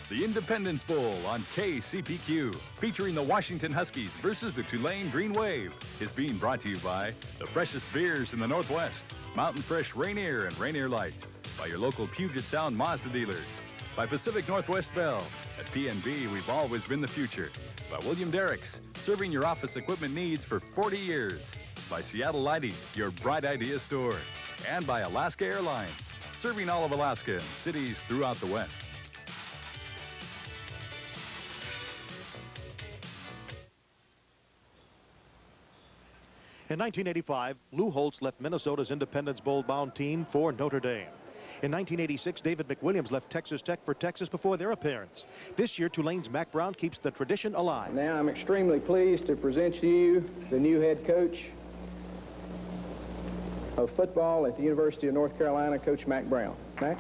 the Independence Bowl on KCPQ, featuring the Washington Huskies versus the Tulane Green Wave, is being brought to you by the freshest beers in the Northwest, Mountain Fresh Rainier and Rainier Light, by your local Puget Sound Mazda dealers, by Pacific Northwest Bell. At PNB, we've always been the future. By William Derricks, serving your office equipment needs for 40 years. By Seattle Lighting, your bright idea store. And by Alaska Airlines, serving all of Alaska and cities throughout the West. In 1985, Lou Holtz left Minnesota's Independence Bowl-bound team for Notre Dame. In 1986, David McWilliams left Texas Tech for Texas before their appearance. This year, Tulane's Mack Brown keeps the tradition alive. Now I'm extremely pleased to present to you the new head coach of football at the University of North Carolina, Coach Mack Brown. Mack?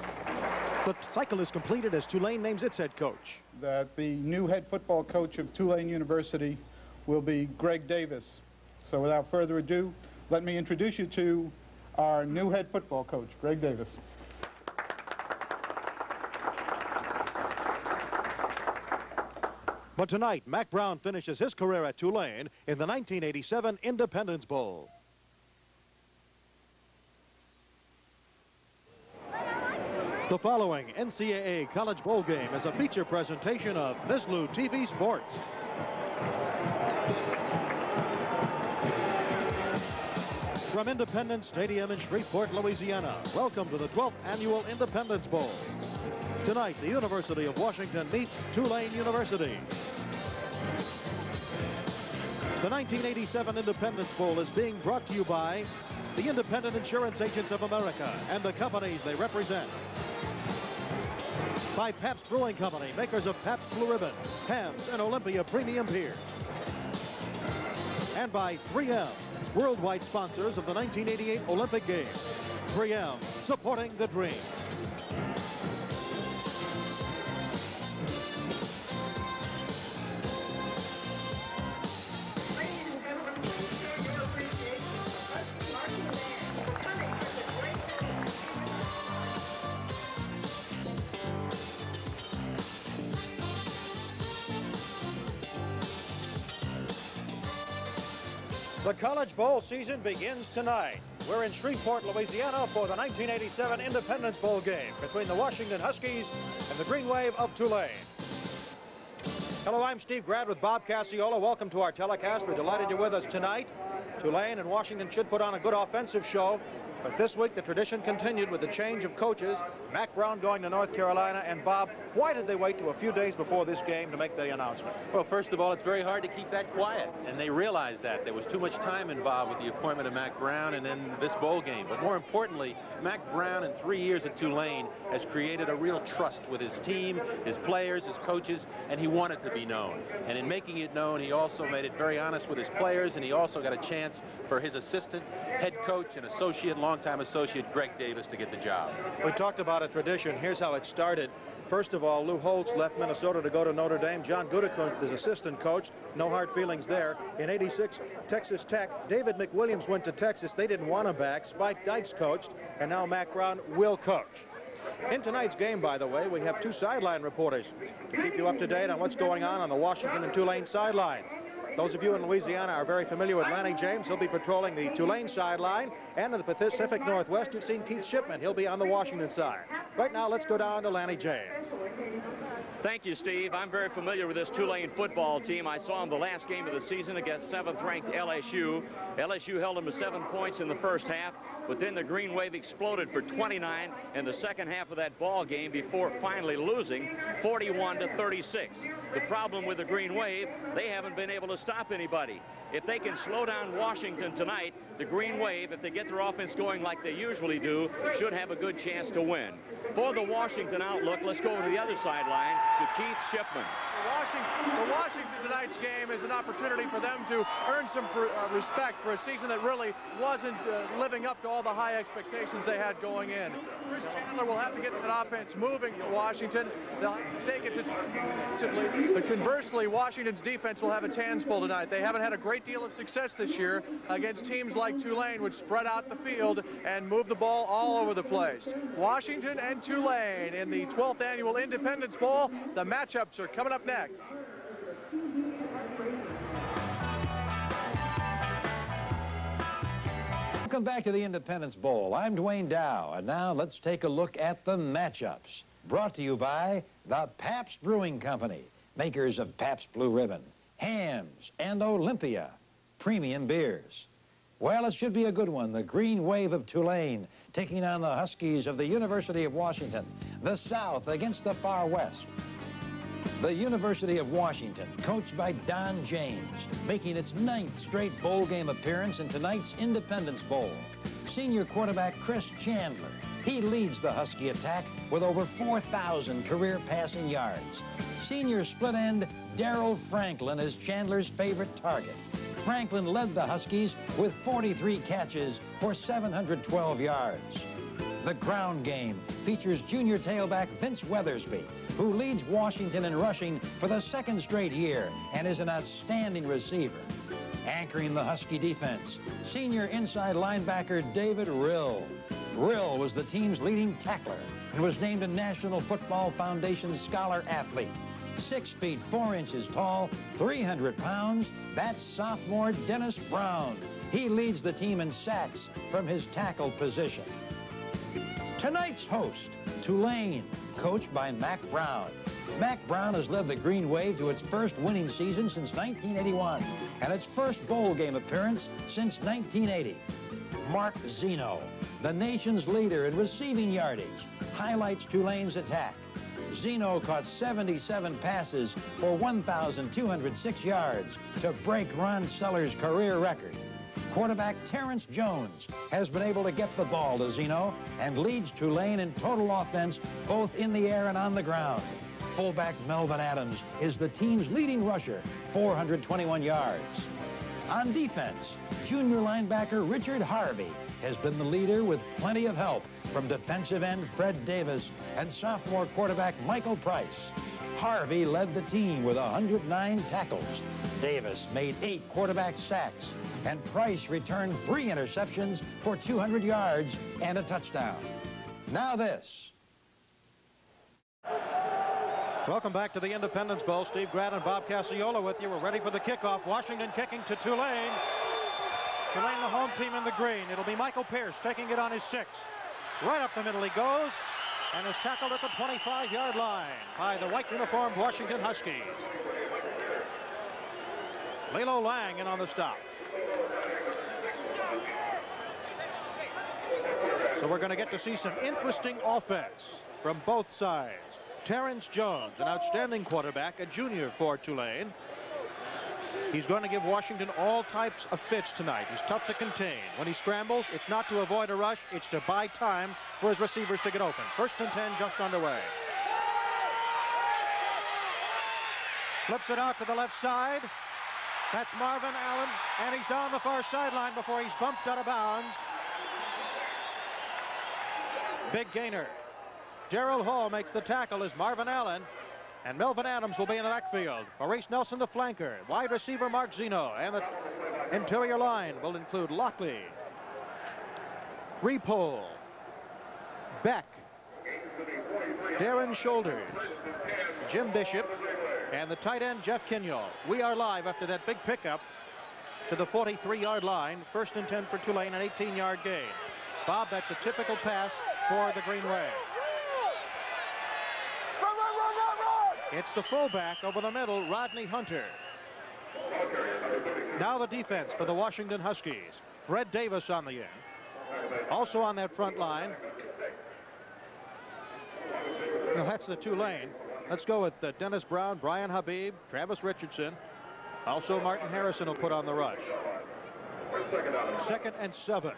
The cycle is completed as Tulane names its head coach. That the new head football coach of Tulane University will be Greg Davis. So without further ado, let me introduce you to our new head football coach, Greg Davis. But tonight, Mack Brown finishes his career at Tulane in the 1987 Independence Bowl. The following NCAA College Bowl game is a feature presentation of Miss Lou TV Sports. From Independence Stadium in Shreveport, Louisiana, welcome to the 12th Annual Independence Bowl. Tonight, the University of Washington meets Tulane University. The 1987 Independence Bowl is being brought to you by the Independent Insurance Agents of America and the companies they represent. By Pabst Brewing Company, makers of Pabst Blue Ribbon, Hamm's, and Olympia Premium Beer. And by 3M, worldwide sponsors of the 1988 Olympic Games. 3M, supporting the dream. The College Bowl season begins tonight. We're in Shreveport, Louisiana for the 1987 Independence Bowl game between the Washington Huskies and the Green Wave of Tulane. Hello, I'm Steve Grad with Bob Cassiola. Welcome to our telecast. We're delighted you're with us tonight. Tulane and Washington should put on a good offensive show. But this week, the tradition continued with the change of coaches. Mack Brown going to North Carolina. And Bob, why did they wait to a few days before this game to make the announcement? Well, first of all, it's very hard to keep that quiet. And they realized that. There was too much time involved with the appointment of Mack Brown and then this bowl game. But more importantly, Mack Brown in 3 years at Tulane has created a real trust with his team, his players, his coaches, and he wanted to be known. And in making it known, he also made it very honest with his players, and he also got a chance for his assistant, head coach, and associate, longtime associate Greg Davis to get the job. We talked about a tradition. Here's how it started. First of all, Lou Holtz left Minnesota to go to Notre Dame. John Gutekunst is assistant coach. No hard feelings there. In '86, Texas Tech. David McWilliams went to Texas. They didn't want him back. Spike Dykes coached, and now Mack Brown will coach. In tonight's game, by the way, we have two sideline reporters to keep you up to date on what's going on the Washington and Tulane sidelines. Those of you in Louisiana are very familiar with Lanny James. He'll be patrolling the Tulane sideline. And in the Pacific Northwest, you've seen Keith Shipman. He'll be on the Washington side. Right now, let's go down to Lanny James. Thank you, Steve. I'm very familiar with this Tulane football team. I saw them the last game of the season against 7th-ranked LSU. LSU held them to 7 points in the first half, but then the Green Wave exploded for 29 in the second half of that ball game before finally losing 41-36. The problem with the Green Wave, they haven't been able to stop anybody. If they can slow down Washington tonight, the Green Wave, if they get their offense going like they usually do, should have a good chance to win. For the Washington outlook, let's go to the other sideline to Keith Shipman. The Washington tonight's game is an opportunity for them to earn some respect for a season that really wasn't living up to all the high expectations they had going in. Chris Chandler will have to get that offense moving for Washington. They'll take it defensively, but conversely, Washington's defense will have its hands full tonight. They haven't had a great deal of success this year against teams like like Tulane would spread out the field and move the ball all over the place. Washington and Tulane in the 12th annual Independence Bowl. The matchups are coming up next. Welcome back to the Independence Bowl. I'm Dwayne Dow, and now let's take a look at the matchups. Brought to you by the Pabst Brewing Company, makers of Pabst Blue Ribbon, Hams, and Olympia, premium beers. Well, it should be a good one. The Green Wave of Tulane taking on the Huskies of the University of Washington. The South against the Far West. The University of Washington, coached by Don James, making its 9th straight bowl game appearance in tonight's Independence Bowl. Senior quarterback Chris Chandler. He leads the Husky attack with over 4,000 career passing yards. Senior split end Darrell Franklin is Chandler's favorite target. Franklin led the Huskies with 43 catches for 712 yards. The ground game features junior tailback Vince Weathersby, who leads Washington in rushing for the 2nd straight year and is an outstanding receiver. Anchoring the Husky defense, senior inside linebacker David Rill. Rill was the team's leading tackler and was named a National Football Foundation Scholar Athlete. 6 feet 4 inches tall, 300 pounds, that's sophomore Dennis Brown. He leads the team in sacks from his tackle position. Tonight's host, Tulane, coached by Mack Brown. Mack Brown has led the Green Wave to its first winning season since 1981 and its first bowl game appearance since 1980. Mark Zeno, the nation's leader in receiving yardage, highlights Tulane's attack. Zeno caught 77 passes for 1,206 yards to break Ron Seller's career record. Quarterback Terrence Jones has been able to get the ball to Zeno and leads Tulane in total offense both in the air and on the ground. Fullback Melvin Adams is the team's leading rusher, 421 yards. On defense, junior linebacker Richard Harvey has been the leader with plenty of help from defensive end Fred Davis and sophomore quarterback Michael Price. Harvey led the team with 109 tackles. Davis made 8 quarterback sacks, and Price returned 3 interceptions for 200 yards and a touchdown. Now this. Welcome back to the Independence Bowl. Steve Grant and Bob Cacciola with you. We're ready for the kickoff. Washington kicking to Tulane. Tulane, the home team in the green. It'll be Michael Pierce taking it on his 6. Right up the middle he goes and is tackled at the 25-yard line by the white uniformed Washington Huskies. Lilo Lang in on the stop. So we're going to get to see some interesting offense from both sides. Terrence Jones, an outstanding quarterback, a junior for Tulane. He's going to give Washington all types of fits tonight. He's tough to contain. When he scrambles, it's not to avoid a rush, it's to buy time for his receivers to get open. 1st and 10 just underway. Flips it out to the left side. That's Marvin Allen, and he's down the far sideline before he's bumped out of bounds. Big gainer. Darrell Hall makes the tackle as Marvin Allen, and Melvin Adams will be in the backfield. Maurice Nelson, the flanker. Wide receiver Mark Zeno, and the interior line will include Lockley, Repole, Beck, Darren Shoulders, Jim Bishop, and the tight end Jeff Kinyol. We are live after that big pickup to the 43-yard line. 1st and 10 for Tulane, an 18-yard gain. Bob, that's a typical pass for the Green Wave. It's the fullback over the middle, Rodney Hunter. Now the defense for the Washington Huskies. Fred Davis on the end. Also on that front line. Well, that's the Tulane. Let's go with Dennis Brown, Brian Habib, Travis Richardson. Also Martin Harrison will put on the rush. 2nd and 7.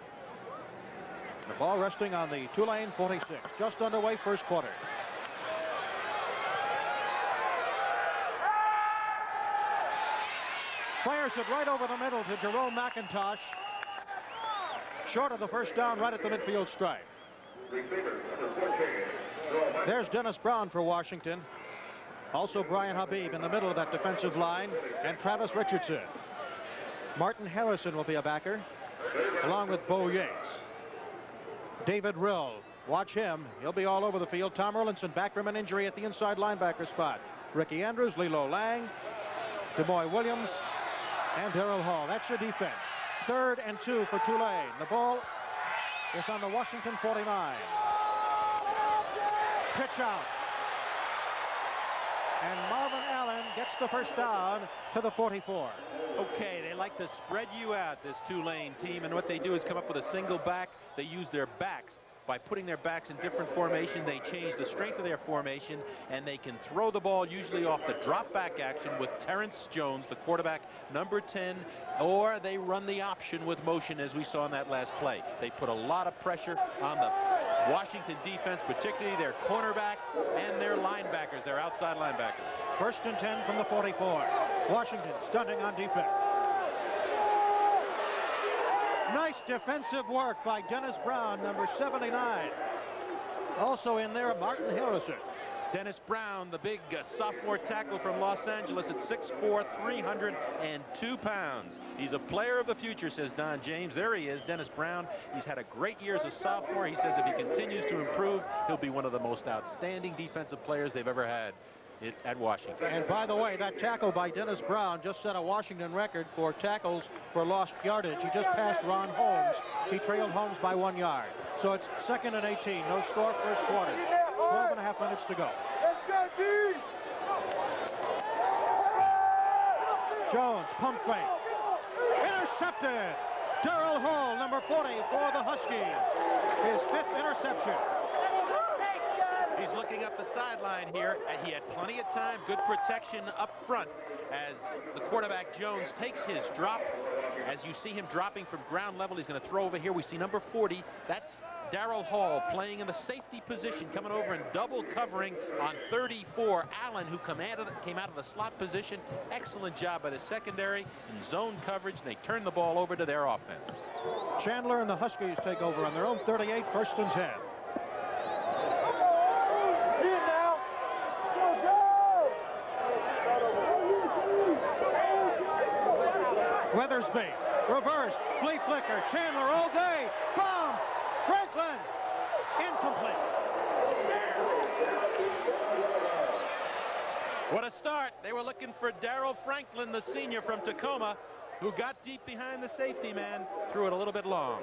The ball resting on the Tulane 46. Just underway, first quarter. Fires it right over the middle to Jerome McIntosh. Short of the first down, right at the midfield stripe. There's Dennis Brown for Washington. Also Brian Habib in the middle of that defensive line, and Travis Richardson. Martin Harrison will be a backer. along with Bo Yates. David Rill, watch him. He'll be all over the field. Tom Erlinson back from an injury at the inside linebacker spot. Ricky Andrews, Lilo Lang, DeMoy Williams, and Darrell Hall. That's your defense. 3rd and 2 for Tulane. The ball is on the Washington 49. Pitch out. And Marvin Allen gets the first down to the 44. Okay, they like to spread you out, this Tulane team, and what they do is come up with a single back. They use their backs. By putting their backs in different formation, they change the strength of their formation, and they can throw the ball usually off the drop back action with Terrence Jones, the quarterback, number 10, or they run the option with motion, as we saw in that last play. They put a lot of pressure on the Washington defense, particularly their cornerbacks and their linebackers, their outside linebackers. 1st and 10 from the 44. Washington stunting on defense. Nice defensive work by Dennis Brown, number 79. Also in there, Martin Harrison. Dennis Brown, the big sophomore tackle from Los Angeles at 6'4", 302 pounds. He's a player of the future, says Don James. There he is, Dennis Brown. He's had a great year as a sophomore. He says if he continues to improve, he'll be one of the most outstanding defensive players they've ever had at Washington. And by the way, that tackle by Dennis Brown just set a Washington record for tackles for lost yardage. He just passed Ron Holmes. He trailed Holmes by 1 yard. So it's 2nd and 18. No score, first quarter. 12 and a half minutes to go. Jones, pump fake. Intercepted. Darrell Hall, number 40 for the Huskies. His 5th interception. He's looking up the sideline here, and he had plenty of time. Good protection up front as the quarterback Jones takes his drop. As you see him dropping from ground level, he's going to throw over here. We see number 40. That's Darrell Hall playing in the safety position, coming over and double covering on 34. Allen, who came out of the slot position. Excellent job by the secondary in zone coverage. And they turn the ball over to their offense. Chandler and the Huskies take over on their own 38, 1st and 10. Weathersby, reverse, flea flicker, Chandler all day, bomb, Franklin, incomplete. What a start. They were looking for Darrell Franklin, the senior from Tacoma, who got deep behind the safety man, threw it a little bit long.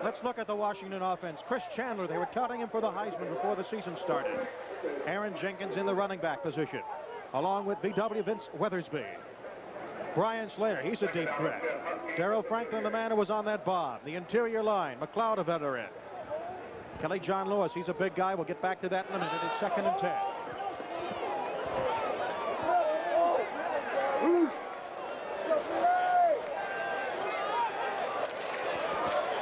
Let's look at the Washington offense. Chris Chandler, they were touting him for the Heisman before the season started. Aaron Jenkins in the running back position, along with VW Vince Weathersby. Brian Slater, he's a deep threat. Darrell Franklin, the man who was on that bomb. The interior line, McLeod, a veteran. Kelly John Lewis, he's a big guy. We'll get back to that in a minute. It's 2nd and 10.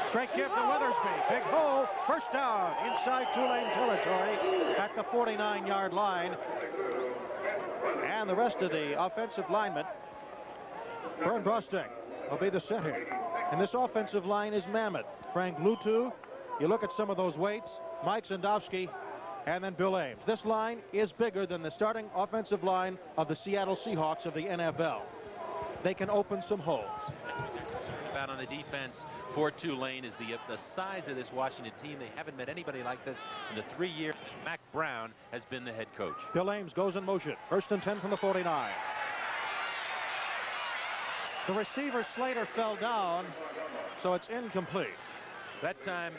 Straight give to Weathersby. Big hole. First down inside Tulane territory at the 49-yard line. And the rest of the offensive linemen. Vern Bostek will be the center. And this offensive line is mammoth. Frank Lutu, you look at some of those weights, Mike Zandowski, and then Bill Ames. This line is bigger than the starting offensive line of the Seattle Seahawks of the NFL. They can open some holes. That's what they're concerned about on the defense for Tulane is the size of this Washington team. They haven't met anybody like this in the 3 years that Mack Brown has been the head coach. Bill Ames goes in motion. 1st and 10 from the 49. The receiver Slater fell down, so it's incomplete. That time,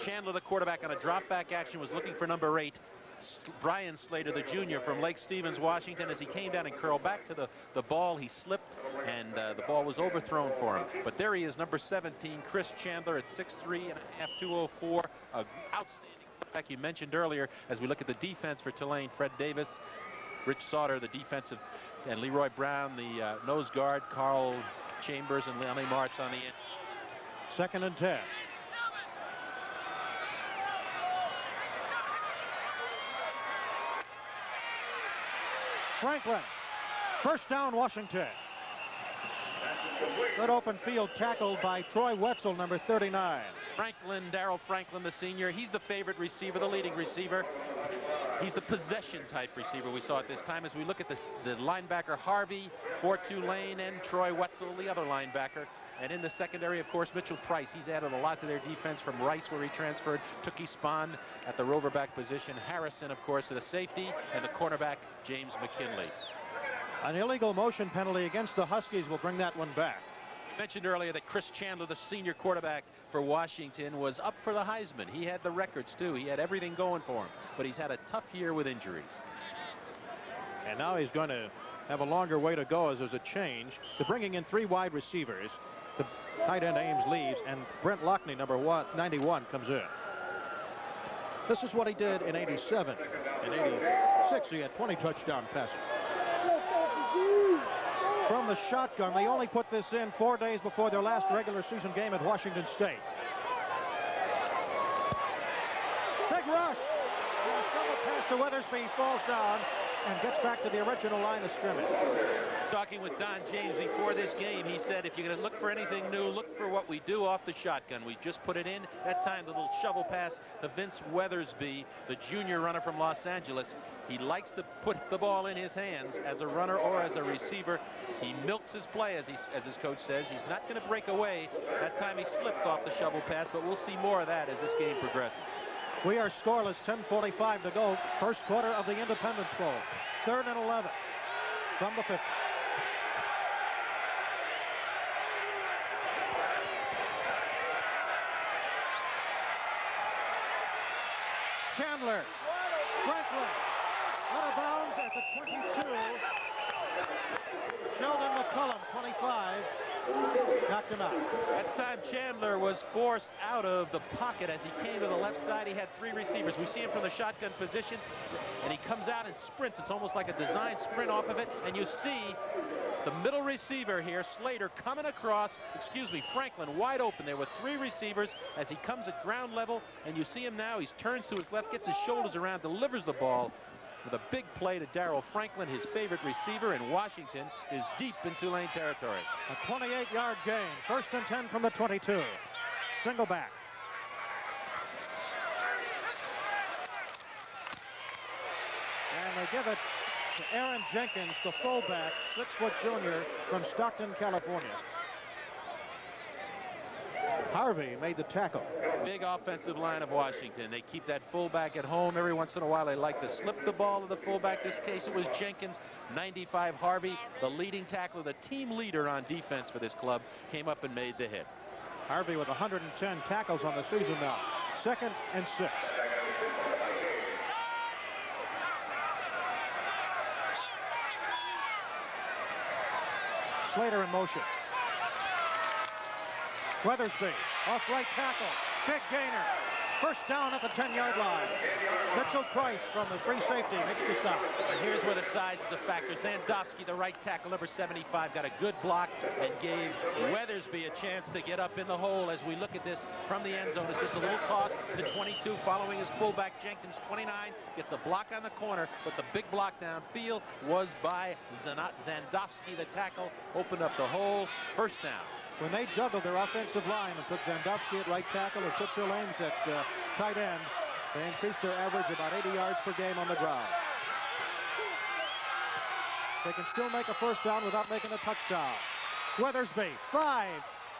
Chandler, the quarterback, on a drop back action was looking for number 8, Brian Slater, the junior from Lake Stevens, Washington. As he came down and curled back to the ball, he slipped, and the ball was overthrown for him. But there he is, number 17, Chris Chandler at 6'3", 204. An outstanding quarterback you mentioned earlier. As we look at the defense for Tulane, Fred Davis, Rich Sauter, the defensive, and Leroy Brown, the nose guard, Carl Chambers and Lonnie Martz on the end. 2nd and 10. Franklin, first down Washington. Good open field tackle by Troy Wetzel, number 39. Darrell Franklin, the senior, he's the favorite receiver, the leading receiver. He's the possession type receiver we saw at this time. As we look at the linebacker Harvey for Tulane and Troy Wetzel, the other linebacker. And in the secondary, of course, Mitchell Price. He's added a lot to their defense from Rice, where he transferred. Tookie Spahn at the roverback position. Harrison, of course, the safety, and the cornerback, James McKinley. An illegal motion penalty against the Huskies will bring that one back. I mentioned earlier that Chris Chandler, the senior quarterback for Washington, was up for the Heisman. He had the records, too. He had everything going for him. But he's had a tough year with injuries. And now he's going to have a longer way to go as there's a change. They're bringing in 3 wide receivers. The tight end Ames leaves, and Brent Lockney, number 91, comes in. This is what he did in '87. In '86, he had 20 touchdown passes. From the shotgun, they only put this in 4 days before their last regular season game at Washington State. Big rush. And a shovel pass to Weathersby, falls down and gets back to the original line of scrimmage. Talking with Don James before this game, he said, if you're going to look for anything new, look for what we do off the shotgun. We just put it in. That time, the little shovel pass to Vince Weathersby, the junior runner from Los Angeles. He likes to put the ball in his hands as a runner or as a receiver. He milks his play, as his coach says. He's not going to break away. That time he slipped off the shovel pass, but we'll see more of that as this game progresses. We are scoreless, 10:45 to go. First quarter of the Independence Bowl. 3rd and 11 from the 50. Chandler, Franklin, out of bounds at the 22. Sheldon McCullum, 25, knocked him out. That time Chandler was forced out of the pocket as he came to the left side. He had 3 receivers. We see him from the shotgun position, and he comes out and sprints. It's almost like a design sprint off of it, and you see the middle receiver here, Slater, coming across, Franklin wide open. There were 3 receivers as he comes at ground level, and you see him now. He turns to his left, gets his shoulders around, delivers the ball with a big play to Darrell Franklin. His favorite receiver in Washington is deep in Tulane territory. A 28-yard gain. 1st and 10 from the 22. Single back. And they give it to Aaron Jenkins, the fullback, 6-foot junior from Stockton, California. Harvey made the tackle. Big offensive line of Washington. They keep that fullback at home. Every once in a while, they like to slip the ball to the fullback. This case, it was Jenkins. 95 Harvey, the leading tackler, the team leader on defense for this club, came up and made the hit. Harvey with 110 tackles on the season now. 2nd and 6. Slater in motion. Weathersby off right tackle. Big gainer. First down at the 10-yard line. Mitchell Price from the free safety makes the stop. And here's where the size is a factor. Zandowski, the right tackle, number 75, got a good block and gave Weathersby a chance to get up in the hole. As we look at this from the end zone, it's just a little toss to 22 following his fullback. Jenkins, 29, gets a block on the corner, but the big block downfield was by Zandowski, the tackle, opened up the hole. First down. When they juggled their offensive line and put Zandowski at right tackle or put Phil Ames at tight end, they increased their average about 80 yards per game on the ground. They can still make a first down without making a touchdown. Weathersby, 5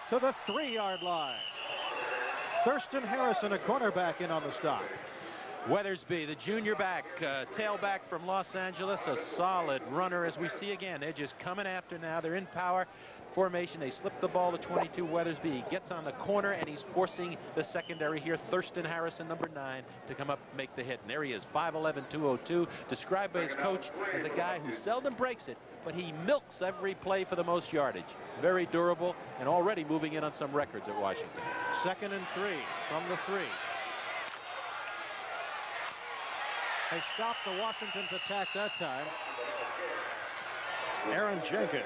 to the 3-yard line. Thurston Harrison, a cornerback, in on the stop. Weathersby, the junior back, tailback from Los Angeles, a solid runner as we see again. They're just coming after now. They're in power formation. They slip the ball to 22 Weathersby. He gets on the corner, and he's forcing the secondary here. Thurston Harrison, number 9, to come up and make the hit. And there he is, 5'11", 202, described by his coach as a guy who seldom breaks it, but he milks every play for the most yardage. Very durable and already moving in on some records at Washington. 2nd and 3 from the 3. They stopped the Washington's attack that time. Aaron Jenkins.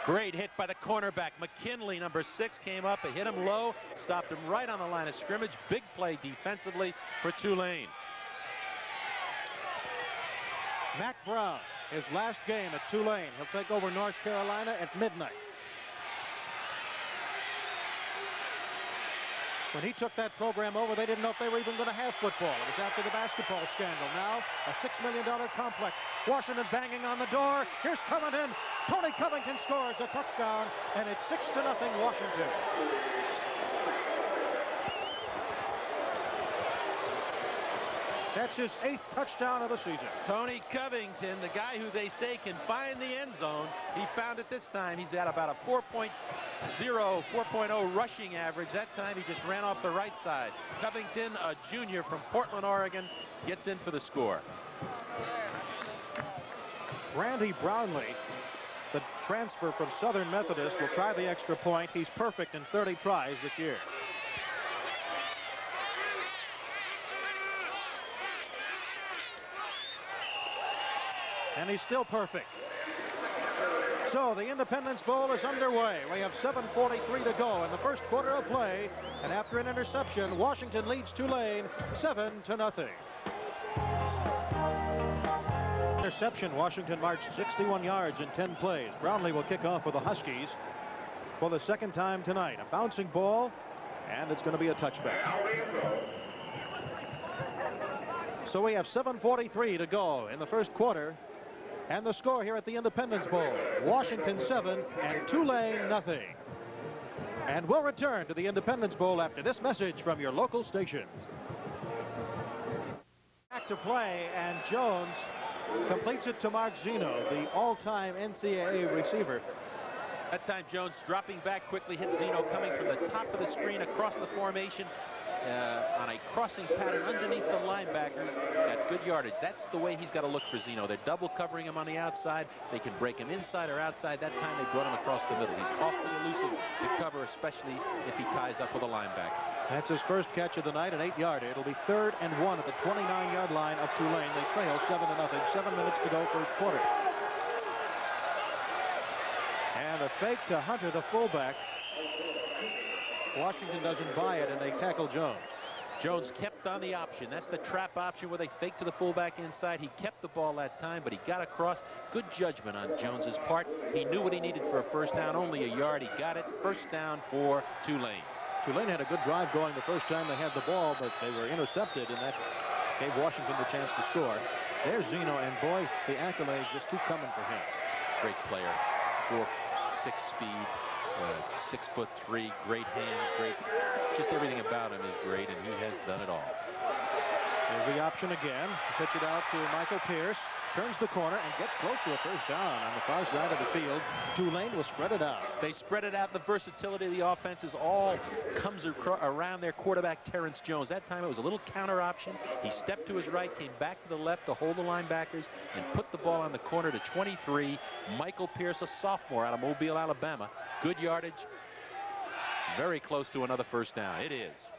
Great hit by the cornerback. McKinley, number 6, came up and hit him low, stopped him right on the line of scrimmage. Big play defensively for Tulane. Mack Brown, his last game at Tulane. He'll take over North Carolina at midnight. When he took that program over, they didn't know if they were even going to have football. It was after the basketball scandal. Now, a $6 million complex. Washington banging on the door. Here's Covington. Tony Covington scores a touchdown, and it's 6-0 Washington. That's his 8th touchdown of the season. Tony Covington, the guy who they say can find the end zone. He found it this time. He's at about a 4.0 rushing average. That time he just ran off the right side. Covington, a junior from Portland, Oregon, gets in for the score. Randy Brownlee, the transfer from Southern Methodist, will try the extra point. He's perfect in 30 tries this year. And he's still perfect. So the Independence Bowl is underway. We have 7:43 to go in the first quarter of play. And after an interception, Washington leads Tulane 7-0. Interception, Washington marched 61 yards in 10 plays. Brownlee will kick off for the Huskies for the second time tonight. A bouncing ball, and it's going to be a touchback. So we have 7:43 to go in the first quarter. And the score here at the Independence Bowl, Washington 7 and Tulane nothing. And we'll return to the Independence Bowl after this message from your local stations. Back to play, and Jones completes it to Mark Zeno, the all-time NCAA receiver. That time Jones dropping back quickly, hit Zeno coming from the top of the screen across the formation. On a crossing pattern underneath the linebackers at good yardage. That's the way he's got to look for Zeno. They're double covering him on the outside. They can break him inside or outside. That time they brought him across the middle. He's awfully elusive to cover, especially if he ties up with a linebacker. That's his first catch of the night, an 8-yarder. It'll be 3rd and 1 at the 29-yard line of Tulane. They trail 7-0. 7 minutes to go first quarter. And a fake to Hunter, the fullback. Washington doesn't buy it, and they tackle Jones. Jones kept on the option. That's the trap option where they fake to the fullback inside. He kept the ball that time, but he got across. Good judgment on Jones's part. He knew what he needed for a first down, only a yard. He got it. First down for Tulane. Tulane had a good drive going the first time they had the ball, but they were intercepted, and that gave Washington the chance to score. There's Zeno, and boy, the accolades just keep coming for him. Great player. 4'6" speed. 6'3", great hands, great. Just everything about him is great, and he has done it all. There's the option again. Pitch it out to Michael Pierce. Turns the corner and gets close to a first down on the far side of the field. Tulane will spread it out. They spread it out. The versatility of the offense is all comes around their quarterback, Terrence Jones. That time it was a little counter option. He stepped to his right, came back to the left to hold the linebackers, and put the ball on the corner to 23. Michael Pierce, a sophomore out of Mobile, Alabama. Good yardage. Very close to another first down. It is.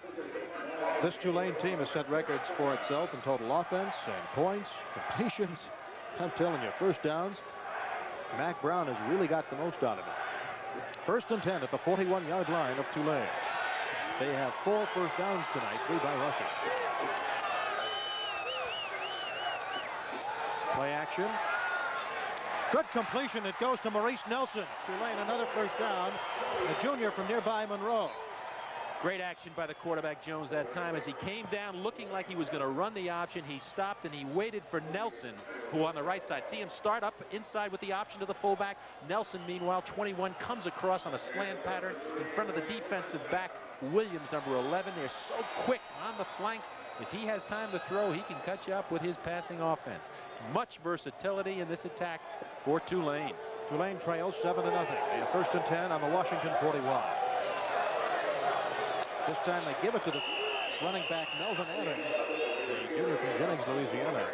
This Tulane team has set records for itself in total offense and points, completions. I'm telling you, first downs, Mac Brown has really got the most out of it. 1st and 10 at the 41-yard line of Tulane. They have 4 first downs tonight, 3 by rushing. Play action. Good completion. It goes to Maurice Nelson. Tulane another first down. A junior from nearby Monroe. Great action by the quarterback Jones that time. As he came down looking like he was going to run the option, he stopped and he waited for Nelson, who on the right side. See him start up inside with the option to the fullback. Nelson, meanwhile, 21, comes across on a slant pattern in front of the defensive back, Williams, number 11. They're so quick on the flanks. If he has time to throw, he can cut you up with his passing offense. Much versatility in this attack for Tulane. Tulane trails 7-0. They have 1st and 10 on the Washington 41. This time they give it to the running back, Melvin Adams, the junior from Jennings, Louisiana.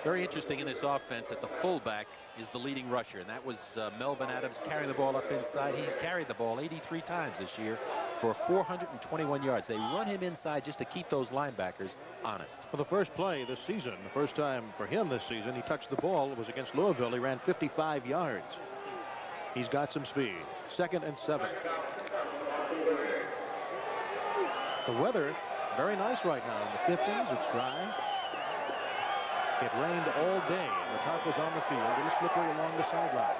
Very interesting in this offense that the fullback is the leading rusher, and that was Melvin Adams carrying the ball up inside. He's carried the ball 83 times this year for 421 yards. They run him inside just to keep those linebackers honest. For the first play this season, the first time for him this season, he touched the ball. It was against Louisville. He ran 55 yards. He's got some speed. 2nd and 7. The weather, very nice right now. In the 50s, it's dry. It rained all day. The tarp was on the field. A little slippery along the sideline.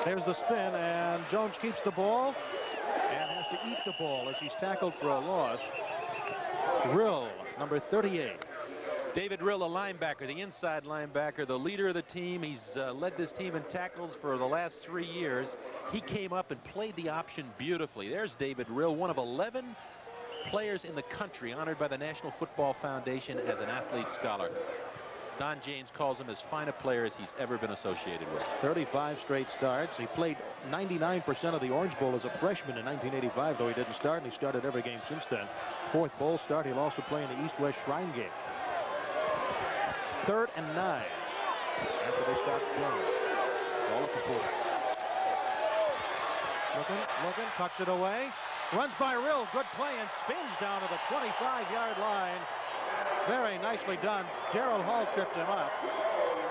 There's the spin, and Jones keeps the ball and has to to eat the ball as he's tackled for a loss. Rill, number 38. David Rill, a linebacker, the inside linebacker, the leader of the team. He's led this team in tackles for the last 3 years. He came up and played the option beautifully. There's David Rill, one of 11 players in the country honored by the National Football Foundation as an athlete scholar. Don James calls him as fine a player as he's ever been associated with. 35 straight starts. He played 99% of the Orange Bowl as a freshman in 1985, though he didn't start, and he started every game since then. 4th bowl start. He'll also play in the East-West Shrine game. 3rd and 9. After they start playing. Ball at the 40. Looking, tucks it away. Runs by Rill. Good play and spins down to the 25-yard line. Very nicely done. Darrell Hall tripped him up.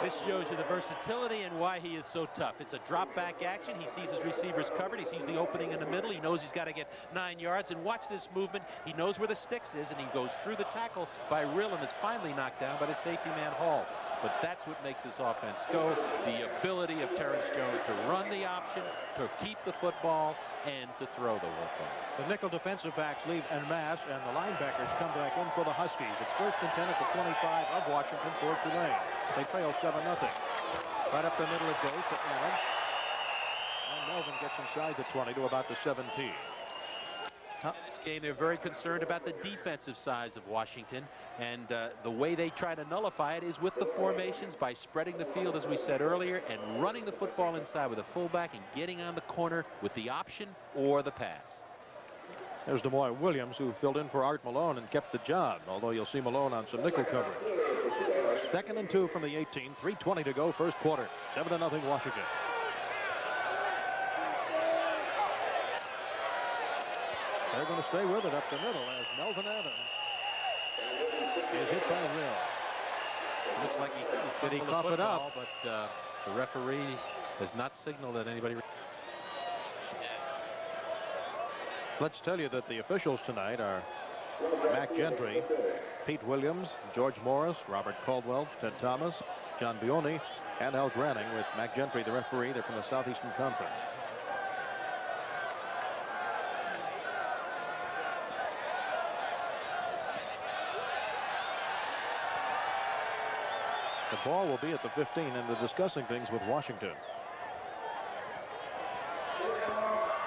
This shows you the versatility and why he is so tough. It's a drop back action. He sees his receivers covered. He sees the opening in the middle. He knows he's got to get 9 yards. And watch this movement. He knows where the sticks is, and he goes through the tackle by Rill and is finally knocked down by the safety man Hall. But that's what makes this offense go. The ability of Terrence Jones to run the option, to keep the football, and to throw the football. The nickel defensive backs leave en masse, and the linebackers come back in for the Huskies. It's 1st and 10 at the 25 of Washington for Tulane. They trail 7-0. Right up the middle it goes to Allen. And Melvin gets inside the 20 to about the 17. In this game, they're very concerned about the defensive size of Washington, and the way they try to nullify it is with the formations, by spreading the field, as we said earlier, and running the football inside with a fullback and getting on the corner with the option or the pass. There's DeMoy Williams, who filled in for Art Malone and kept the job, although you'll see Malone on some nickel coverage. 2nd and 2 from the 18, 3:20 to go, 1st quarter. 7-0 Washington. They're going to stay with it up the middle as Melvin Adams is hit by Rill. Looks like he coughed it up, but the referee has not signaled that anybody. Let's tell you that the officials tonight are Mac Gentry, Pete Williams, George Morris, Robert Caldwell, Ted Thomas, John Bioni, and Al Granning, with Mac Gentry the referee. They're from the Southeastern Conference. The ball will be at the 15, and they're discussing things with Washington.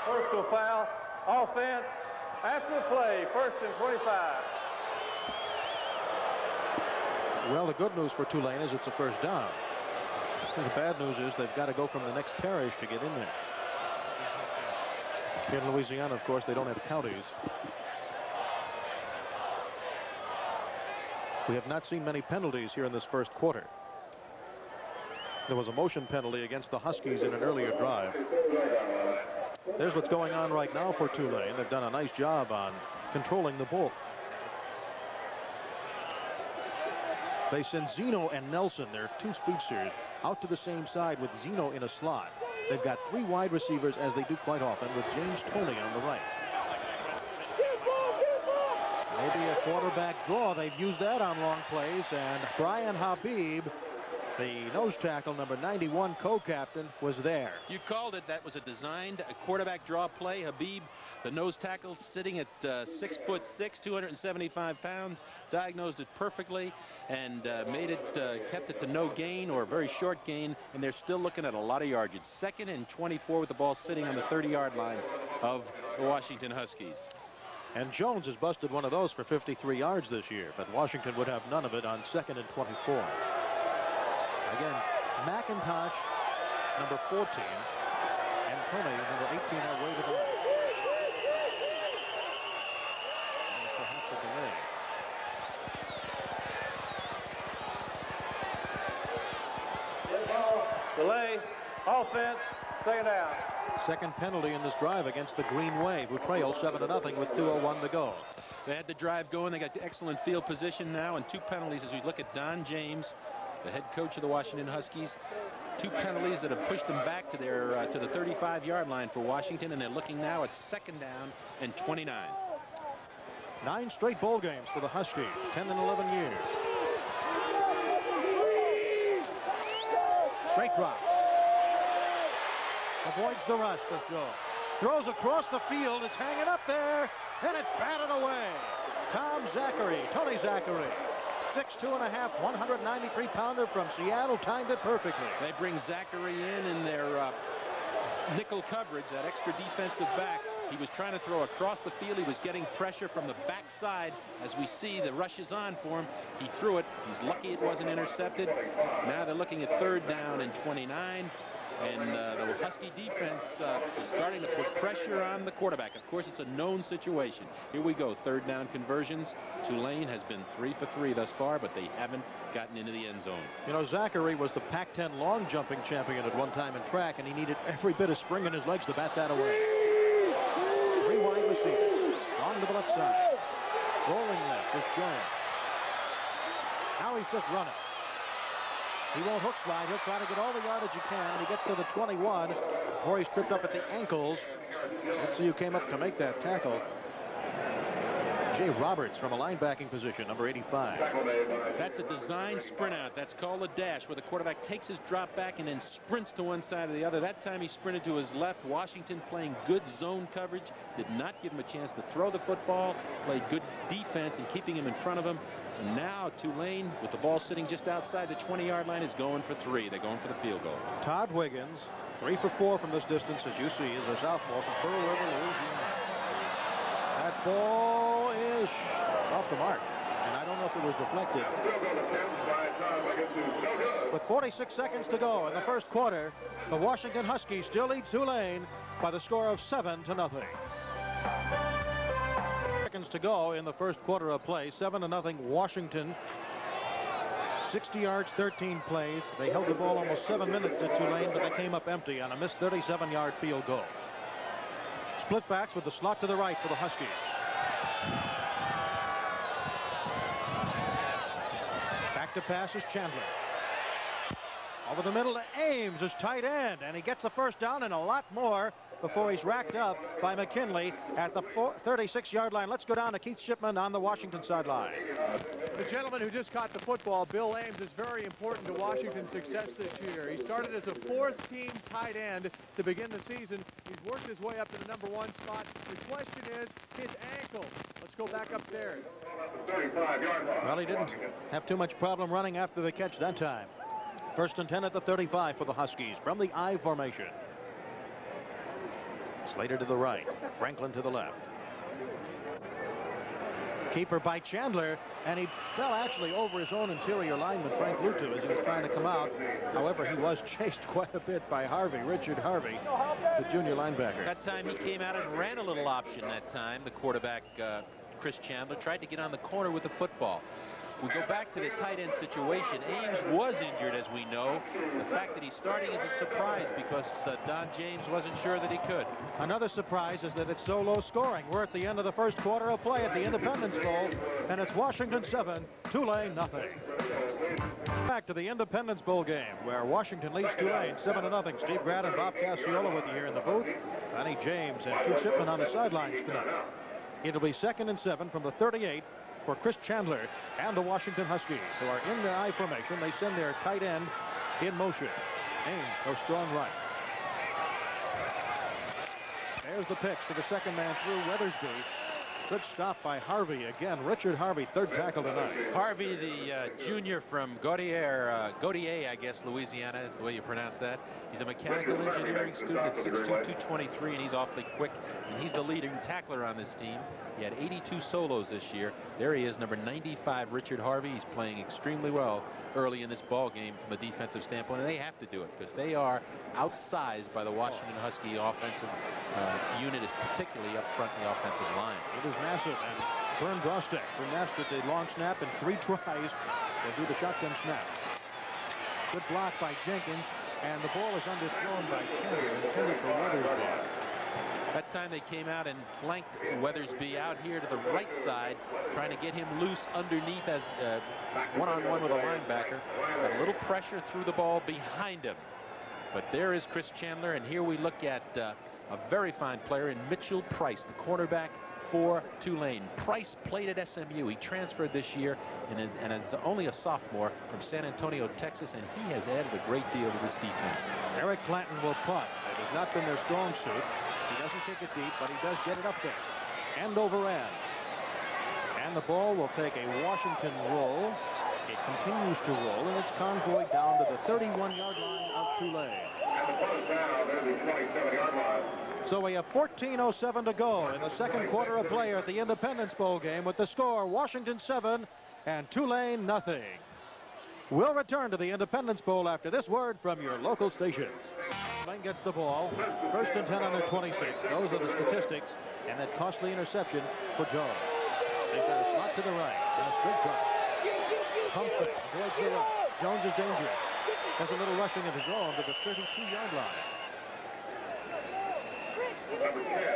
Personal foul, offense, after the play, 1st and 25. Well, the good news for Tulane is it's a 1st down. The bad news is they've got to go from the next parish to get in there. Here in Louisiana, of course, they don't have counties. We have not seen many penalties here in this 1st quarter. There was a motion penalty against the Huskies in an earlier drive. There's what's going on right now for Tulane. They've done a nice job on controlling the ball. They send Zeno and Nelson, their 2 speedsters, out to the same side with Zeno in a slot. They've got 3 wide receivers, as they do quite often, with James Toney on the right. Maybe a quarterback draw. They've used that on long plays, and Brian Habib, the nose tackle, number 91 co-captain, was there. You called it. That was a designed quarterback draw play. Habib, the nose tackle, sitting at 6'6", 275 pounds, diagnosed it perfectly and kept it to no gain or very short gain, and they're still looking at a lot of yards. It's 2nd and 24 with the ball sitting on the 30-yard line of the Washington Huskies. And Jones has busted one of those for 53 yards this year, but Washington would have none of it on 2nd and 24. Again, McIntosh, number 14, and Toney, number 18, are way to the left. And perhaps a delay. Delay, offense, 2nd down. 2nd penalty in this drive against the Green Wave, who trail 7-0 with 2:01 to go. They had the drive going. They got excellent field position now, and 2 penalties as we look at Don James, the head coach of the Washington Huskies. 2 penalties that have pushed them back to their to the 35-yard line for Washington, and they're looking now at 2nd down and 29. 9 straight bowl games for the Huskies, 10 and 11 years. Straight drop. Avoids the rush, this Joe. Throws across the field. It's hanging up there, and it's batted away. Tony Zachary. 6'2½", 193-pounder from Seattle, timed it perfectly. They bring Zachary in their nickel coverage, that extra defensive back. He was trying to throw across the field. He was getting pressure from the backside. As we see, the rush is on for him. He threw it. He's lucky it wasn't intercepted. Now they're looking at 3rd down and 29. And the Husky defense is starting to put pressure on the quarterback. Of course, it's a known situation. Here we go, 3rd down conversions. Tulane has been 3 for 3 thus far, but they haven't gotten into the end zone. You know, Zachary was the Pac-10 long jumping champion at one time in track, and he needed every bit of spring in his legs to bat that away. 3 wide receivers. Long to the left side. Rolling left is Jones. Now he's just running. He won't hook slide. He'll try to get all the yardage he can, and he gets to the 21 before he's tripped up at the ankles. Let's see who came up to make that tackle. Jay Roberts from a linebacking position, number 85. That's a design sprint out. That's called a dash, where the quarterback takes his drop back and then sprints to one side or the other. That time he sprinted to his left. Washington playing good zone coverage, did not give him a chance to throw the football, played good defense and keeping him in front of him. And now Tulane, with the ball sitting just outside the 20-yard line, is going for 3. They're going for the field goal. Todd Wiggins, 3 for 4 from this distance, as you see, is a sophomore from Pearl River, Louisiana. That ball is off the mark, and I don't know if it was deflected. With 46 seconds to go in the first quarter, the Washington Huskies still lead Tulane by the score of 7-0. Seconds to go in the first quarter of play. 7-0 Washington. 60 yards, 13 plays. They held the ball almost 7 minutes to Tulane, but they came up empty on a missed 37-yard field goal. Split backs with the slot to the right for the Huskies. Back to pass is Chandler. Over the middle to Ames, his tight end, and he gets the first down and a lot more before he's racked up by McKinley at the 36-yard line. Let's go down to Keith Shipman on the Washington sideline. The gentleman who just caught the football, Bill Ames, is very important to Washington's success this year. He started as a 4th-team tight end to begin the season. He's worked his way up to the number 1 spot. The question is his ankle. Let's go back upstairs. Well, he didn't have too much problem running after the catch that time. 1st and 10 at the 35 for the Huskies from the I formation. Slater to the right, Franklin to the left. Keeper by Chandler, and he fell actually over his own interior lineman, Frank Lutu, as he was trying to come out. However, he was chased quite a bit by Richard Harvey, the junior linebacker. That time he came out and ran a little option that time. The quarterback, Chris Chandler, tried to get on the corner with the football. We go back to the tight end situation. Ames was injured, as we know. The fact that he's starting is a surprise because Don James wasn't sure that he could. Another surprise is that it's so low scoring. We're at the end of the first quarter of play at the Independence Bowl, and it's Washington 7, Tulane nothing. Back to the Independence Bowl game, where Washington leads Tulane 7-0. Steve Grant and Bob Casciola with you here in the booth. Donnie James and Keith Shipman on the sidelines tonight. It'll be 2nd and 7 from the 38. For Chris Chandler and the Washington Huskies, who are in their I formation. They send their tight end in motion. Ames goes strong right. There's the pitch to the second man through Weathersby. Good stop by Harvey again. Richard Harvey, 3rd tackle tonight. Harvey, the junior from Gaudier, I guess, Louisiana is the way you pronounce that. He's a mechanical engineering student at 6'2", 223, and he's awfully quick. And he's the leading tackler on this team. He had 82 solos this year. There he is, number 95, Richard Harvey. He's playing extremely well early in this ball game from a defensive standpoint, and they have to do it because they are outsized by the Washington Husky offensive unit, is particularly up front in the offensive line. It is massive, and Vern Grostek mastered the long snap in 3 tries. They'll do the shotgun snap. Good block by Jenkins, and the ball is underthrown by Chandler, intended for Weathersby. That time they came out and flanked Weathersby out here to the right side, trying to get him loose underneath as one-on-one with a linebacker. Got a little pressure, threw the ball behind him. But there is Chris Chandler, and here we look at a very fine player in Mitchell Price, the cornerback for Tulane. Price played at SMU. He transferred this year and is only a sophomore from San Antonio, Texas, and he has added a great deal to this defense. Eric Clanton will punt. It has not been their strong suit. He doesn't kick it deep, but he does get it up there. End over end. And the ball will take a Washington roll. It continues to roll, and it's convoyed down to the 31-yard line of Tulane. And the punt is down near the 27-yard line. So we have 14:07 to go in the second quarter of play at the Independence Bowl game with the score Washington 7 and Tulane nothing. We'll return to the Independence Bowl after this word from your local stations. Tulane gets the ball. First and 10 on their 26. Those are the statistics. And that costly interception for Jones. They've got a slot to the right and a straight drop. Pumps it, avoids the run. Jones is dangerous. Does a little rushing of his own to the 32-yard line.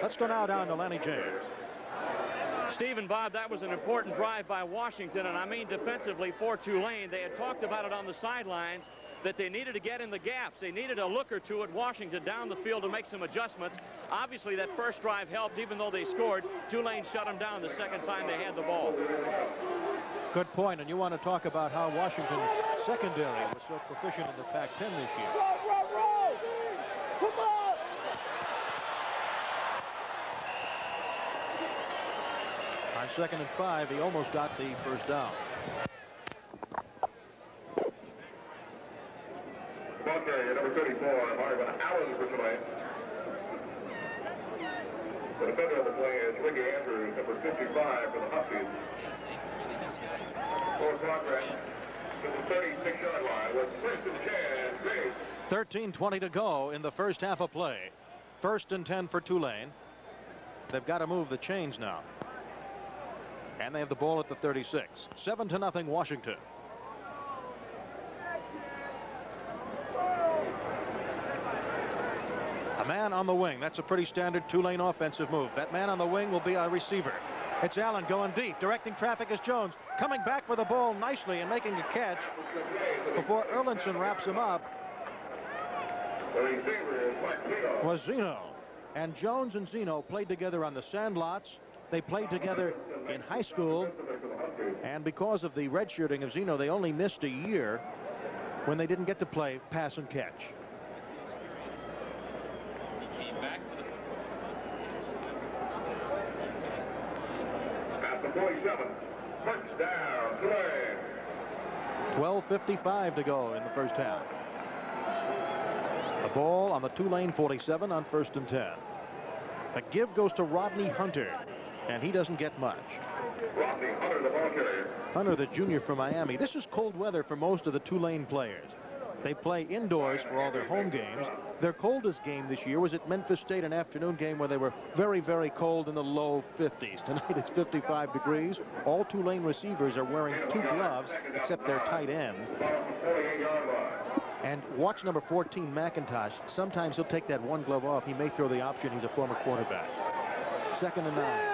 Let's go now down to Lenny James. Steve and Bob, that was an important drive by Washington, and I mean defensively for Tulane. They had talked about it on the sidelines that they needed to get in the gaps. They needed a look or two at Washington down the field to make some adjustments. Obviously, that first drive helped, even though they scored. Tulane shut them down the second time they had the ball. Good point, and you want to talk about how Washington secondary was so proficient in the Pac-10 this year. Roll! Come on! On 2nd and 5, he almost got the first down. Ball carrier, number 34, Marvin Allen for Tulane. The defender of the play is Ricky Andrews, number 55 for the Huskies. For progress to the 36-yard line with Preston Chan. 13:20 to go in the first half of play. 1st and 10 for Tulane. They've got to move the chains now. And they have the ball at the 36. 7-0 Washington. A man on the wing. That's a pretty standard Tulane offensive move. That man on the wing will be a receiver. It's Allen going deep. Directing traffic is Jones. Coming back for the ball nicely and making a catch before Erlinson wraps him up. The receiver is was Zeno. And Jones and Zeno played together on the Sandlots. They played together in high school. And because of the redshirting of Zeno, they only missed a year when they didn't get to play pass and catch. At the 47, first down, Tulane. 12:55 to go in the first half. The ball on the Tulane 47 on 1st and 10. The give goes to Rodney Hunter, and he doesn't get much. Rodney Hunter, the ball carrier. Hunter, the junior from Miami. This is cold weather for most of the Tulane players. They play indoors for all their home games. Their coldest game this year was at Memphis State, an afternoon game where they were very, very cold in the low 50s. Tonight it's 55 degrees. All Tulane receivers are wearing 2 gloves, except their tight end. And watch number 14, McIntosh. Sometimes he'll take that one glove off. He may throw the option. He's a former quarterback. 2nd and 9.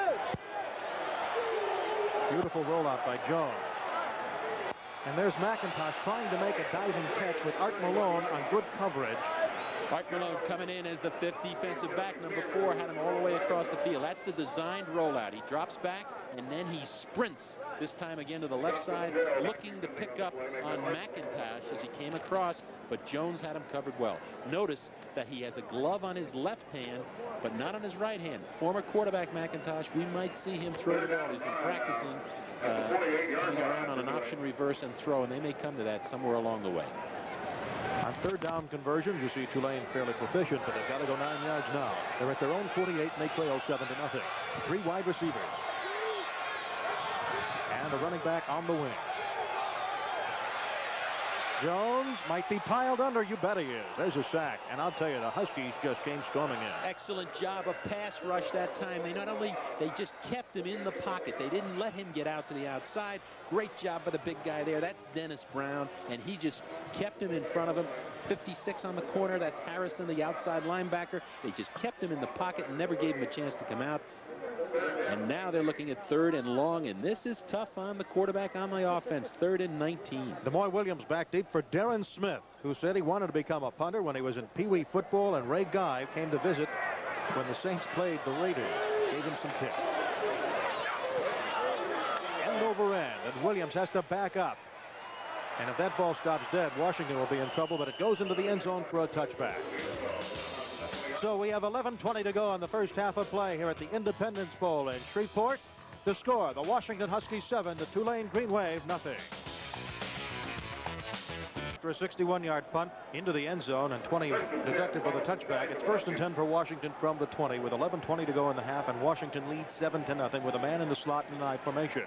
Beautiful rollout by Jones. And there's McIntosh trying to make a diving catch with Art Malone on good coverage. Art Malone coming in as the 5th defensive back. Number 4 had him all the way across the field. That's the designed rollout. He drops back and then he sprints, this time again to the left side, looking to pick up on McIntosh as he came across, but Jones had him covered well. Notice that he has a glove on his left hand, but not on his right hand. Former quarterback McIntosh, we might see him throw the ball. He's been practicing coming around on an option reverse and throw, and they may come to that somewhere along the way. On 3rd down conversions, you see Tulane fairly proficient, but they've got to go 9 yards now. They're at their own 48, and they trail 7-0. 3 wide receivers. And a running back on the wing. Jones might be piled under. You bet he is. There's a sack. And I'll tell you, the Huskies just came storming in. Excellent job of pass rush that time. They just kept him in the pocket. They didn't let him get out to the outside. Great job by the big guy there. That's Dennis Brown. And he just kept him in front of him. 56 on the corner. That's Harrison, the outside linebacker. They just kept him in the pocket and never gave him a chance to come out. And now they're looking at 3rd and long, and this is tough on the quarterback on the offense. 3rd and 19. DeMoy Williams back deep for Darren Smith, who said he wanted to become a punter when he was in Pee Wee football, and Ray Guy came to visit when the Saints played the Raiders. Gave him some tips. End over end, and Williams has to back up. And if that ball stops dead, Washington will be in trouble, but it goes into the end zone for a touchback. So we have 11:20 to go in the first half of play here at the Independence Bowl in Shreveport. The score, the Washington Huskies 7, the Tulane Green Wave nothing. After a 61-yard punt into the end zone and 20 deducted for the touchback, it's 1st and 10 for Washington from the 20 with 11:20 to go in the half, and Washington leads 7-0 with a man in the slot in an I formation.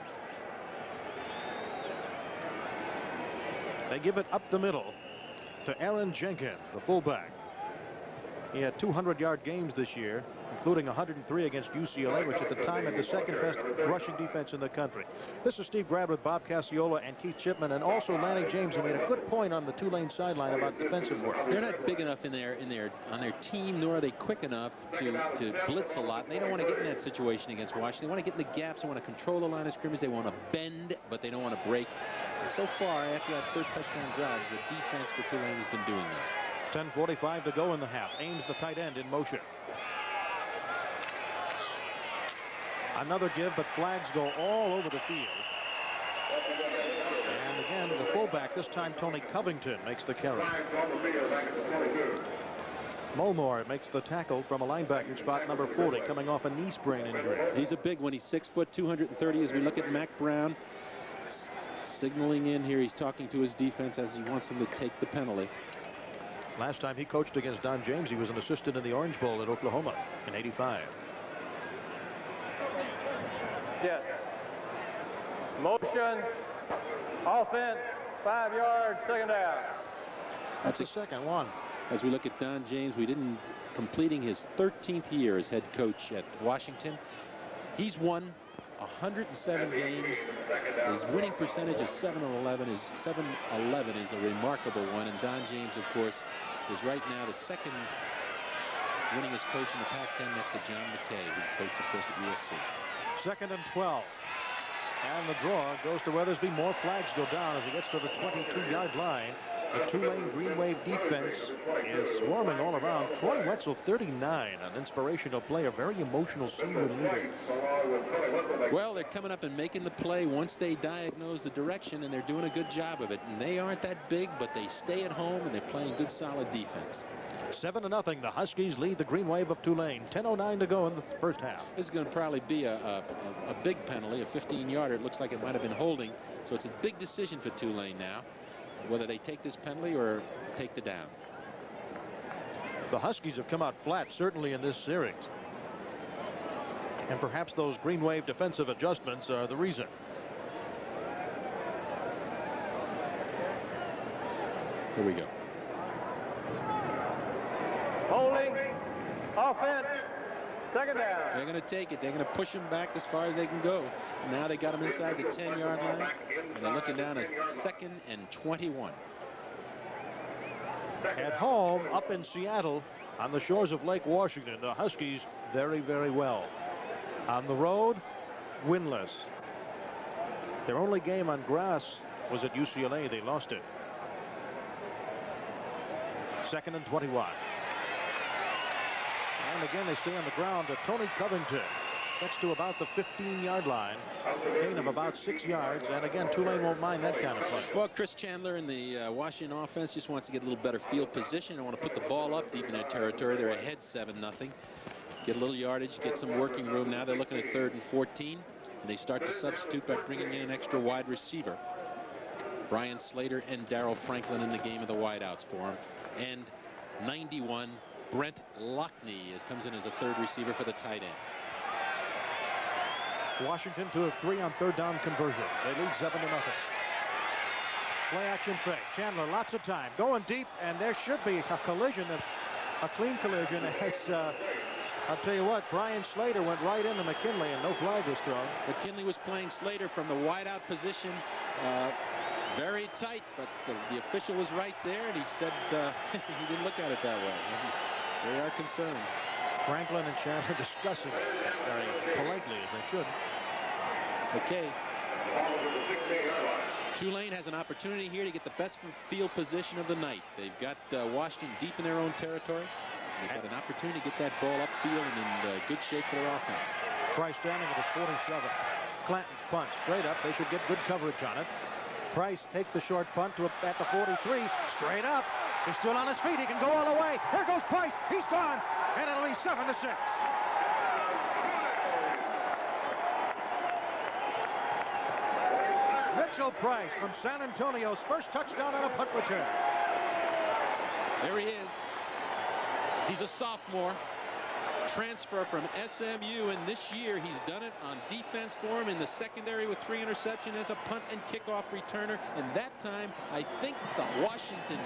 They give it up the middle to Aaron Jenkins, the fullback. He had 200-yard games this year, including 103 against UCLA, which at the time had the second-best rushing defense in the country. This is Steve Grad with Bob Cacciola and Keith Chipman, and also Lanny James, who made a good point on the Tulane sideline about defensive work. They're not big enough on their team, nor are they quick enough to blitz a lot. They don't want to get in that situation against Washington. They want to get in the gaps. They want to control the line of scrimmage. They want to bend, but they don't want to break. And so far, after that first touchdown drive, the defense for Tulane has been doing that. 10:45 to go in the half. Ames, the tight end, in motion. Another give, but flags go all over the field. And again, the fullback, this time Tony Covington, makes the carry. Mulmore makes the tackle from a linebacker spot, number 40, coming off a knee sprain injury. He's a big one. He's 6 foot, 230. As we look at Mac Brown, signaling in here, he's talking to his defense as he wants them to take the penalty. Last time he coached against Don James, he was an assistant in the Orange Bowl at Oklahoma in '85. Yes. Motion. Offense. 5 yards. Second down. That's the second one. As we look at Don James, we didn't completing his 13th year as head coach at Washington. He's won 107 games. His winning percentage is 711. His 711 is a remarkable one. And Don James, of course, is right now the second winningest coach in the Pac-10 next to John McKay, who coached, of course, at USC. 2nd and 12. And the draw goes to Weathersby. More flags go down as he gets to the 22-yard line. The Tulane Green Wave defense is swarming all around. Troy Wetzel, 39, an inspirational play, a very emotional senior leader. Well, they're coming up and making the play once they diagnose the direction, and they're doing a good job of it. And they aren't that big, but they stay at home, and they're playing good, solid defense. 7-0. The Huskies lead the Green Wave of Tulane. 10:09 to go in the first half. This is going to probably be a big penalty, a 15-yarder. It looks like it might have been holding. So it's a big decision for Tulane now, whether they take this penalty or take the down. The Huskies have come out flat, certainly in this series. And perhaps those Green Wave defensive adjustments are the reason. Here we go. Holding. Offense. Second down. They're going to take it. They're going to push him back as far as they can go. Now they got him inside the 10-yard line, and they're looking down at 2nd and 21. At home, up in Seattle, on the shores of Lake Washington, the Huskies very, very well. On the road, winless. Their only game on grass was at UCLA. They lost it. 2nd and 21. And again, they stay on the ground to Tony Covington. Gets to about the 15-yard line. Gain of about 6 yards. And again, Tulane won't mind that kind of play. Well, Chris Chandler and the Washington offense just wants to get a little better field position. They want to put the ball up deep in their territory. They're ahead 7-0. Get a little yardage, get some working room. Now they're looking at 3rd and 14. And they start to substitute by bringing in an extra wide receiver. Brian Slater and Darrell Franklin in the game of the wideouts for him. And 91, Brent Lockney comes in as a 3rd receiver for the tight end. Washington 2 of 3 on 3rd down conversion. They lead 7-0. Play action fake. Chandler, lots of time. Going deep, and there should be a collision, a clean collision. I'll tell you what, Brian Slater went right into McKinley, and no flag was thrown. McKinley was playing Slater from the wideout position. Very tight, but the official was right there, and he said he didn't look at it that way. They are concerned. Franklin and Chandler discussing it very politely, as they should. Okay. Tulane has an opportunity here to get the best field position of the night. They've got Washington deep in their own territory. They've got an opportunity to get that ball upfield and in good shape for their offense. Price standing at his 47. Clanton punts straight up. They should get good coverage on it. Price takes the short punt at the 43. Straight up. He's still on his feet. He can go all the way. Here goes Price. He's gone. And it'll be 7-6. Mitchell Price from San Antonio's first touchdown on a punt return. There he is. He's a sophomore. Transfer from SMU, and this year he's done it on defense for him in the secondary with 3 interceptions as a punt and kickoff returner. And that time, I think the Washington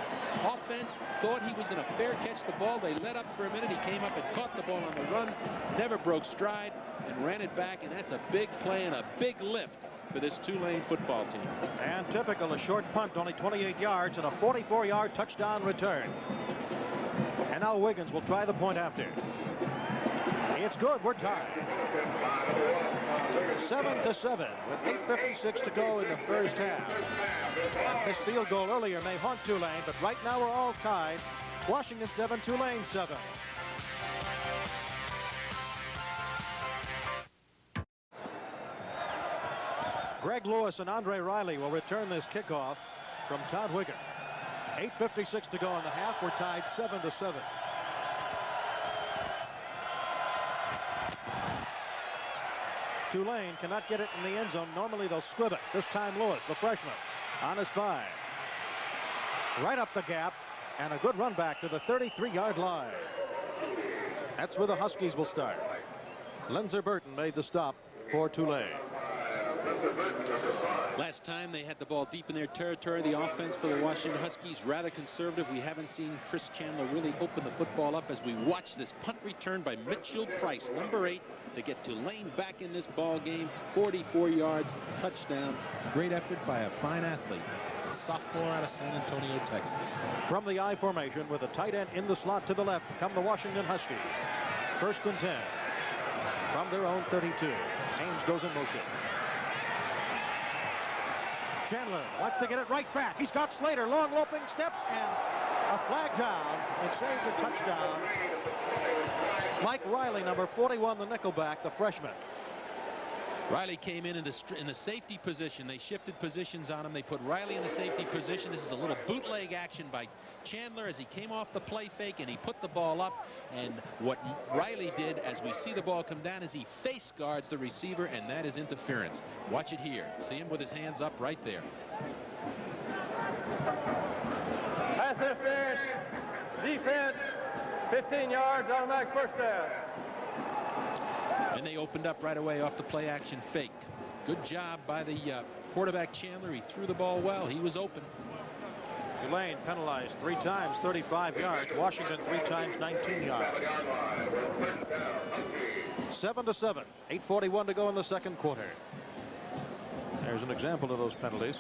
offense thought he was going to fair catch the ball. They let up for a minute. He came up and caught the ball on the run, never broke stride, and ran it back. And that's a big play and a big lift for this Tulane football team. And typical, a short punt, only 28 yards, and a 44-yard touchdown return. And now Wiggins will try the point after. It's good. We're tied. 7-7 with 8:56 to go in the first half. This field goal earlier may haunt Tulane, but right now we're all tied. Washington 7, Tulane 7. Greg Lewis and Andre Riley will return this kickoff from Todd Wiggins. 8:56 to go in the half. We're tied 7-7. Tulane cannot get it in the end zone. Normally they'll squib it. This time Lewis, the freshman, on his 5. Right up the gap, and a good run back to the 33-yard line. That's where the Huskies will start. Lenzer Burton made the stop for Tulane. Last time they had the ball deep in their territory. The offense for the Washington Huskies rather conservative. We haven't seen Chris Chandler really open the football up as we watch this punt return by Mitchell Price, number 8, to get Tulane back in this ball game. 44 yards, touchdown. Great effort by a fine athlete, a sophomore out of San Antonio, Texas. From the I formation with a tight end in the slot to the left come the Washington Huskies. 1st and 10 from their own 32. Haynes goes in motion. Chandler wants to get it right back. He's got Slater. Long loping steps and a flag down. It saves a touchdown. Mike Riley, number 41, the nickelback, the freshman. Riley came in the safety position. They shifted positions on him. They put Riley in the safety position. This is a little bootleg action by Chandler as he came off the play fake and he put the ball up. And what Riley did as we see the ball come down is he face guards the receiver, and that is interference. Watch it here. See him with his hands up right there. Pass interference. Defense. 15 yards, automatic first down. And they opened up right away off the play action fake. Good job by the quarterback Chandler. He threw the ball well. He was open. Tulane penalized 3 times, 35 yards. Washington 3 times, 19 yards. 7-7. 8:41 to go in the second quarter. There's an example of those penalties.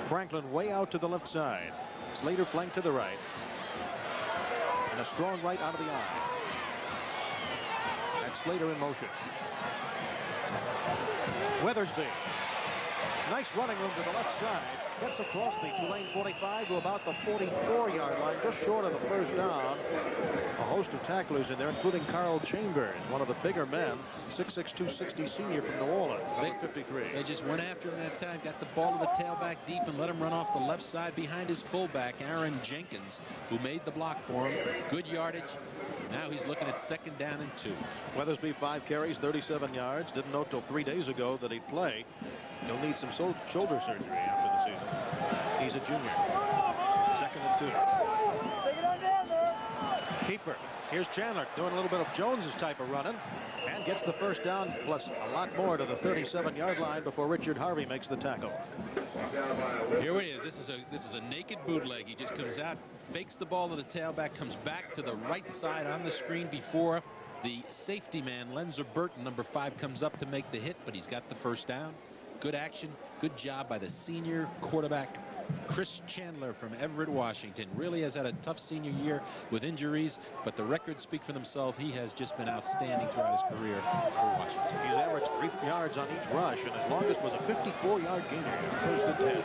Franklin way out to the left side. Slater flanked to the right. And a strong right out of the eye. And Slater in motion. Weathersby. Nice running room to the left side. Gets across the Tulane 45 to about the 44-yard line, just short of the first down. A host of tacklers in there, including Carl Chambers, one of the bigger men, 6'6", 260 senior from New Orleans, number 53. They just went after him that time, got the ball to the tailback deep and let him run off the left side behind his fullback, Aaron Jenkins, who made the block for him. Good yardage. Now he's looking at 2nd down and 2. Weathersby 5 carries, 37 yards. Didn't know till 3 days ago that he'd play. He'll need some shoulder surgery after the season. He's a junior. 2nd and 2. Keeper. Here's Chandler doing a little bit of Jones's type of running and gets the first down plus a lot more to the 37-yard line before Richard Harvey makes the tackle. Here it is. This is a naked bootleg. He just comes out, fakes the ball to the tailback, comes back to the right side on the screen before the safety man, Lenzer Burton, number 5, comes up to make the hit, but he's got the first down. Good action. Good job by the senior quarterback, Chris Chandler from Everett, Washington. Really has had a tough senior year with injuries, but the records speak for themselves. He has just been outstanding throughout his career for Washington. He's averaged 3 yards on each rush, and his longest was a 54-yard gainer. 1st and 10.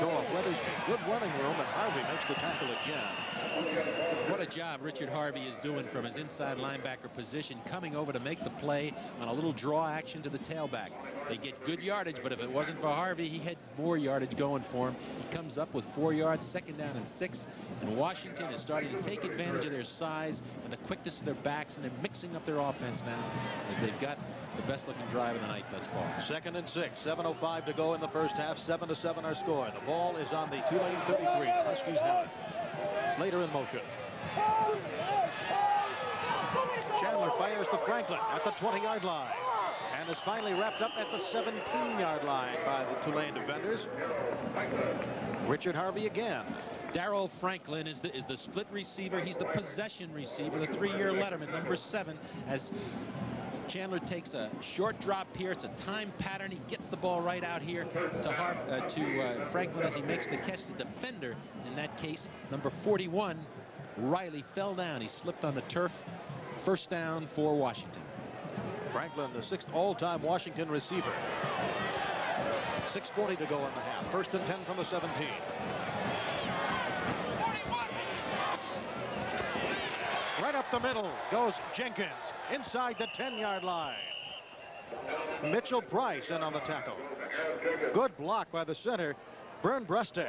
Doyle Weathersby. Good running room, and Harvey makes the tackle again. What a job Richard Harvey is doing from his inside linebacker position, coming over to make the play on a little draw action to the tailback. They get good yardage, but if it wasn't for Harvey, he had more yardage going for him. He comes up with 4 yards, 2nd down and 6, and Washington is starting to take advantage of their size and the quickness of their backs, and they're mixing up their offense now as they've got the best looking drive of the night thus far. 2nd and 6, 7:05 to go in the first half. 7-7 our score. The ball is on the Tulane 33. The Huskies have it. Slater in motion. Chandler fires to Franklin at the 20-yard line, and is finally wrapped up at the 17-yard line by the Tulane defenders. Richard Harvey again. Darrell Franklin is the split receiver. He's the possession receiver, the 3-year letterman, number 7, as Chandler takes a short drop here. It's a time pattern. He gets the ball right out here to Franklin as he makes the catch. The defender, in that case, number 41, Riley, fell down. He slipped on the turf. 1st down for Washington. Franklin, the 6th all-time Washington receiver. 6:40 to go in the half. 1st and 10 from the 17. Right up the middle goes Jenkins inside the 10-yard line. Mitchell Price in on the tackle. Good block by the center, Vern Breste.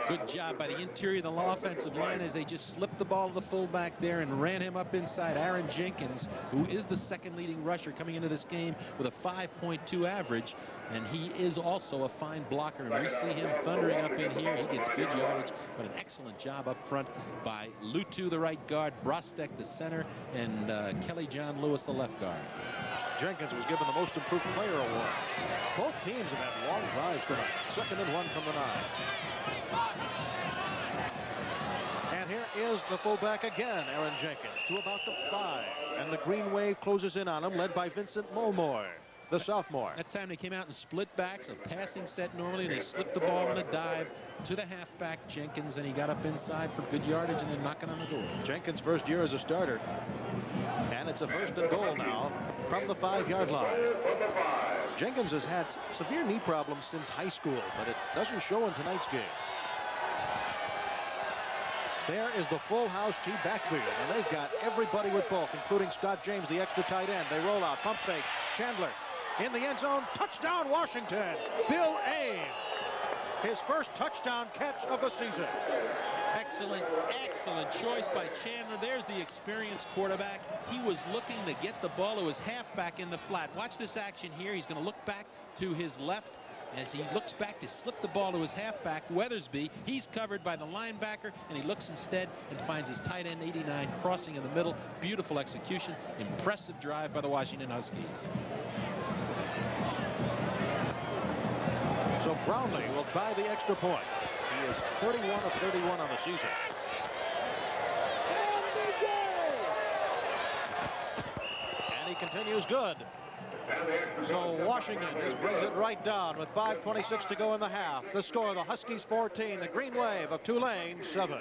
Good job by the interior of the offensive line as they just slipped the ball to the fullback there and ran him up inside. Aaron Jenkins, who is the 2nd leading rusher coming into this game with a 5.2 average, and he is also a fine blocker. And we see him thundering up in here. He gets good yardage, but an excellent job up front by Lutu, the right guard, Brostek, the center, and Kelly John Lewis, the left guard. Jenkins was given the Most Improved Player award. Both teams have had long drives tonight. 2nd and 1 from the 9. And here is the fullback again, Aaron Jenkins, to about the 5. And the Green Wave closes in on him, led by Vincent Mulmore, the sophomore. That time they came out in split backs, a passing set normally. They slipped the ball on a dive to the halfback, Jenkins, and he got up inside for good yardage and then knocking on the door. Jenkins' first year as a starter. And it's a 1st and goal now from the 5-yard line. Jenkins has had severe knee problems since high school, but it doesn't show in tonight's game. There is the full house T backfield, and they've got everybody with bulk, including Scott James, the extra tight end. They roll out, pump fake, Chandler in the end zone, touchdown Washington. Bill Ames, his first touchdown catch of the season. Excellent choice by Chandler. There's the experienced quarterback. He was looking to get the ball to his halfback in the flat. Watch this action here. He's going to look back to his left as he looks back to slip the ball to his halfback, Weathersby. He's covered by the linebacker, and he looks instead and finds his tight end 89 crossing in the middle. Beautiful execution. Impressive drive by the Washington Huskies. So Brownlee will try the extra point. He is 31 of 31 on the season. And he continues good. So Washington just brings it right down with 5:26 to go in the half. The score, the Huskies 14, the Green Wave of Tulane 7.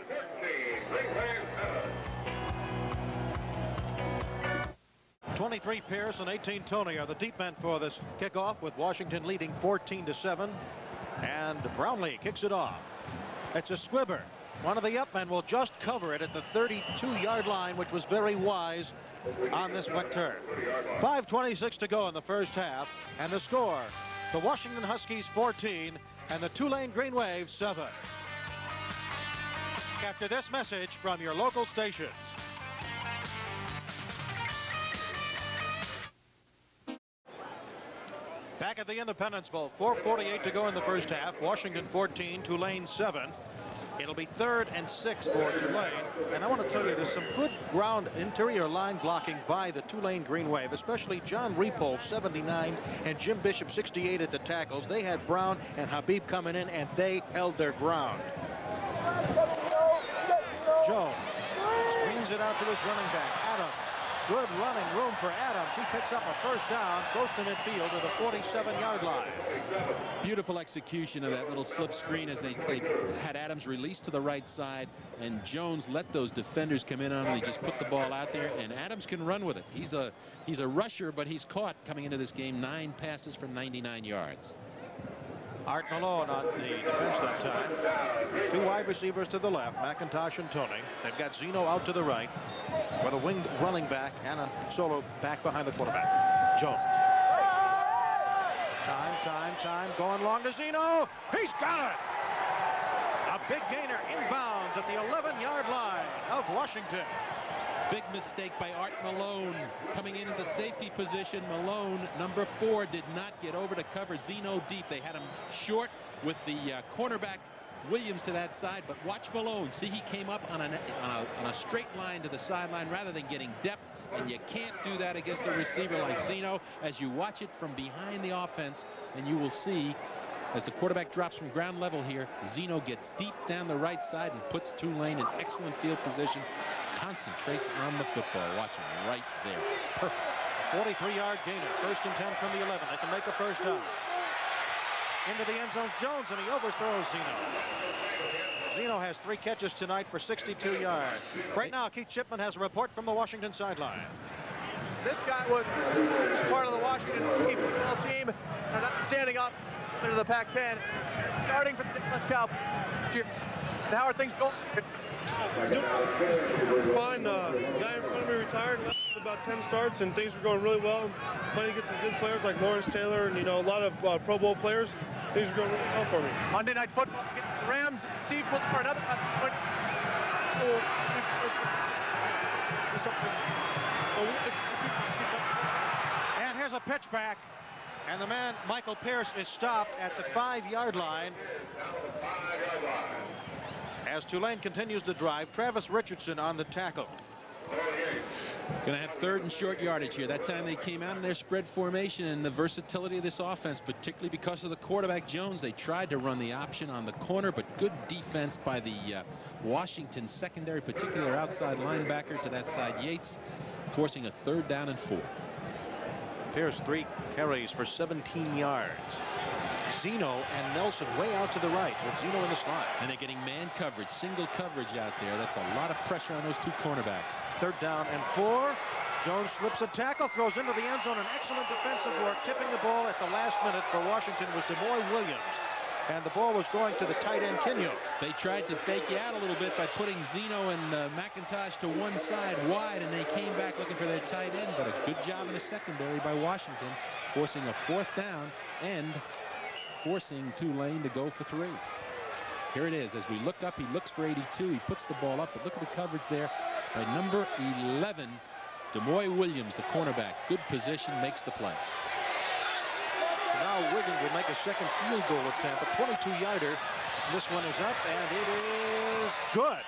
23 Pierce and 18 Tony are the deep men for this kickoff, with Washington leading 14-7. And Brownlee kicks it off. It's a squibber. One of the up men will just cover it at the 32-yard line, which was very wise on this wet turf. 5:26 to go in the first half, and the score, the Washington Huskies 14 and the Tulane Green Wave 7. After this message from your local stations. Back at the Independence Bowl, 4:48 to go in the first half. Washington 14, Tulane 7. It'll be 3rd and 6 for Tulane. And I want to tell you, there's some good ground interior line blocking by the Tulane Green Wave, especially John Repole, 79, and Jim Bishop, 68 at the tackles. They had Brown and Habib coming in, and they held their ground. Jones screens it out to his running back, Adams. Good running room for Adams. He picks up a first down, goes to midfield to the 47-yard line. Beautiful execution of that little slip screen as they had Adams released to the right side, and Jones let those defenders come in on him. He just put the ball out there, and Adams can run with it. He's a rusher, but he's caught coming into this game 9 passes for 99 yards. Art Malone on the defense that time. Two wide receivers to the left, McIntosh and Tony. They've got Zeno out to the right with a winged running back and a solo back behind the quarterback. Jones. Time, going long to Zeno. He's got it! A big gainer inbounds at the 11-yard line of Washington. Big mistake by Art Malone coming into the safety position. Malone, number 4, did not get over to cover Zeno deep. They had him short with the cornerback Williams to that side, but watch Malone. See, he came up on a straight line to the sideline rather than getting depth, and you can't do that against a receiver like Zeno. As you watch it from behind the offense, and you will see as the quarterback drops from ground level here, Zeno gets deep down the right side and puts Tulane in excellent field position. Concentrates on the football. Watch him right there. Perfect. 43-yard gainer. 1st and 10 from the 11. They can make a first down. Into the end zone, Jones, and he overthrows Zeno. Zeno has 3 catches tonight for 62 yards. Right now, Keith Chipman has a report from the Washington sideline. This guy was part of the Washington football team, standing up into the Pac-10, starting for the Dallas Cowboys. And how are things going? Fine. Guy in front of me retired about 10 starts, and things were going really well. Plenty to get some good players like Lawrence Taylor, and a lot of Pro Bowl players. Things are going really well for me. Monday Night Football against the Rams. Steve put for another. And here's a pitch back. And the man, Michael Pierce, is stopped at the 5-yard line. As Tulane continues to drive, Travis Richardson on the tackle. Going to have 3rd and short yardage here. That time they came out in their spread formation, and the versatility of this offense, particularly because of the quarterback Jones. They tried to run the option on the corner, but good defense by the Washington secondary, particularly their outside linebacker to that side, Yates, forcing a 3rd down and 4. Pierce 3 carries for 17 yards. Zeno and Nelson way out to the right with Zeno in the slot. And they're getting man coverage, single coverage out there. That's a lot of pressure on those 2 cornerbacks. 3rd down and 4. Jones slips a tackle, throws into the end zone. An excellent defensive work. Tipping the ball at the last minute for Washington was Demoy Williams. And the ball was going to the tight end, Kenyo. They tried to fake you out a little bit by putting Zeno and McIntosh to one side wide, and they came back looking for their tight end. But a good job in the secondary by Washington, forcing a 4th down and forcing Tulane to go for 3. Here it is. As we look up, he looks for 82. He puts the ball up, but look at the coverage there by number 11, Demoy Williams, the cornerback. Good position, makes the play. Now Wiggins will make a second field goal attempt, a 22-yarder. This one is up, and it is good.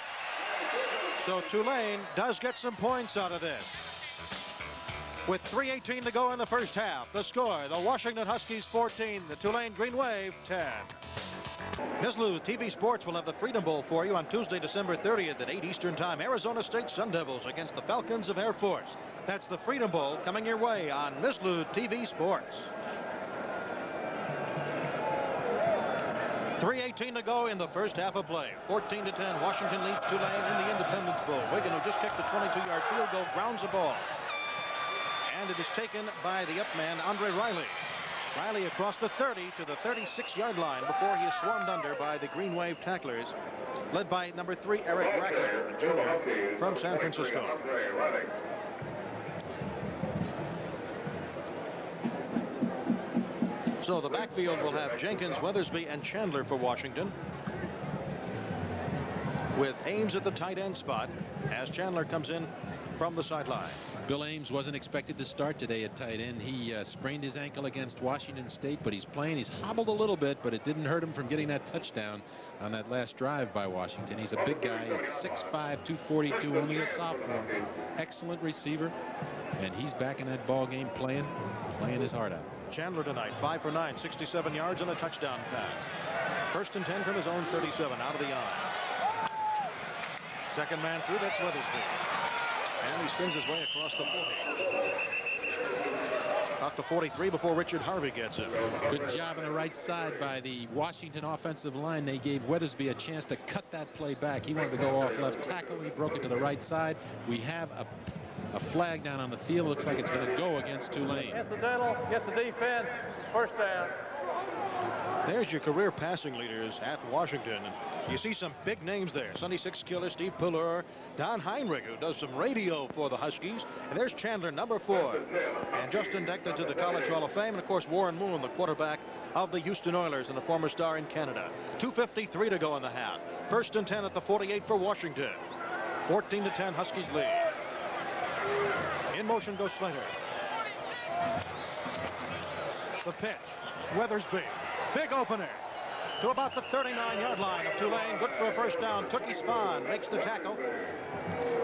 So Tulane does get some points out of this. With 3:18 to go in the first half, the score, the Washington Huskies 14, the Tulane Green Wave 10. Ms. Lou, TV Sports will have the Freedom Bowl for you on Tuesday, December 30th at 8 Eastern Time. Arizona State Sun Devils against the Falcons of Air Force. That's the Freedom Bowl coming your way on Ms. Lou TV Sports. 3:18 to go in the first half of play. 14-10, Washington leads Tulane in the Independence Bowl. Wiggin, who just kicked a 22-yard field goal, grounds the ball. And it is taken by the up man, Andre Riley. Riley across the 30 to the 36-yard line before he is swarmed under by the Green Wave tacklers, led by number 3, Eric Rackler, junior from San Francisco. So the backfield will have Jenkins, Weathersby, and Chandler for Washington, with Ames at the tight end spot as Chandler comes in from the sideline. Bill Ames wasn't expected to start today at tight end. He sprained his ankle against Washington State, but he's playing. He's hobbled a little bit, but it didn't hurt him from getting that touchdown on that last drive by Washington. He's a big guy at 6'5", 242, only a sophomore. Excellent receiver, and he's back in that ball game playing his heart out. Chandler tonight, 5 for 9, 67 yards and a touchdown pass. 1st and 10 from his own 37, out of the yard. Second man through, that's Weathersby. And he spins his way across the 40. Out to 43 before Richard Harvey gets him. Good job on the right side by the Washington offensive line. They gave Weathersby a chance to cut that play back. He wanted to go off left tackle. He broke it to the right side. We have a flag down on the field. Looks like it's going to go against Tulane. Incidental, get the defense, first down. There's your career passing leaders at Washington. And you see some big names there. Sunday Six killer Steve Puller, Don Heinrich, who does some radio for the Huskies. And there's Chandler, number 4. And just inducted to the College Hall of Fame. And, of course, Warren Moon, the quarterback of the Houston Oilers and a former star in Canada. 2:53 to go in the half. 1st and 10 at the 48 for Washington. 14-10 Huskies lead. In motion goes Slater. The pitch. Weathersby. Big opener. To about the 39-yard line of Tulane. Good for a first down. Tookie Spahn makes the tackle.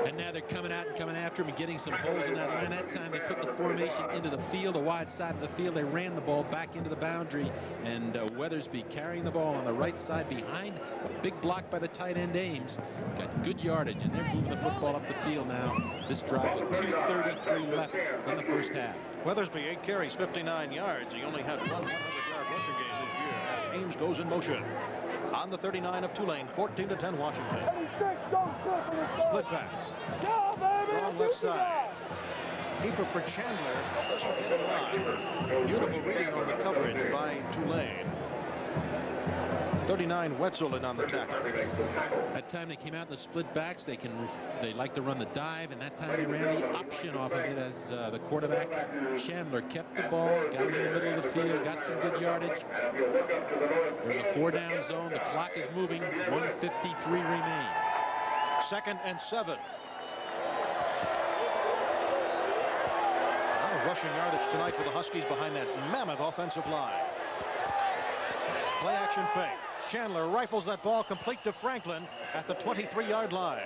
And now they're coming out and coming after him and getting some holes in that line. That time they put the formation into the field, the wide side of the field. They ran the ball back into the boundary. And Weathersby carrying the ball on the right side behind a big block by the tight end Ames. Got good yardage, and they're moving the football up the field now. This drive with 2:33 left in the first half. Weathersby, 8 carries, 59 yards. He only had one 100-yard rushing game this year as Ames goes in motion. On the 39 of Tulane, 14-10 Washington. Split pass. Strong left side. Keeper for Chandler. Doesn't get in line. Beautiful reading on the coverage by Tulane. 39 Wetzel in on the tackle. That time they came out in the split backs. They like to run the dive, and that time they ran the option off of it as the quarterback Chandler kept the ball, got in the middle of the field, got some good yardage. There's a 4-down zone. The clock is moving. 1:53 remains. 2nd and 7. Rushing yardage tonight for the Huskies behind that mammoth offensive line. Play action fake. Chandler rifles that ball complete to Franklin at the 23-yard line.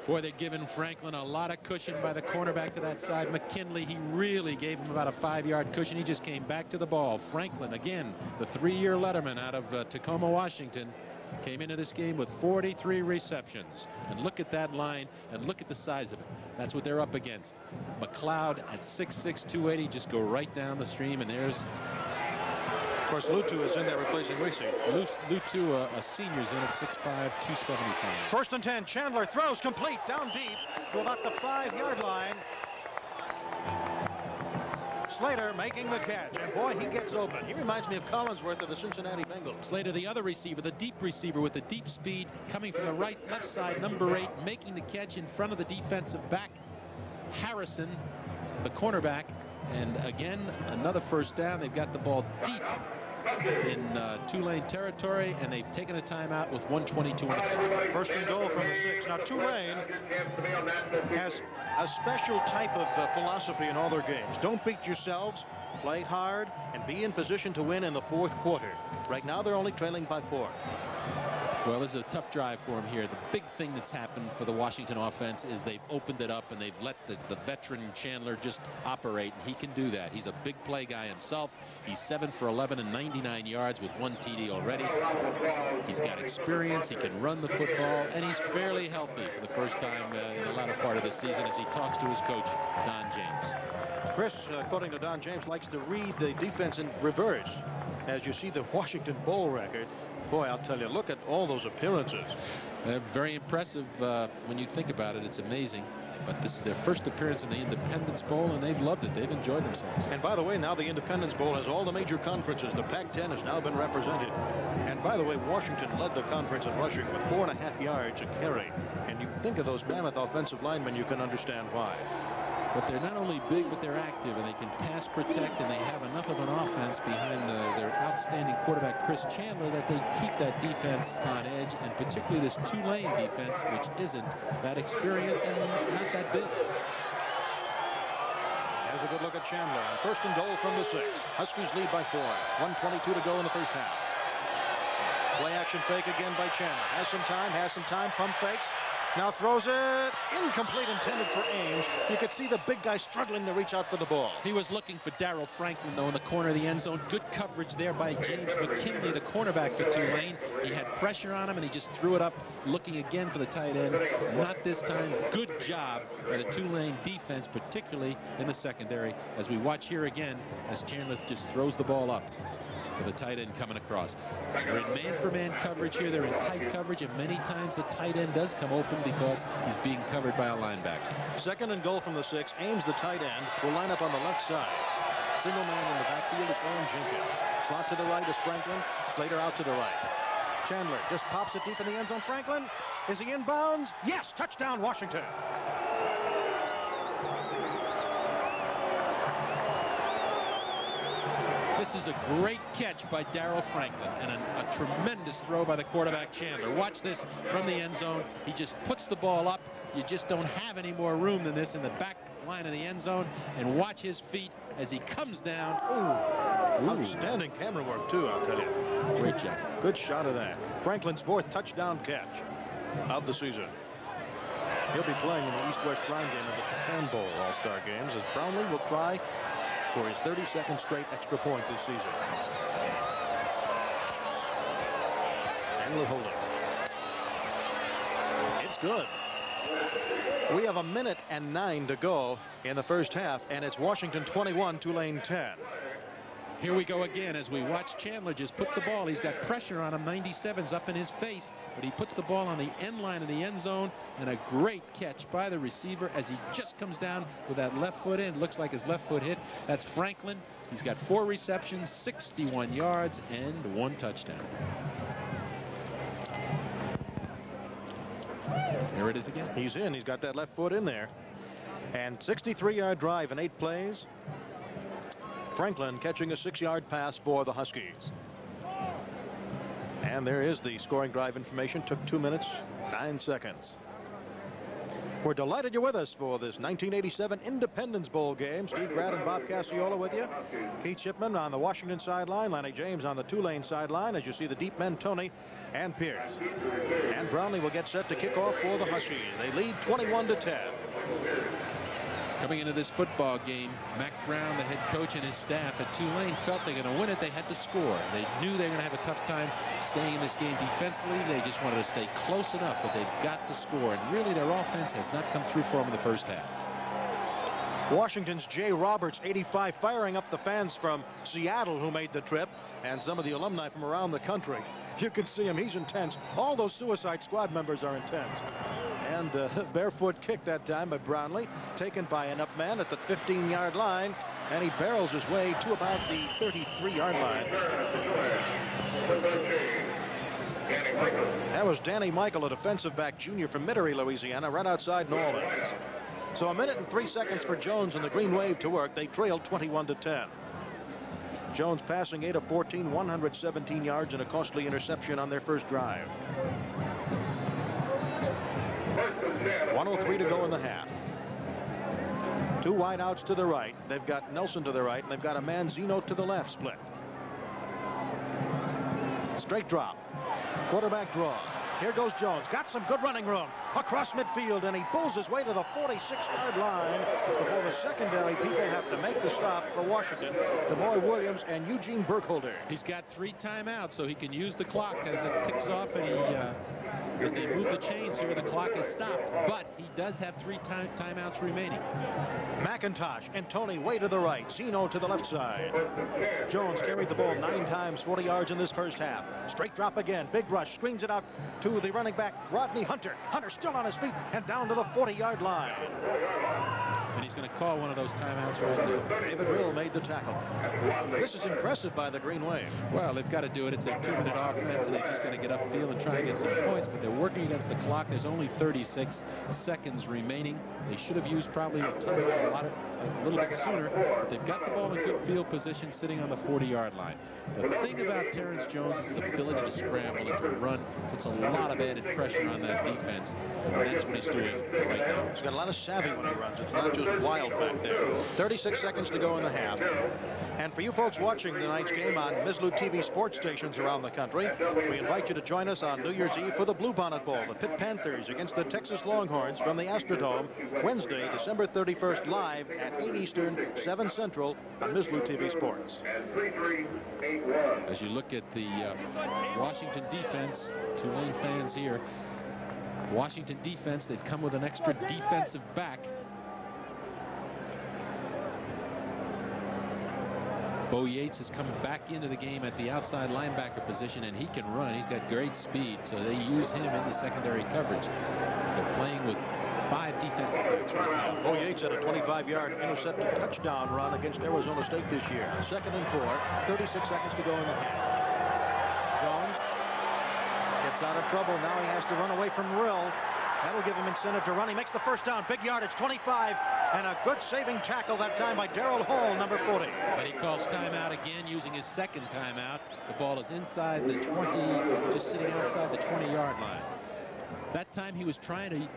Boy, they're giving Franklin a lot of cushion by the cornerback to that side. McKinley, he really gave him about a 5-yard cushion. He just came back to the ball. Franklin, again, the 3-year letterman out of Tacoma, Washington, came into this game with 43 receptions. And look at that line, and look at the size of it. That's what they're up against. McLeod at 6'6", 280, just go right down the stream, and there's... Of course, Lutu is in there replacing Reese. Lutu, a senior's in at 6'5", 275. 1st and 10. Chandler throws complete down deep to about the 5-yard line. Slater making the catch, and boy, he gets open. He reminds me of Collinsworth of the Cincinnati Bengals. Slater, the other receiver, the deep receiver with the deep speed, coming from the left side, number 8, making the catch in front of the defensive back. Harrison, the cornerback, and again, another first down. They've got the ball deep in Tulane territory, and they've taken a timeout with 1:22 on the clock. 1st and goal from the 6. Now, Tulane has a special type of philosophy in all their games. Don't beat yourselves, play hard, and be in position to win in the 4th quarter. Right now, they're only trailing by 4. Well, this is a tough drive for him here. The big thing that's happened for the Washington offense is they've opened it up and they've let the veteran Chandler just operate, and he can do that. He's a big play guy himself. He's 7 for 11 and 99 yards with 1 TD already. He's got experience. He can run the football, and he's fairly healthy for the first time in the latter part of the season as he talks to his coach, Don James. Chris, according to Don James, likes to read the defense in reverse. As you see the Washington Bowl record, boy, I'll tell you, look at all those appearances. They're very impressive when you think about it. It's amazing. But this is their first appearance in the Independence Bowl, and they've loved it. They've enjoyed themselves. And by the way, now the Independence Bowl has all the major conferences. The Pac-10 has now been represented. And by the way, Washington led the conference in rushing with 4.5 yards a carry. And you think of those mammoth offensive linemen, you can understand why. But they're not only big, but they're active, and they can pass protect, and they have enough of an offense behind their outstanding quarterback, Chris Chandler, that they keep that defense on edge, and particularly this Tulane defense, which isn't that experienced and not that big. There's a good look at Chandler. 1st and goal from the 6. Huskies lead by 4. 1:22 to go in the first half. Play action fake again by Chandler. Has some time, pump fakes. Now throws it incomplete, intended for Ames. You could see the big guy struggling to reach out for the ball. He was looking for Darryl Franklin, though, in the corner of the end zone. Good coverage there by James McKinley, the cornerback for Tulane. He had pressure on him, and he just threw it up, looking again for the tight end. Not this time. Good job by the Tulane defense, particularly in the secondary, as we watch here again as Chandler just throws the ball up for the tight end coming across. They're in man-for-man coverage here. They're in tight coverage, and many times the tight end does come open because he's being covered by a linebacker. 2nd and goal from the 6. Ames, the tight end, will line up on the left side. Single man in the backfield is Owen Jenkins. Slot to the right is Franklin. Slater out to the right. Chandler just pops it deep in the end zone. Franklin, is he in bounds? Yes, touchdown, Washington. This is a great catch by Darryl Franklin and a tremendous throw by the quarterback Chandler. Watch this from the end zone. He just puts the ball up. You just don't have any more room than this in the back line of the end zone. And watch his feet as he comes down. Ooh. Outstanding camera work, too, I'll tell you. Great job. Good shot of that. Franklin's 4th touchdown catch of the season. He'll be playing in the East-West Shrine game of the Tulane Bowl All-Star Games as Brownlee will try for his 32nd straight extra point this season. And will hold it. It's good. We have 1:09 to go in the first half, and it's Washington 21, Tulane 10. Here we go again as we watch Chandler just put the ball. He's got pressure on him. 97's up in his face, but he puts the ball on the end line of the end zone, and a great catch by the receiver as he just comes down with that left foot in. Looks like his left foot hit. That's Franklin. He's got 4 receptions, 61 yards, and 1 touchdown. There it is again. He's in. He's got that left foot in there. And 63-yard drive in 8 plays. Franklin catching a 6-yard pass for the Huskies. And there is the scoring drive information. Took 2 minutes, 9 seconds. We're delighted you're with us for this 1987 Independence Bowl game. Steve Grad and Bob Cassiola with you. Keith Shipman on the Washington sideline. Lanny James on the Tulane sideline as you see the deep men, Tony and Pierce. And Brownlee will get set to kick off for the Huskies. They lead 21-10. Coming into this football game, Mac Brown, the head coach, and his staff at Tulane felt they're going to win it. They had to score. They knew they were going to have a tough time staying in this game defensively. They just wanted to stay close enough, but they've got to score. And really, their offense has not come through for them in the first half. Washington's Jay Roberts, 85, firing up the fans from Seattle who made the trip, and some of the alumni from around the country. You can see him. He's intense. All those Suicide Squad members are intense. And barefoot kick that time by Brownlee, taken by an up man at the 15-yard line, and he barrels his way to about the 33-yard line. That was Danny Michael, a defensive back junior from Metairie, Louisiana, right outside New Orleans. So 1 minute and 3 seconds for Jones and the Green Wave to work. They trailed 21-10. Jones passing 8 of 14, 117 yards and a costly interception on their first drive. 1:03 to go in the half. 2 wideouts to the right. They've got Nelson to the right, and they've got a man Zeno to the left split. Straight drop. Quarterback draw. Here goes Jones. Got some good running room across midfield, and he pulls his way to the 46-yard line before the secondary people have to make the stop for Washington. DeMoy Williams and Eugene Burkholder. He's got 3 timeouts, so he can use the clock as it ticks off, and as they move the chains here, the clock is stopped, but he does have 3 timeouts remaining. McIntosh and Tony way to the right. Zeno to the left side. Jones carried the ball 9 times, 40 yards in this first half. Straight drop again. Big rush. Screens it out to the running back, Rodney Hunter. Hunter still on his feet and down to the 40-yard line. And he's going to call one of those timeouts right now. David Rill made the tackle. This is impressive by the Green Wave. Well, they've got to do it. It's a 2-minute offense, and they've just got to get upfield and try and get some points, but they're working against the clock. There's only 36 seconds remaining. They should have used probably a timeout a little bit sooner, but they've got the ball in good field position sitting on the 40-yard line. The thing about Terrence Jones is his ability to scramble and to run puts a lot of added pressure on that defense, and that's what he's doing right now. He's got a lot of savvy when he runs. It's not just wild back there. 36 seconds to go in the half. And for you folks watching tonight's game on Mislu TV sports stations around the country, we invite you to join us on New Year's Eve for the Bluebonnet Bowl, the Pitt Panthers against the Texas Longhorns from the Astrodome, Wednesday, December 31st, live at 8 Eastern, 7 Central on Mislu TV Sports. As you look at the Washington defense, Tulane fans here, Washington defense, they'd come with an extra defensive back. Bo Yates is coming back into the game at the outside linebacker position, and he can run. He's got great speed, so they use him in the secondary coverage. They're playing with 5 defensive backs right now. Bo Yates had a 25-yard intercepted touchdown run against Arizona State this year. 2nd and 4, 36 seconds to go in the half. Jones gets out of trouble. Now he has to run away from Rill. That'll give him incentive to run. He makes the first down. Big yardage, 25, and a good saving tackle that time by Darrell Hall, number 40. But he calls timeout again, using his 2nd timeout. The ball is inside the 20, just sitting outside the 20-yard line. That time he was trying to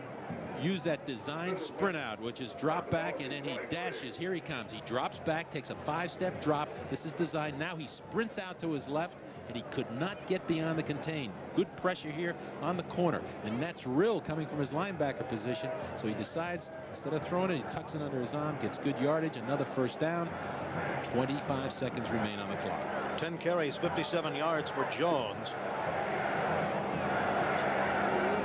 use that design sprint out, which is drop back, and then he dashes. Here he comes. He drops back, takes a 5-step drop. This is designed. Now he sprints out to his left, and he could not get beyond the contain. Good pressure here on the corner, and that's Rill coming from his linebacker position. So he decides, instead of throwing it, he tucks it under his arm, gets good yardage, another first down. 25 seconds remain on the clock. 10 carries, 57 yards for Jones.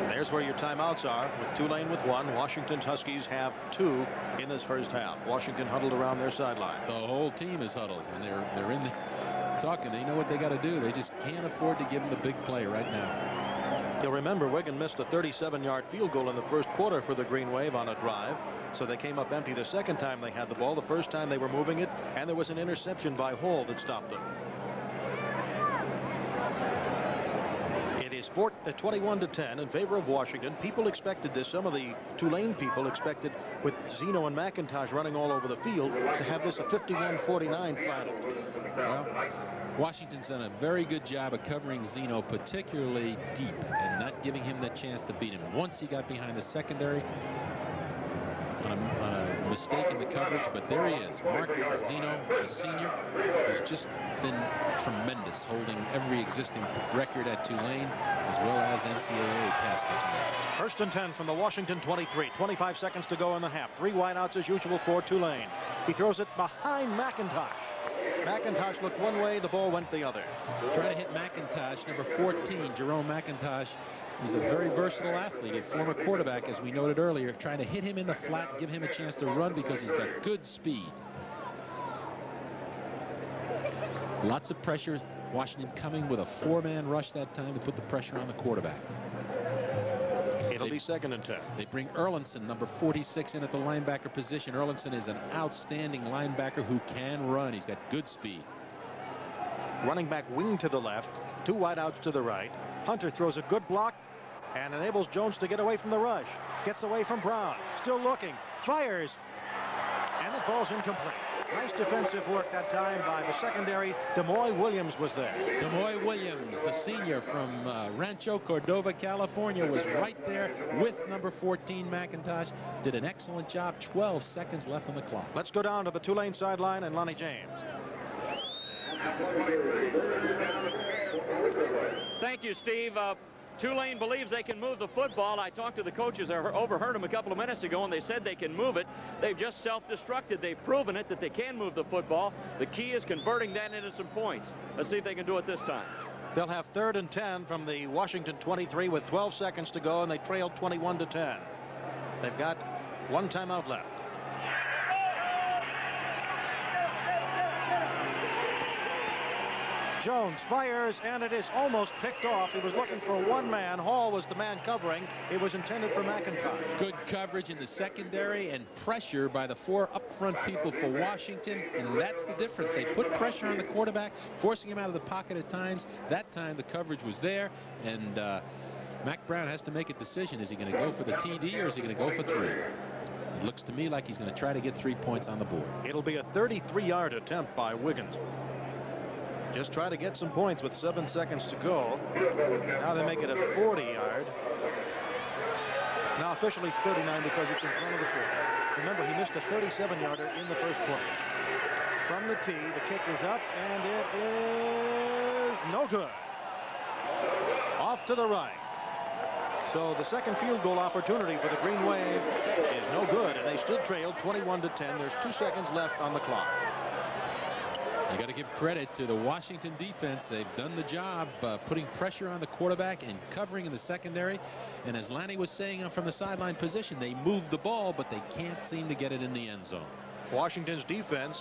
There's where your timeouts are, with Tulane with 1. Washington's Huskies have 2 in this first half. Washington huddled around their sideline. The whole team is huddled, and they're in the talking. They know what they got to do. They just can't afford to give him the big play right now. You'll remember Wigan missed a 37-yard field goal in the first quarter for the Green Wave on a drive, so they came up empty the second time they had the ball. The first time they were moving it, and there was an interception by Hall that stopped them. It is 21-10 in favor of Washington. People expected this. Some of the Tulane people expected, with Zeno and McIntosh running all over the field, to have this a 51-49 final. Well, Washington's done a very good job of covering Zeno, particularly deep, and not giving him the chance to beat him. Once he got behind the secondary on a mistake in the coverage, but there he is. Mark Zeno, the senior, has just been tremendous, holding every existing record at Tulane, as well as NCAA pass catching. 1st and 10 from the Washington 23. 25 seconds to go in the half. 3 wideouts as usual for Tulane. He throws it behind McIntosh. McIntosh looked one way, the ball went the other. Trying to hit McIntosh, number 14, Jerome McIntosh. He's a very versatile athlete, a former quarterback, as we noted earlier, trying to hit him in the flat, give him a chance to run because he's got good speed. Lots of pressure. Washington coming with a 4-man rush that time to put the pressure on the quarterback. It'll be 2nd and 10. They bring Erlinson, number 46, in at the linebacker position. Erlinson is an outstanding linebacker who can run. He's got good speed. Running back wing to the left, 2 wideouts to the right. Hunter throws a good block and enables Jones to get away from the rush. Gets away from Brown. Still looking. Fires. And it falls incomplete. Nice defensive work that time by the secondary. Demoy Williams was there. Demoy Williams, the senior from Rancho Cordova, California, was right there with number 14, McIntosh. Did an excellent job. 12 seconds left on the clock. Let's go down to the Tulane sideline and Lonnie James. Thank you, Steve. Tulane believes they can move the football. I talked to the coaches. I overheard them a couple of minutes ago, and they said they can move it. They've just self-destructed. They've proven it that they can move the football. The key is converting that into some points. Let's see if they can do it this time. They'll have 3rd and 10 from the Washington 23 with 12 seconds to go, and they trailed 21-10. They've got 1 timeout left. Jones fires, and it is almost picked off. He was looking for 1 man. Hall was the man covering. It was intended for McIntosh. Good coverage in the secondary and pressure by the 4 up front people for Washington, and that's the difference. They put pressure on the quarterback, forcing him out of the pocket at times. That time the coverage was there, and Mac Brown has to make a decision. Is he going to go for the TD, or is he going to go for 3? It looks to me like he's going to try to get 3 points on the board. It'll be a 33-yard attempt by Wiggins. Just try to get some points with 7 seconds to go. Now they make it a 40-yard. Now officially 39 because it's in front of the 40. Remember, he missed a 37-yarder in the first quarter. From the tee, the kick is up, and it is no good. Off to the right. So the second field goal opportunity for the Green Wave is no good, and they still trailed 21-10. There's 2 seconds left on the clock. You got to give credit to the Washington defense. They've done the job putting pressure on the quarterback and covering in the secondary. And as Lanny was saying from the sideline position, they moved the ball, but they can't seem to get it in the end zone. Washington's defense,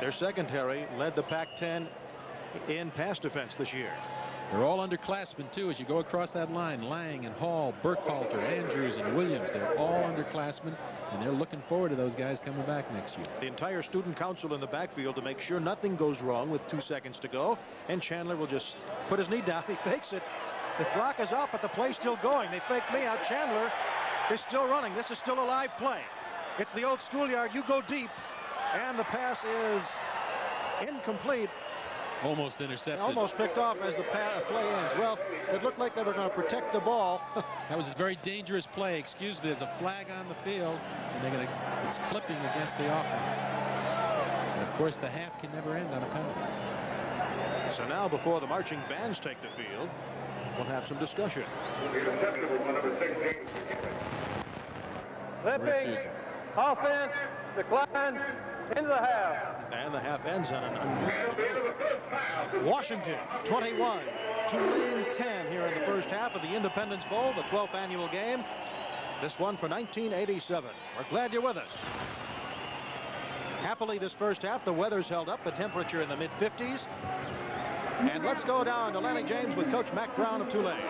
their secondary, led the Pac-10 in pass defense this year. They're all underclassmen, too, as you go across that line. Lang and Hall, Burkhalter, Andrews, and Williams. They're all underclassmen, and they're looking forward to those guys coming back next year. The entire student council in the backfield to make sure nothing goes wrong with 2 seconds to go. And Chandler will just put his knee down. He fakes it. The clock is up, but the play's still going. They faked me out. Chandler is still running. This is still a live play. It's the old schoolyard. You go deep. And the pass is incomplete. Almost intercepted. Almost picked off as the play ends. Well, it looked like they were going to protect the ball. That was a very dangerous play. Excuse me, there's a flag on the field, and it's clipping against the offense. And of course, the half can never end on a penalty. So now, before the marching bands take the field, we'll have some discussion. Flipping, offense, decline, into the half. And the half ends on an unusual. Washington 21, Tulane 10 here in the first half of the Independence Bowl, the 12th annual game. This one for 1987. We're glad you're with us. Happily, this first half, the weather's held up, the temperature in the mid-50s. And let's go down to Lanny James with Coach Mac Brown of Tulane.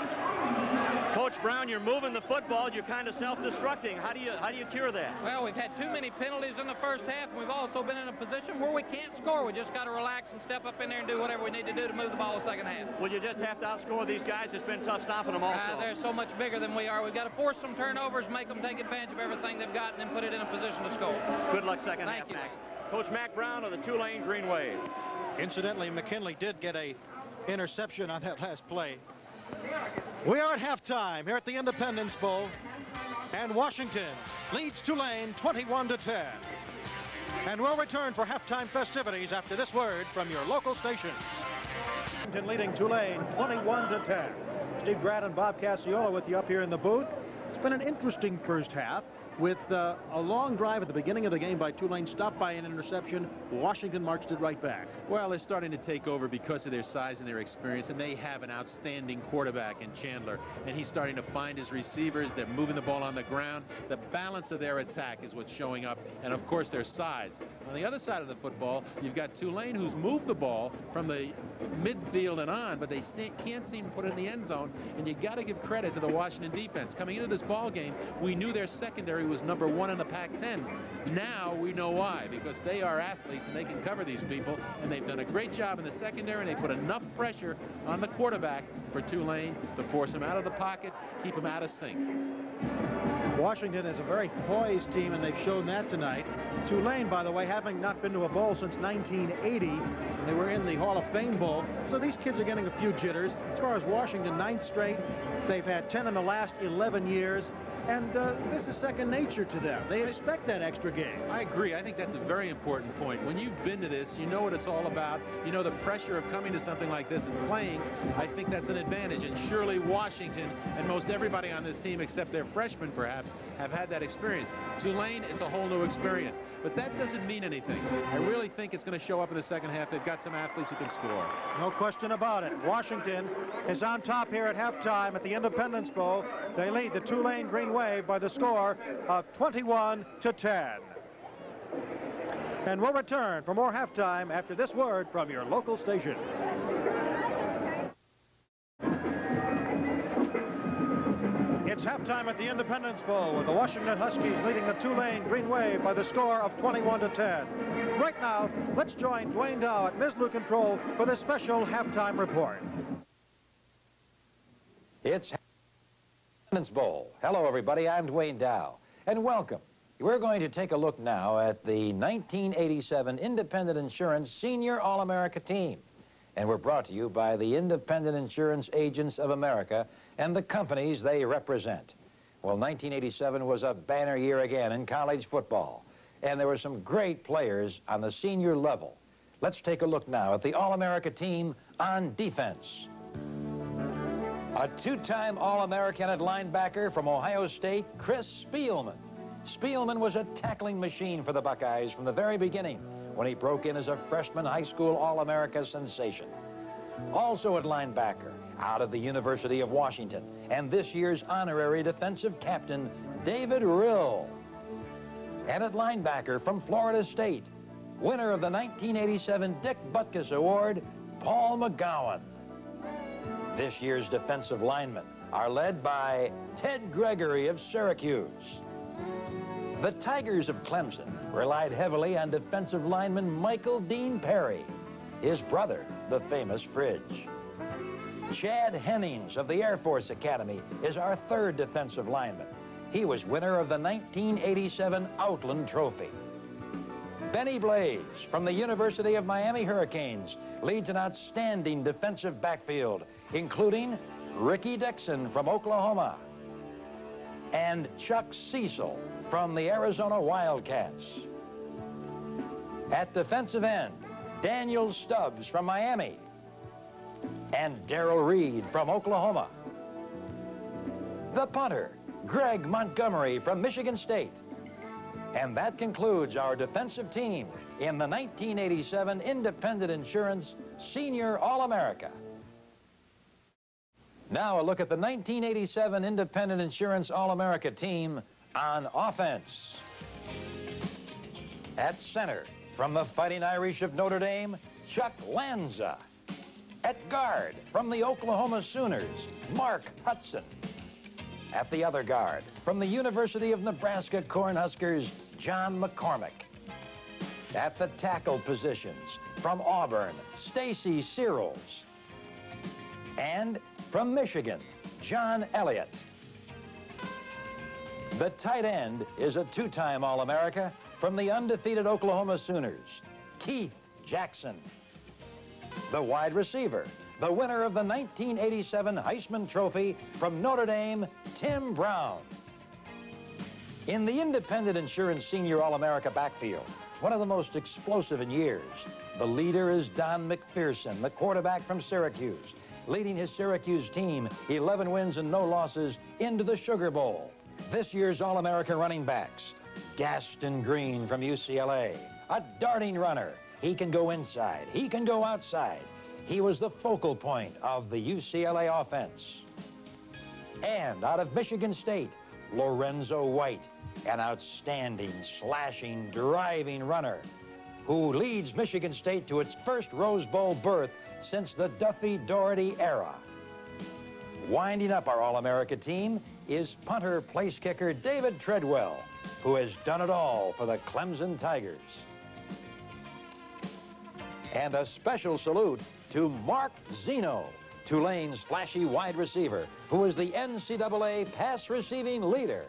Coach Brown, you're moving the football. You're kind of self-destructing. How do you cure that? Well, we've had too many penalties in the first half, and we've also been in a position where we can't score. We just got to relax and step up in there and do whatever we need to do to move the ball the second half. Well, you just have to outscore these guys. It's been tough stopping them also. They're so much bigger than we are. We've got to force some turnovers, make them take advantage of everything they've got, and then put it in a position to score. Good luck second half, Thank you. Mac. Coach Mac Brown of the Tulane Green Wave. Incidentally, McKinley did get a interception on that last play. We are at halftime here at the Independence Bowl, and Washington leads Tulane 21-10. And we'll return for halftime festivities after this word from your local station. Washington leading Tulane 21-10. Steve Grant and Bob Cassiola with you up here in the booth. It's been an interesting first half, with a long drive at the beginning of the game by Tulane, stopped by an interception. Washington marched it right back. Well, they're starting to take over because of their size and their experience, and they have an outstanding quarterback in Chandler, and he's starting to find his receivers. They're moving the ball on the ground. The balance of their attack is what's showing up, and of course their size. On the other side of the football, you've got Tulane, who's moved the ball from the midfield and on, but they can't seem to put it in the end zone, and you got to give credit to the Washington defense. Coming into this ball game, we knew their secondary was #1 in the Pac-10. Now we know why, because they are athletes and they can cover these people, and they've done a great job in the secondary, and they put enough pressure on the quarterback for Tulane to force him out of the pocket, keep him out of sync. Washington is a very poised team, and they've shown that tonight. Tulane, by the way, having not been to a bowl since 1980, and they were in the Hall of Fame Bowl, so these kids are getting a few jitters. As far as Washington, 9th straight, they've had 10 in the last 11 years. And this is second nature to them. They expect that extra game. I agree. I think that's a very important point. When you've been to this, you know what it's all about. You know the pressure of coming to something like this and playing. I think that's an advantage. And surely Washington and most everybody on this team, except their freshmen perhaps, have had that experience. Tulane, it's a whole new experience. But that doesn't mean anything. I really think it's going to show up in the second half. They've got some athletes who can score. No question about it. Washington is on top here at halftime at the Independence Bowl. They lead the Tulane Green Wave by the score of 21-10. And we'll return for more halftime after this word from your local stations. It's halftime at the Independence Bowl with the Washington Huskies leading the Tulane Green Wave by the score of 21-10. Right now, let's join Dwayne Dow at Mislu Control for this special halftime report. It's Independence Bowl. Hello, everybody. I'm Dwayne Dow, and welcome. We're going to take a look now at the 1987 Independent Insurance Senior All-America team. And we're brought to you by the Independent Insurance Agents of America and the companies they represent. Well, 1987 was a banner year again in college football, and there were some great players on the senior level. Let's take a look now at the All-America team on defense. A two-time All-American at linebacker from Ohio State, Chris Spielman. Spielman was a tackling machine for the Buckeyes from the very beginning when he broke in as a freshman high school All-America sensation. Also at linebacker, out of the University of Washington, and this year's honorary defensive captain, David Rill. And at linebacker from Florida State, winner of the 1987 Dick Butkus Award, Paul McGowan. This year's defensive linemen are led by Ted Gregory of Syracuse. The Tigers of Clemson relied heavily on defensive lineman Michael Dean Perry, his brother, the famous Fridge. Chad Hennings of the Air Force Academy is our third defensive lineman. He was winner of the 1987 Outland Trophy. Benny Blaze from the University of Miami Hurricanes leads an outstanding defensive backfield, including Ricky Dixon from Oklahoma and Chuck Cecil from the Arizona Wildcats. At defensive end, Daniel Stubbs from Miami and Darrell Reed from Oklahoma. The punter, Greg Montgomery from Michigan State. And that concludes our defensive team in the 1987 Independent Insurance Senior All-America. Now a look at the 1987 Independent Insurance All-America team on offense. At center, from the Fighting Irish of Notre Dame, Chuck Lanza. At guard, from the Oklahoma Sooners, Mark Hudson. At the other guard, from the University of Nebraska Cornhuskers, John McCormick. At the tackle positions, from Auburn, Stacy Searles. And from Michigan, John Elliott. The tight end is a two-time All-America from the undefeated Oklahoma Sooners, Keith Jackson. The wide receiver, the winner of the 1987 Heisman Trophy from Notre Dame, Tim Brown. In the Independent Insurance Senior All-America backfield, one of the most explosive in years, the leader is Don McPherson, the quarterback from Syracuse, leading his Syracuse team 11 wins and no losses into the Sugar Bowl. This year's All-America running backs, Gaston Green from UCLA, a darting runner. He can go inside, he can go outside. He was the focal point of the UCLA offense. And out of Michigan State, Lorenzo White, an outstanding, slashing, driving runner who leads Michigan State to its first Rose Bowl berth since the Duffy-Doherty era. Winding up our All-America team is punter place kicker David Treadwell, who has done it all for the Clemson Tigers. And a special salute to Mark Zeno, Tulane's flashy wide receiver, who is the NCAA pass receiving leader.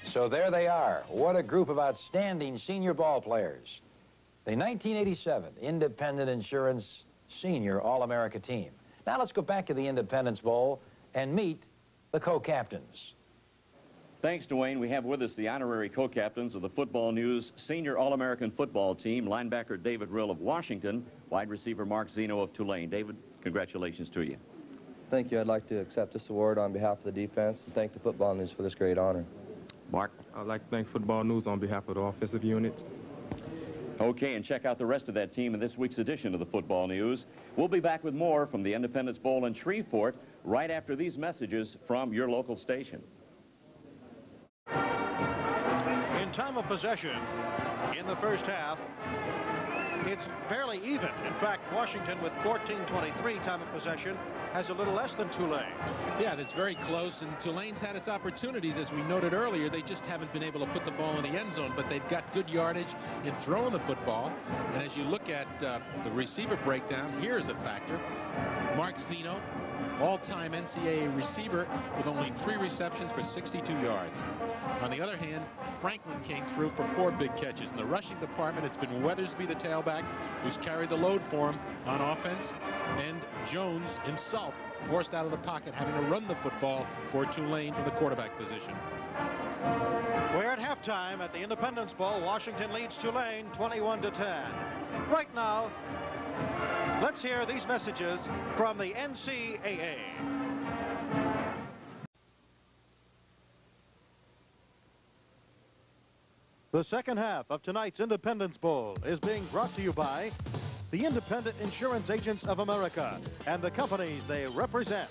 So there they are. What a group of outstanding senior ball players. The 1987 Independent Insurance Senior All-America team. Now let's go back to the Independence Bowl and meet the co-captains. Thanks, Dwayne. We have with us the honorary co-captains of the Football News Senior All-American Football Team, linebacker David Rill of Washington, wide receiver Mark Zeno of Tulane. David, congratulations to you. Thank you. I'd like to accept this award on behalf of the defense and thank the Football News for this great honor. Mark? I'd like to thank Football News on behalf of the offensive unit. Okay, and check out the rest of that team in this week's edition of the Football News. We'll be back with more from the Independence Bowl in Shreveport right after these messages from your local station. In time of possession in the first half, it's fairly even. In fact, Washington with 14:23 time of possession has a little less than Tulane. Yeah, that's very close, and Tulane's had its opportunities, as we noted earlier. They just haven't been able to put the ball in the end zone, but they've got good yardage in throwing the football. And as you look at the receiver breakdown, here's a factor. Mark Zeno, all-time NCAA receiver with only 3 receptions for 62 yards. On the other hand, Franklin came through for 4 big catches. In the rushing department, it's been Weathersby, the tailback, who's carried the load for him on offense, and Jones himself forced out of the pocket, having to run the football for Tulane from the quarterback position. We're at halftime at the Independence Bowl. Washington leads Tulane 21-10. Right now, let's hear these messages from the NCAA. The second half of tonight's Independence Bowl is being brought to you by the Independent Insurance Agents of America and the companies they represent.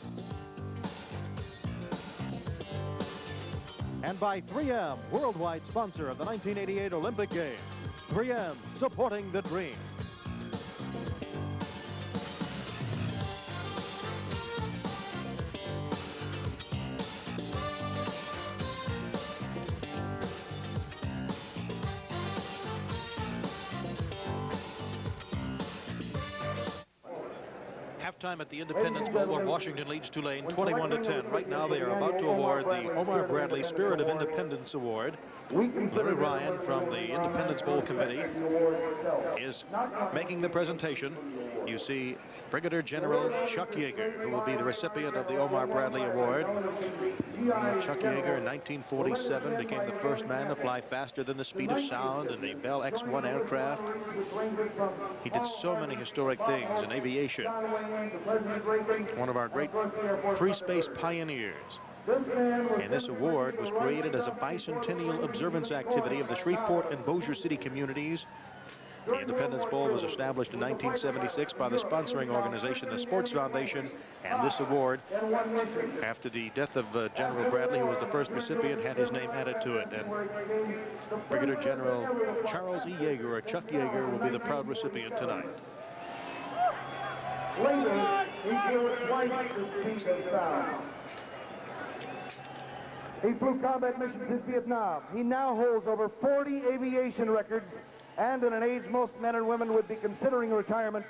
And by 3M, worldwide sponsor of the 1988 Olympic Games. 3M, supporting the dream. Halftime at the Independence Bowl, where Washington leads Tulane 21-10. Right now, they are about to award the Omar Bradley Spirit of Independence Award. Larry Ryan from the Independence Bowl Committee is making the presentation. You see Brigadier General Chuck Yeager, who will be the recipient of the Omar Bradley Award. Chuck Yeager in 1947 became the first man to fly faster than the speed of sound in the Bell X-1 aircraft. He did so many historic things in aviation. One of our great free space pioneers. And this award was created as a bicentennial observance activity of the Shreveport and Bossier City communities. The Independence Bowl was established in 1976 by the sponsoring organization, the Sports Foundation, and this award, after the death of General Bradley, who was the first recipient, had his name added to it. And Brigadier General Charles E. Yeager, or Chuck Yeager, will be the proud recipient tonight. Later, he flew twice the speed of sound. He flew combat missions in Vietnam. He now holds over 40 aviation records, and in an age most men and women would be considering retirement,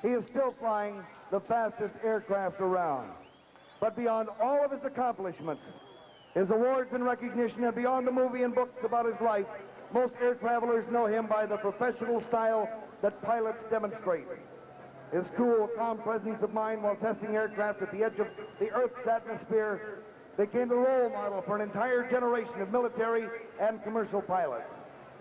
he is still flying the fastest aircraft around. But beyond all of his accomplishments, his awards and recognition, and beyond the movie and books about his life, most air travelers know him by the professional style that pilots demonstrate. His cool, calm presence of mind while testing aircraft at the edge of the Earth's atmosphere became the role model for an entire generation of military and commercial pilots.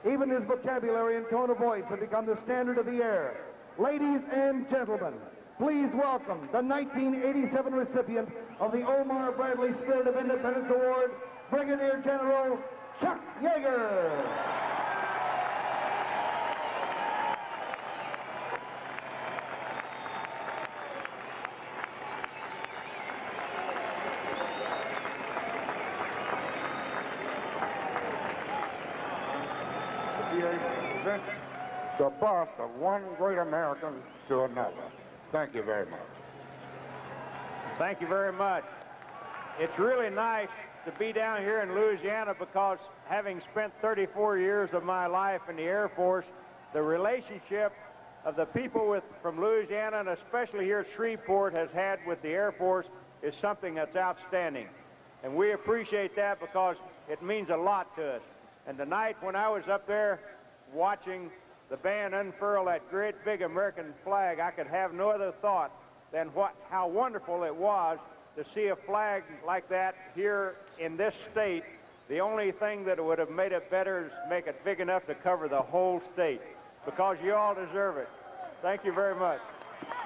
Even his vocabulary and tone of voice have become the standard of the air. Ladies and gentlemen, please welcome the 1987 recipient of the Omar Bradley Spirit of Independence Award, Brigadier General Chuck Yeager. The bust of one great American to another. Thank you very much. Thank you very much. It's really nice to be down here in Louisiana because having spent 34 years of my life in the Air Force, the relationship of the people from Louisiana, and especially here at Shreveport, has had with the Air Force is something that's outstanding. And we appreciate that because it means a lot to us. And tonight when I was up there watching the band unfurl that great big American flag, I could have no other thought than how wonderful it was to see a flag like that here in this state. The only thing that would have made it better is make it big enough to cover the whole state, because you all deserve it. Thank you very much.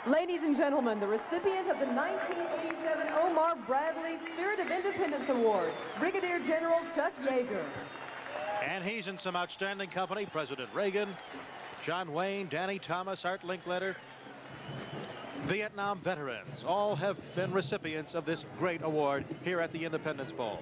Ladies and gentlemen, the recipient of the 1987 Omar Bradley Spirit of Independence Award, Brigadier General Chuck Yeager. And he's in some outstanding company. President Reagan, John Wayne, Danny Thomas, Art Linkletter. Vietnam veterans all have been recipients of this great award here at the Independence Bowl.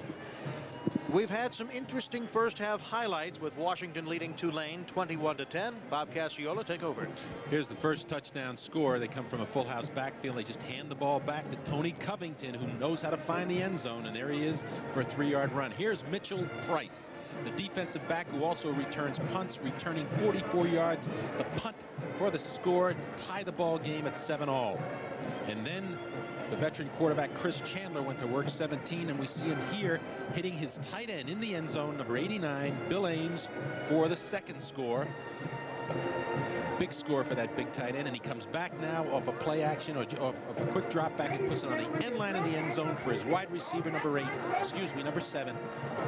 We've had some interesting first half highlights with Washington leading Tulane 21-10. Bob Casciola, take over. Here's the first touchdown score. They come from a full house backfield. They just hand the ball back to Tony Covington, who knows how to find the end zone, and there he is for a 3-yard run. Here's Mitchell Price, the defensive back who also returns punts, returning 44 yards. The punt for the score to tie the ball game at 7-all. And then the veteran quarterback Chris Chandler went to work 17, and we see him here hitting his tight end in the end zone, number 89, Bill Ames, for the second score. Big score for that big tight end, and he comes back now off a play action or off a quick drop back and puts it on the end line in the end zone for his wide receiver, number 7,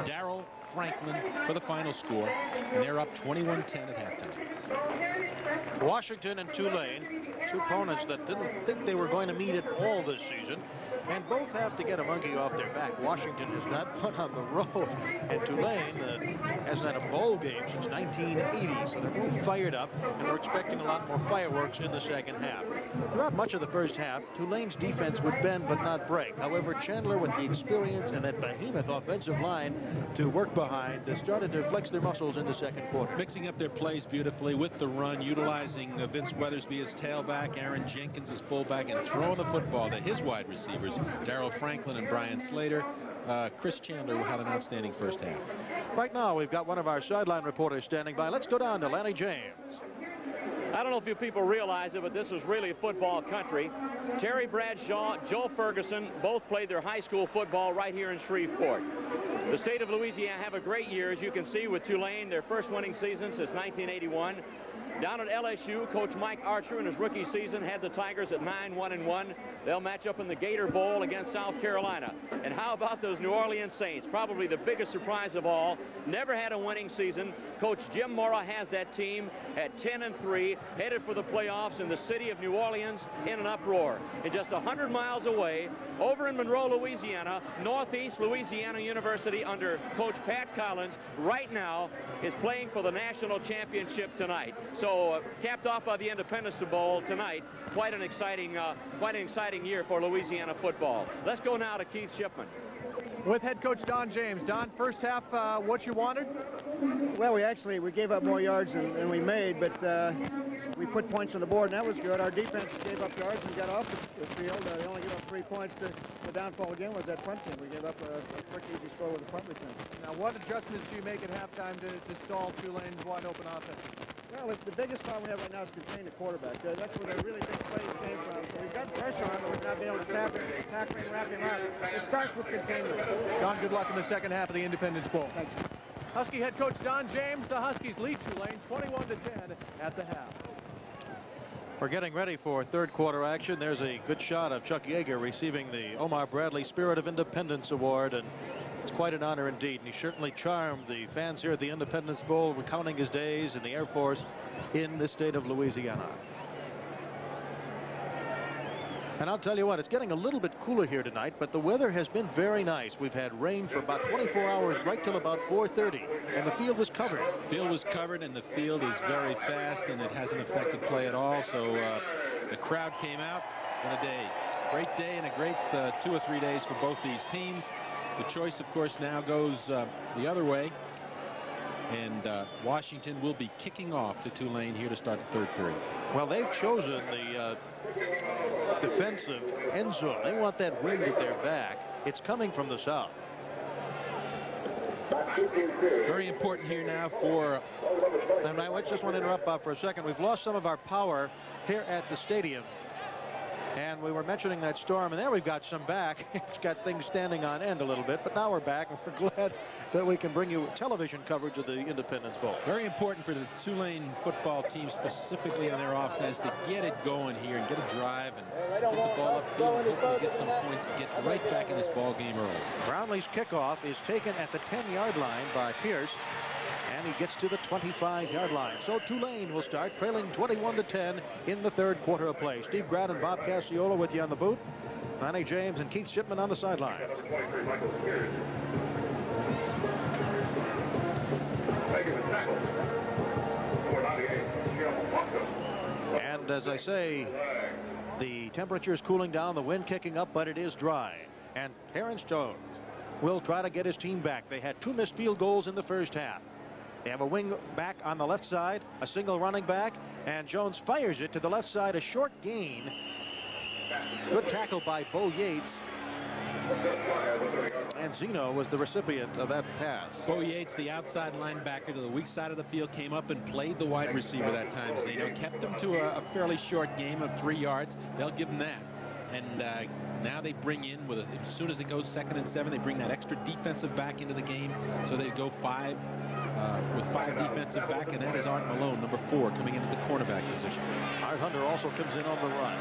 Darrell Franklin, for the final score, and they're up 21-10 at halftime. Washington and Tulane, two opponents that didn't think they were going to meet at all this season, and both have to get a monkey off their back. Washington has not won on the road, and Tulane hasn't had a bowl game since 1980, so they're both fired up, and we're expecting a lot more fireworks in the second half. Throughout much of the first half, Tulane's defense would bend but not break. However, Chandler, with the experience and that behemoth offensive line to work behind, has started to flex their muscles in the second quarter. Mixing up their plays beautifully with the run, utilizing Vince Weathersby as tailback, Aaron Jenkins as fullback, and throwing the football to his wide receivers, Darrell Franklin and Brian Slater. Chris Chandler had an outstanding first half. Right now, we've got one of our sideline reporters standing by. Let's go down to Lanny James. I don't know if you people realize it, but this is really a football country. Terry Bradshaw, Joe Ferguson both played their high school football right here in Shreveport. The state of Louisiana have a great year, as you can see, with Tulane, their first winning season since 1981. Down at LSU, Coach Mike Archer in his rookie season had the Tigers at 9-1-1. They'll match up in the Gator Bowl against South Carolina. And how about those New Orleans Saints? Probably the biggest surprise of all. Never had a winning season. Coach Jim Mora has that team at 10-3, headed for the playoffs in the city of New Orleans in an uproar. And just 100 miles away, over in Monroe, Louisiana, Northeast Louisiana University under Coach Pat Collins right now is playing for the national championship tonight. So capped off by the Independence Bowl tonight. Quite an exciting year for Louisiana football. Let's go now to Keith Shipman. With head coach Don James. Don, first half, what you wanted? Well, we gave up more yards than we made, but we put points on the board, and that was good. Our defense gave up yards and got off the field. They only gave up 3 points. The downfall again was that punt team. We gave up a quick, easy score with the punt return. Now, what adjustments do you make at halftime to stall Tulane's wide-open offense? Well, the biggest problem we have right now is containing the quarterback. That's where the really big plays came from. So we've got pressure on him, but we've not been able to tackle him, wrap him up. It starts with containment. Don, good luck in the second half of the Independence Bowl. Thanks. Husky head coach Don James. The Huskies lead Tulane 21-10 at the half. We're getting ready for third quarter action. There's a good shot of Chuck Yeager receiving the Omar Bradley Spirit of Independence Award, and it's quite an honor indeed. And he certainly charmed the fans here at the Independence Bowl, recounting his days in the Air Force in the state of Louisiana. And I'll tell you what, it's getting a little bit cooler here tonight, but the weather has been very nice. We've had rain for about 24 hours, right till about 4:30, and the field was covered. Field was covered, and the field is very fast, and it hasn't affected play at all. So the crowd came out. It's been a day, great day, and a great 2 or 3 days for both these teams. The choice, of course, now goes the other way, and Washington will be kicking off to Tulane here to start the third period. Well, they've chosen the defensive end zone. They want that wind at their back. It's coming from the south. Very important here now for... And I just want to interrupt Bob for a second. We've lost some of our power here at the stadium. And we were mentioning that storm, and there we've got some back. It's got things standing on end a little bit, but now we're back, and we're glad that we can bring you television coverage of the Independence Bowl. Very important for the Tulane football team, specifically on their offense, to get it going here and get a drive and get the ball upfield and hopefully get some points and get right back in this ball game early. Brownlee's kickoff is taken at the 10-yard line by Pierce, and he gets to the 25-yard line. So Tulane will start trailing 21-10 in the third quarter of play. Steve Grad and Bob Casciola with you on the booth. Manny James and Keith Shipman on the sidelines. And as I say, the temperature is cooling down, the wind kicking up, but it is dry. And Terrence Jones will try to get his team back. They had 2 missed field goals in the first half. They have a wing back on the left side, a single running back, and Jones fires it to the left side, a short gain. Good tackle by Bo Yates. And Zeno was the recipient of that pass. Bo Yates, the outside linebacker to the weak side of the field, came up and played the wide receiver that time. Zeno kept him to a fairly short game of 3 yards. They'll give him that. And now they bring in, as soon as it goes 2nd and 7, they bring that extra defensive back into the game. So they go with 5 defensive back, and that is Art Malone, number 4, coming into the cornerback position. Art Hunter also comes in on the run.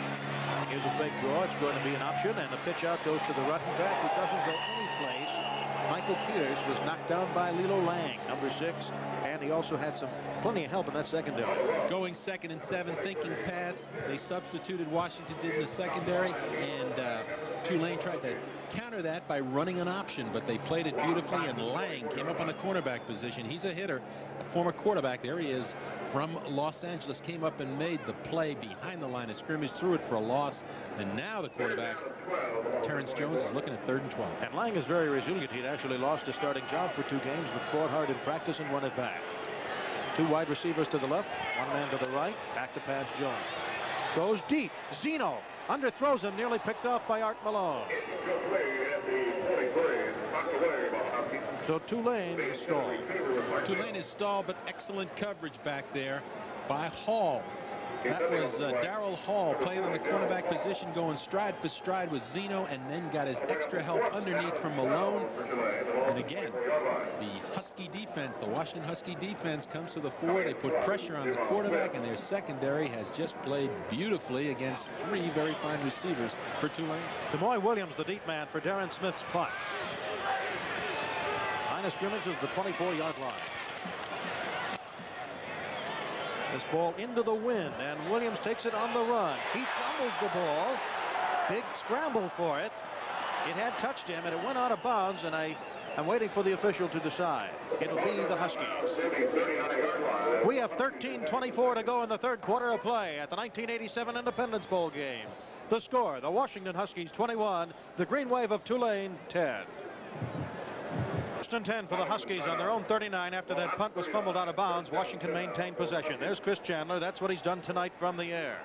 Here's a fake draw. It's going to be an option, and the pitch out goes to the running back, who doesn't go anyplace. Michael Pierce was knocked down by Lilo Lang, number 6, and he also had plenty of help in that secondary. Going 2nd and 7, thinking pass. They substituted, Washington did in the secondary, and Tulane tried to counter that by running an option, but they played it beautifully, and Lang came up on the cornerback position. He's a hitter, a former quarterback. There he is from Los Angeles, came up and made the play behind the line of scrimmage, threw it for a loss, and now the quarterback, Terrence Jones, is looking at 3rd and 12. And Lang is very resilient. He'd actually lost his starting job for 2 games, but fought hard in practice and won it back. 2 wide receivers to the left, 1 man to the right, back to pass Jones. Goes deep, Zeno underthrows him, nearly picked off by Art Malone. So Tulane is stalled. Tulane is stalled, but excellent coverage back there by Hall. That was Darrell Hall playing on the cornerback position, going stride for stride with Zeno, and then got his extra help underneath from Malone. And again, the Husky defense, the Washington Husky defense, comes to the fore. They put pressure on the quarterback, and their secondary has just played beautifully against three very fine receivers for Tulane. Demoy Williams, the deep man for Darren Smith's punt. Line of scrimmage is the 24-yard line. This ball into the wind, and Williams takes it on the run. He fumbles the ball. Big scramble for it. It had touched him, and it went out of bounds, and I'm waiting for the official to decide. It'll be the Huskies. We have 13:24 to go in the third quarter of play at the 1987 Independence Bowl game. The score, the Washington Huskies 21, the Green Wave of Tulane 10. First and 10 for the Huskies on their own 39 after that punt was fumbled out of bounds. Washington maintained possession. There's Chris Chandler. That's what he's done tonight from the air.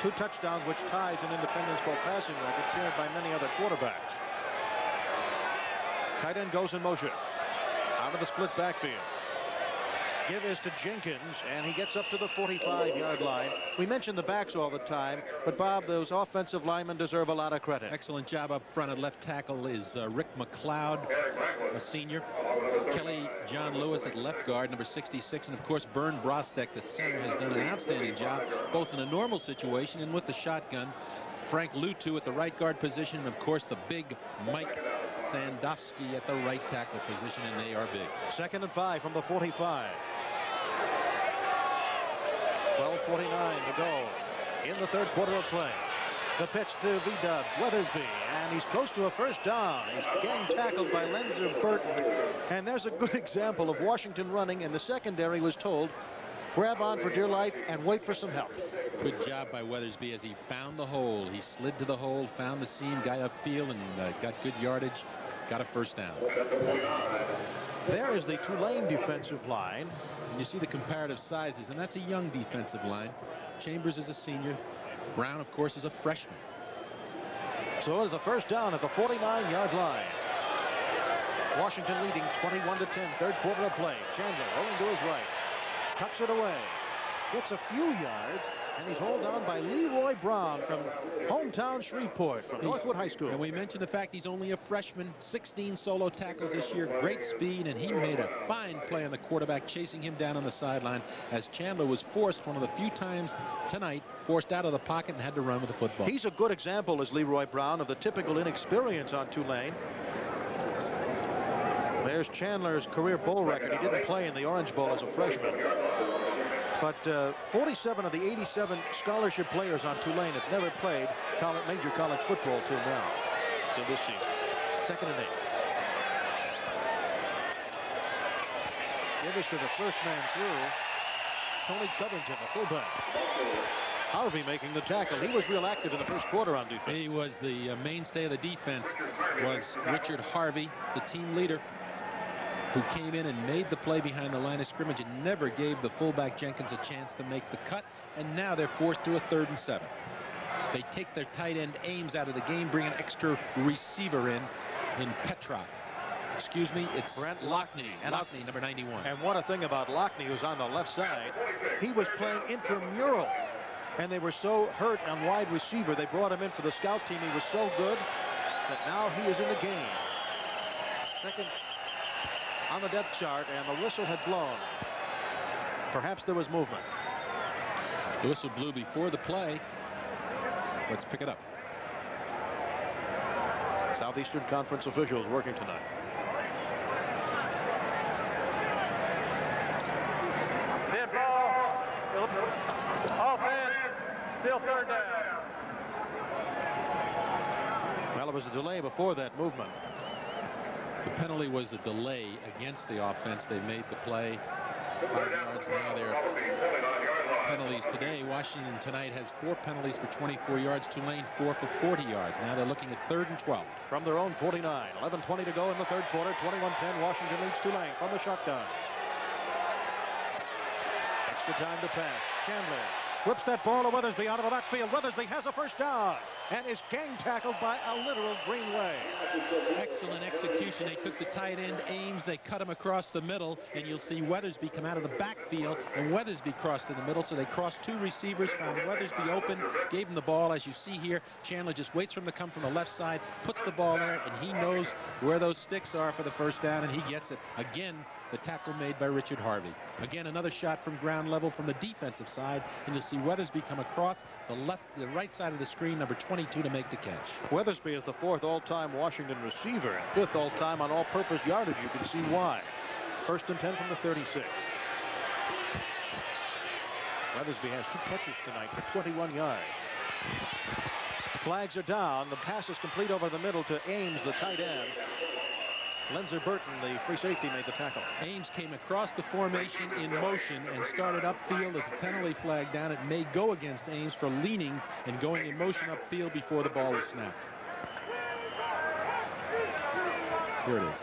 2 touchdowns, which ties an Independence Bowl passing record shared by many other quarterbacks. Tight end goes in motion. Out of the split backfield. Give is to Jenkins, and he gets up to the 45-yard line. We mention the backs all the time, but Bob, those offensive linemen deserve a lot of credit. Excellent job up front. At left tackle is Rick McLeod, a senior. Kelly John Lewis at left guard, number 66, and of course Bern Brostek, the center, has done an outstanding job, both in a normal situation and with the shotgun. Frank Lutu at the right guard position, and of course the big Mike Sandowski at the right tackle position, and they are big. 2nd and 5 from the 45. 12:49 to go in the third quarter of play. The pitch to V-Dub Weathersby, and he's close to a first down. He's getting tackled by Lenzer Burton, and there's a good example of Washington running, and the secondary was told, grab on for dear life and wait for some help. Good job by Weathersby as he found the hole. He slid to the hole, found the seam, guy upfield, and got good yardage, got a first down. There is the Tulane defensive line. And you see the comparative sizes, and that's a young defensive line. Chambers is a senior. Brown, of course, is a freshman. So it's a first down at the 49-yard line. Washington leading 21-10, third quarter of play. Chandler rolling to his right. Tucks it away. Gets a few yards, and he's hauled down by Leroy Brown from hometown Shreveport, from Northwood High School. And we mentioned the fact he's only a freshman, 16 solo tackles this year, great speed, and he made a fine play on the quarterback, chasing him down on the sideline as Chandler was forced, one of the few times tonight, forced out of the pocket and had to run with the football. He's a good example, as Leroy Brown, of the typical inexperience on Tulane. There's Chandler's career bowl record. He didn't play in the Orange Bowl as a freshman. But 47 of the 87 scholarship players on Tulane have never played major college football till now, till this season. 2nd and 8. Give us to the first man through. Tony Covington, the fullback. Harvey making the tackle. He was real active in the first quarter on defense. He was the mainstay of the defense, was Richard Harvey, the team leader, who came in and made the play behind the line of scrimmage and never gave the fullback Jenkins a chance to make the cut, and now they're forced to a 3rd and 7. They take their tight end Ames out of the game, bring an extra receiver in Petrock. Excuse me, it's Brent Lockney, number 91. And what a thing about Lockney, who's on the left side, he was playing intramurals, and they were so hurt on wide receiver, they brought him in for the scout team. He was so good that now he is in the game. Second on the depth chart, and the whistle had blown. Perhaps there was movement. The whistle blew before the play. Let's pick it up. Southeastern Conference officials working tonight. Dead ball. Offense. Still 3rd down. Well, there was a delay before that movement. The penalty was a delay against the offense. They made the play. 5 yards now. There are penalties today. Washington tonight has 4 penalties for 24 yards. Tulane 4 for 40 yards. Now they're looking at 3rd and 12. From their own 49. 11:20 to go in the third quarter. 21-10. Washington leads Tulane from the shotgun. Extra time to pass. Chandler whips that ball to Weathersby out of the backfield. Weathersby has a first down. and is gang tackled by a literal Green Wave. Excellent execution. They took the tight end, Ames, they cut him across the middle, and you'll see Weathersby come out of the backfield, and Weathersby crossed in the middle, so they crossed two receivers, found Weathersby open, gave him the ball. As you see here, Chandler just waits for him to come from the left side, puts the ball there, and he knows where those sticks are for the first down, and he gets it. Again, the tackle made by Richard Harvey. Again, another shot from ground level from the defensive side, and you'll see Weathersby come across the right side of the screen, number 22, to make the catch. Weathersby is the 4th all-time Washington receiver, and 5th all-time on all-purpose yardage. You can see why. 1st and 10 from the 36. Weathersby has 2 catches tonight for 21 yards. Flags are down. The pass is complete over the middle to Ames, the tight end. Lenzer Burton, the free safety, made the tackle. Ames came across the formation in motion and started upfield. As a penalty flag down, it may go against Ames for leaning and going in motion upfield before the ball was snapped. Here it is.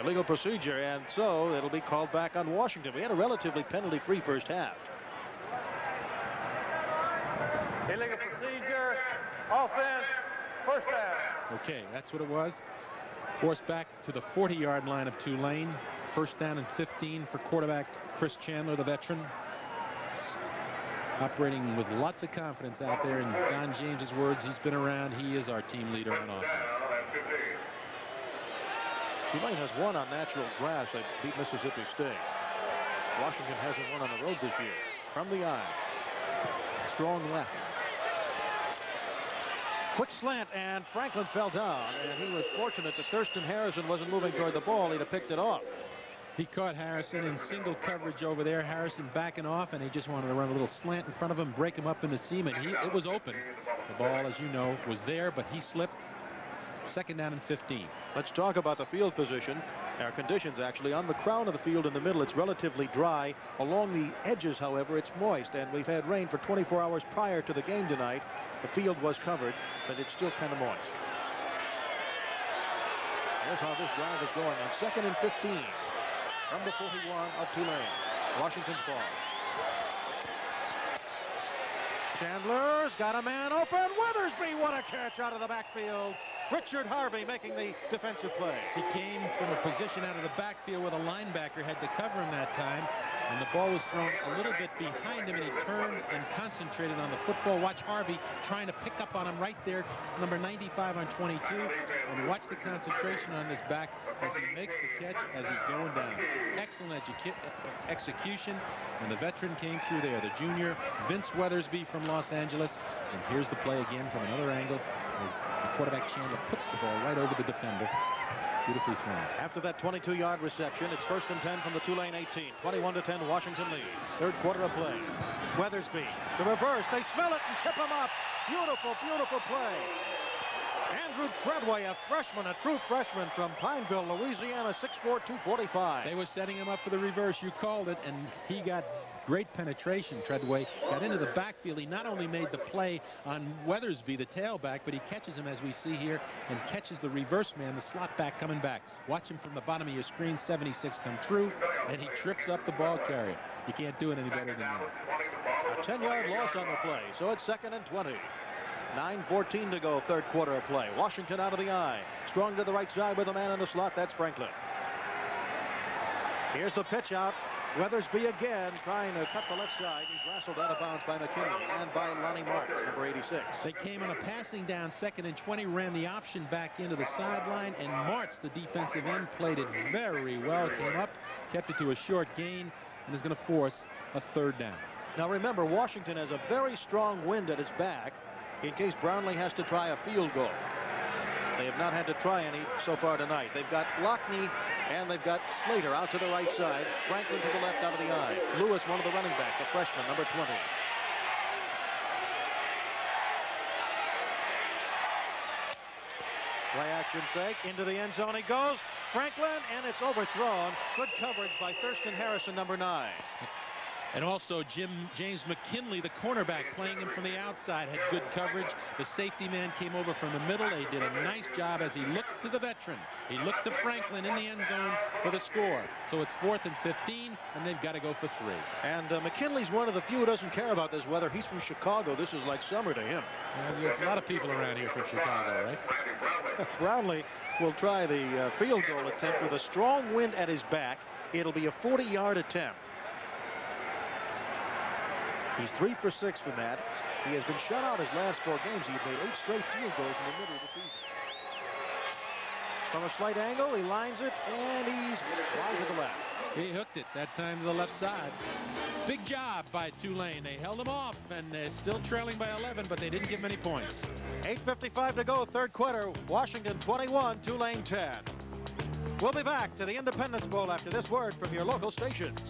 Illegal procedure, and so it'll be called back on Washington. We had a relatively penalty-free first half. Illegal procedure, offense, first down. Okay, that's what it was. Forced back to the 40-yard line of Tulane. First down and 15 for quarterback Chris Chandler, the veteran. Operating with lots of confidence out there. In Don James's words, he's been around. He is our team leader on offense. Tulane has won on natural grass. They beat Mississippi State. Washington hasn't won on the road this year. From the eye. Strong left. Quick slant, and Franklin fell down, and he was fortunate that Thurston Harrison wasn't moving toward the ball. He'd have picked it off. He caught Harrison in single coverage over there. Harrison backing off, and he just wanted to run a little slant in front of him, break him up in the seam, and it was open. The ball, as you know, was there, but he slipped. Second down and 15. Let's talk about the field position. Our conditions, actually, on the crown of the field in the middle, it's relatively dry. Along the edges, however, it's moist, and we've had rain for 24 hours prior to the game tonight. The field was covered, but it's still kind of moist. Here's how this drive is going on 2nd and 15 from the 41 of Tulane. Washington's ball. Chandler's got a man open. Weathersby, what a catch out of the backfield. Richard Harvey making the defensive play. He came from a position out of the backfield where the linebacker had to cover him that time, and the ball was thrown a little bit behind him, and he turned and concentrated on the football. Watch Harvey trying to pick up on him right there, number 95 on 22, and watch the concentration on his back as he makes the catch as he's going down. Excellent execution, and the veteran came through there, the junior Vince Weathersby from Los Angeles. And here's the play again from another angle as the quarterback Chandler puts the ball right over the defender. Beautifully thrown. After that 22-yard reception, it's 1st and 10 from the Tulane 18. 21-10, Washington leads. Third quarter of play. Weathersby, the reverse. They smell it and tip him up. Beautiful, beautiful play. Andrew Treadway, a freshman, a true freshman from Pineville, Louisiana, 6'4", 245. They were setting him up for the reverse. You called it, and he got great penetration. Treadway got into the backfield. He not only made the play on Weathersby, the tailback, but he catches him, as we see here, and catches the reverse man, the slot back coming back. Watch him from the bottom of your screen. 76 come through, and he trips up the ball carrier. You can't do it any better than that. A 10-yard loss on the play, so it's 2nd and 20. 9:14 to go, third quarter of play. Washington out of the eye. Strong to the right side with a man in the slot. That's Franklin. Here's the pitch out. Weathersby again trying to cut the left side. He's wrestled out of bounds by McKinney and by Lonnie Marks, number 86. They came on a passing down, 2nd and 20, ran the option back into the sideline, and Martz, the defensive end, played it very well. Came up, kept it to a short gain, and is going to force a third down. Now remember, Washington has a very strong wind at its back in case Brownlee has to try a field goal. They have not had to try any so far tonight. They've got Lockney and they've got Slater out to the right side. Franklin to the left out of the eye. Lewis, one of the running backs, a freshman, number 20. Play action fake. Into the end zone he goes. Franklin, and it's overthrown. Good coverage by Thurston Harrison, number 9. And also James McKinley, the cornerback, playing him from the outside, had good coverage. The safety man came over from the middle. They did a nice job as he looked to the veteran. He looked to Franklin in the end zone for the score. So it's 4th and 15, and they've got to go for 3. And McKinley's one of the few who doesn't care about this weather. He's from Chicago. This is like summer to him. There's a lot of people around here from Chicago, right? Brownlee will try the field goal attempt with a strong wind at his back. It'll be a 40-yard attempt. He's 3 for 6 from that. He has been shut out his last 4 games. He's made 8 straight field goals in the middle of the season. From a slight angle, he lines it, and he's wide to the left. He hooked it that time to the left side. Big job by Tulane. They held him off, and they're still trailing by 11, but they didn't give many points. 8:55 to go, third quarter. Washington 21, Tulane 10. We'll be back to the Independence Bowl after this word from your local stations.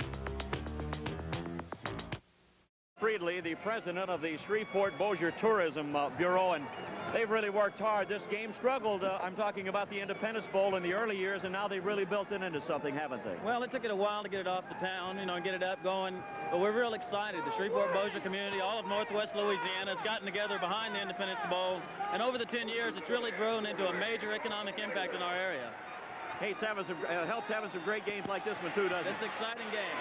Friedley, the president of the Shreveport-Bossier Tourism Bureau, and they've really worked hard. This game struggled. I'm talking about the Independence Bowl in the early years, and now they've really built it into something, haven't they? Well, it took it a while to get it off the town, you know, and get it up going, but we're real excited. The Shreveport-Bossier community, all of Northwest Louisiana has gotten together behind the Independence Bowl, and over the 10 years, it's really grown into a major economic impact in our area. Hey, it's helps having some great games like this one, too, doesn't it? It's an exciting game.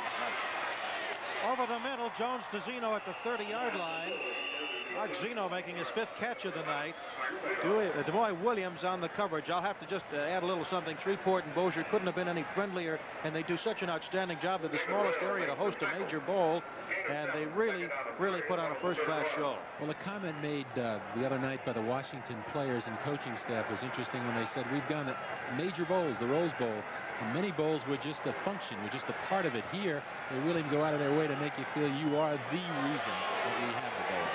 Over the middle, Jones to Zeno at the 30-yard line. Mark Zeno making his 5th catch of the night. DeMoy Williams on the coverage. I'll have to just add a little something. Shreveport and Bossier couldn't have been any friendlier, and they do such an outstanding job. They're the smallest area to host a major bowl, and they really put on a first-class show. Well, a comment made the other night by the Washington players and coaching staff was interesting when they said, we've gone to major bowls, the Rose Bowl, and many bowls were just a function, were just a part of it. Here, they really go out of their way to make you feel you are the reason that we have the bowl.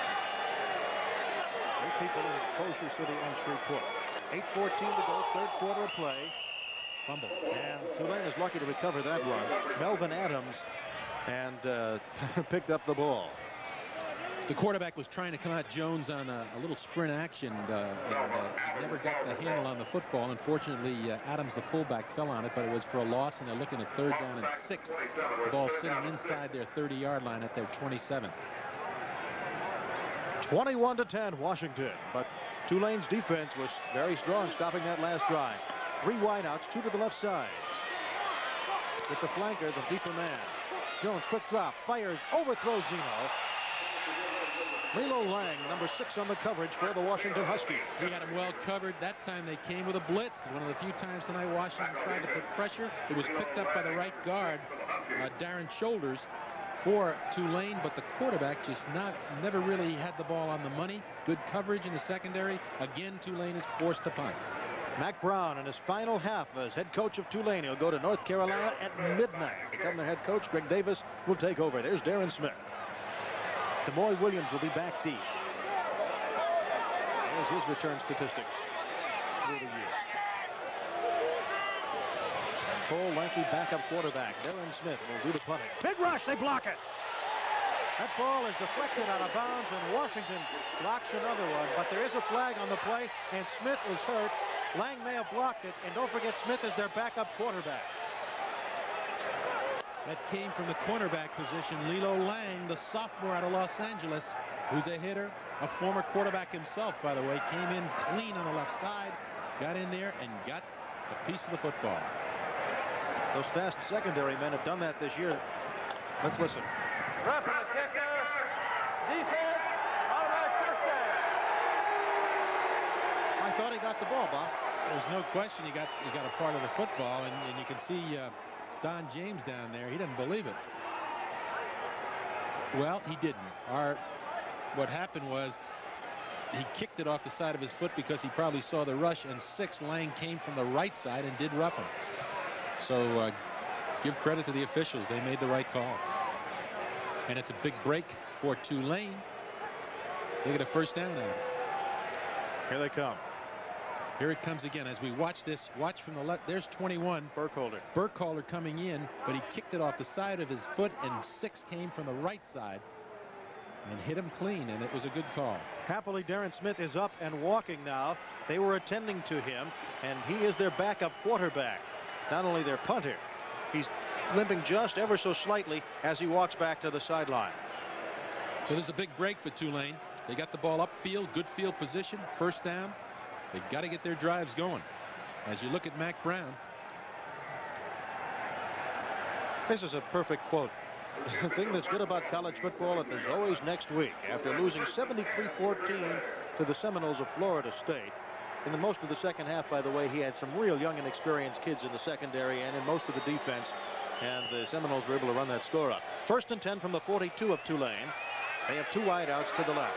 People in Bossier City and Shreveport. 8:14 to go, third quarter of play. Fumble. And Tulane is lucky to recover that run. Melvin Adams and picked up the ball. The quarterback was trying to come at Jones on a little sprint action, and he never got the handle on the football. Unfortunately, Adams, the fullback, fell on it, but it was for a loss, and they're looking at 3rd down and 6. The ball sitting inside their 30-yard line at their 27. 21-10 Washington, but Tulane's defense was very strong, stopping that last drive. 3 wideouts, 2 to the left side. With the flanker, the deeper man. Jones, quick drop, fires, overthrows Zeno. Lilo Lang, number 6 on the coverage for the Washington Huskies. He had him well covered. That time they came with a blitz. One of the few times tonight Washington tried to put pressure. It was picked up by the right guard, Darren Shoulders, for Tulane, but the quarterback just never really had the ball on the money. Good coverage in the secondary. Again, Tulane is forced to punt. Mac Brown in his final half as head coach of Tulane. He'll go to North Carolina at midnight. Become their head coach. Greg Davis will take over. There's Darren Smith. DeMoy Williams will be back deep. There's his return statistics through the year. Full, lengthy backup quarterback. Darren Smith will do the punting. Big rush, they block it. That ball is deflected out of bounds, and Washington blocks another one. But there is a flag on the play, and Smith is hurt. Lang may have blocked it, and don't forget Smith is their backup quarterback. That came from the cornerback position. Lilo Lang, the sophomore out of Los Angeles, who's a hitter, a former quarterback himself, by the way, came in clean on the left side, got in there, and got a piece of the football. Those fast secondary men have done that this year. Let's listen. Roughing the kicker. Defense. Automatic first down. I thought he got the ball, Bob. There's no question he got a part of the football, and you can see Don James down there. He doesn't believe it. Well, he didn't. What happened was he kicked it off the side of his foot because he probably saw the rush, and 6 Lang came from the right side and did rough him. So give credit to the officials. They made the right call. And it's a big break for Tulane. They get a first down out of it. Here they come. Here it comes again. As we watch this, watch from the left. There's 21. Burkhalter coming in, but he kicked it off the side of his foot, and 6 came from the right side and hit him clean, and it was a good call. Happily, Darren Smith is up and walking now. They were attending to him, and he is their backup quarterback. Not only their punter, he's limping just ever so slightly as he walks back to the sidelines. So there's a big break for Tulane. They got the ball upfield, good field position, first down. They've got to get their drives going. As you look at Mac Brown. This is a perfect quote. The thing that's good about college football is there's always next week. After losing 73-14 to the Seminoles of Florida State, in the most of the second half, by the way, he had some real young and experienced kids in the secondary and in most of the defense, and the Seminoles were able to run that score up. 1st and 10 from the 42 of Tulane. They have 2 wideouts to the left.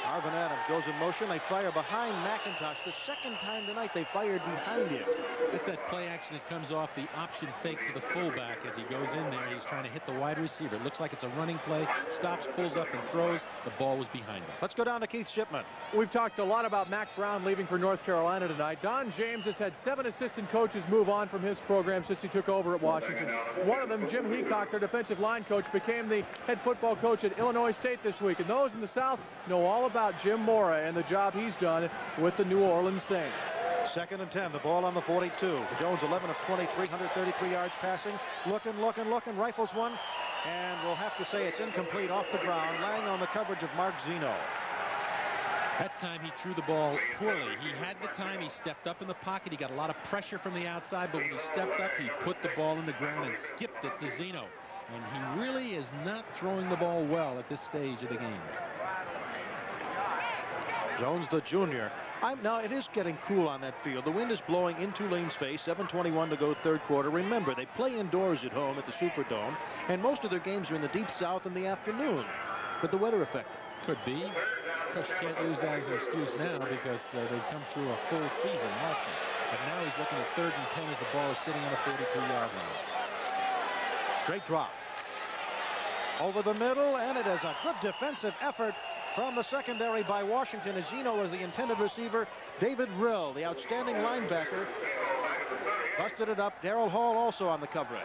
Marvin Adams goes in motion. They fire behind McIntosh. The second time tonight they fired behind him. That's that play action that comes off the option fake to the fullback as he goes in there. He's trying to hit the wide receiver. It looks like it's a running play. Stops, pulls up, and throws. The ball was behind him. Let's go down to Keith Shipman. We've talked a lot about Mac Brown leaving for North Carolina tonight. Don James has had 7 assistant coaches move on from his program since he took over at Washington. One of them, Jim Heacock, their defensive line coach, became the head football coach at Illinois State this week. And those in the South know all about Jim Mora and the job he's done with the New Orleans Saints. 2nd and 10, the ball on the 42. Jones 11 of 23, 133 yards passing. Looking, rifles one, and we'll have to say it's incomplete off the ground, lying on the coverage of Mark Zeno. That time he threw the ball poorly. He had the time. He stepped up in the pocket. He got a lot of pressure from the outside, but when he stepped up, he put the ball in the ground and skipped it to Zeno. And he really is not throwing the ball well at this stage of the game. Jones, the junior. Now, it is getting cool on that field. The wind is blowing in Tulane's face. 7:21 to go, 3rd quarter. Remember, they play indoors at home at the Superdome, and most of their games are in the deep south in the afternoon. Could the weather affect it? Could be. Coach can't use that as an excuse now because they've come through a full season also. But now he's looking at 3rd and 10 as the ball is sitting on a 42-yard line. Straight drop. Over the middle, and it is a good defensive effort from the secondary by Washington, as Zeno was the intended receiver. David Rill, the outstanding linebacker, busted it up. Darrell Hall also on the coverage.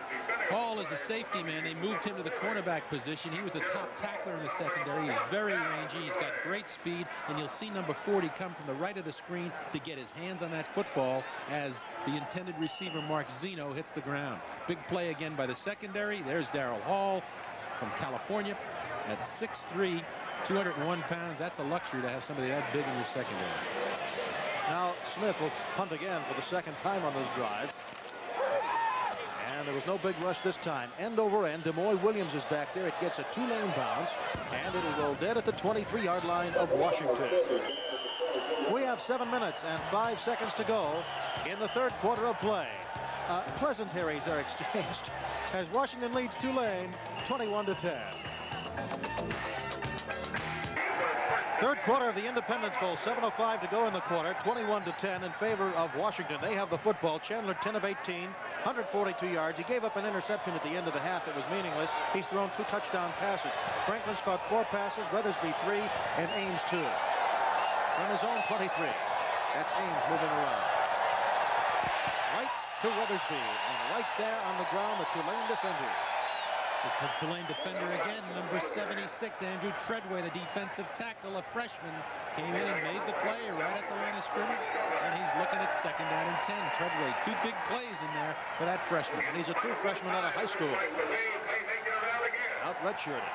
Hall is a safety man. They moved him to the cornerback position. He was a top tackler in the secondary. He's very rangy. He's got great speed, and you'll see number 40 come from the right of the screen to get his hands on that football as the intended receiver, Mark Zeno, hits the ground. Big play again by the secondary. There's Darrell Hall from California at 6'3", 201 pounds. That's a luxury to have somebody that big in your secondary. Now Smith will punt again for the 2nd time on this drive. And there was no big rush this time. End over end. DeMoy Williams is back there. It gets a Tulane bounce, and it'll roll dead at the 23-yard line of Washington. We have 7 minutes and 5 seconds to go in the 3rd quarter of play. Pleasantries are exchanged as Washington leads Tulane 21-10. 3rd quarter of the Independence Bowl, 7:05 to go in the quarter, 21-10 in favor of Washington. They have the football. Chandler 10 of 18, 142 yards. He gave up an interception at the end of the half that was meaningless. He's thrown 2 touchdown passes. Franklin's caught 4 passes, Weathersby 3, and Ames 2. From his own 23. That's Ames moving around. Right to Weathersby, and right there on the ground, the Tulane defender. The Tulane defender again, number 76, Andrew Treadway, the defensive tackle, a freshman, came in and made the play right at the line of scrimmage, and he's looking at 2nd down and 10. Treadway, 2 big plays in there for that freshman. And he's a true freshman out of high school. Out redshirted.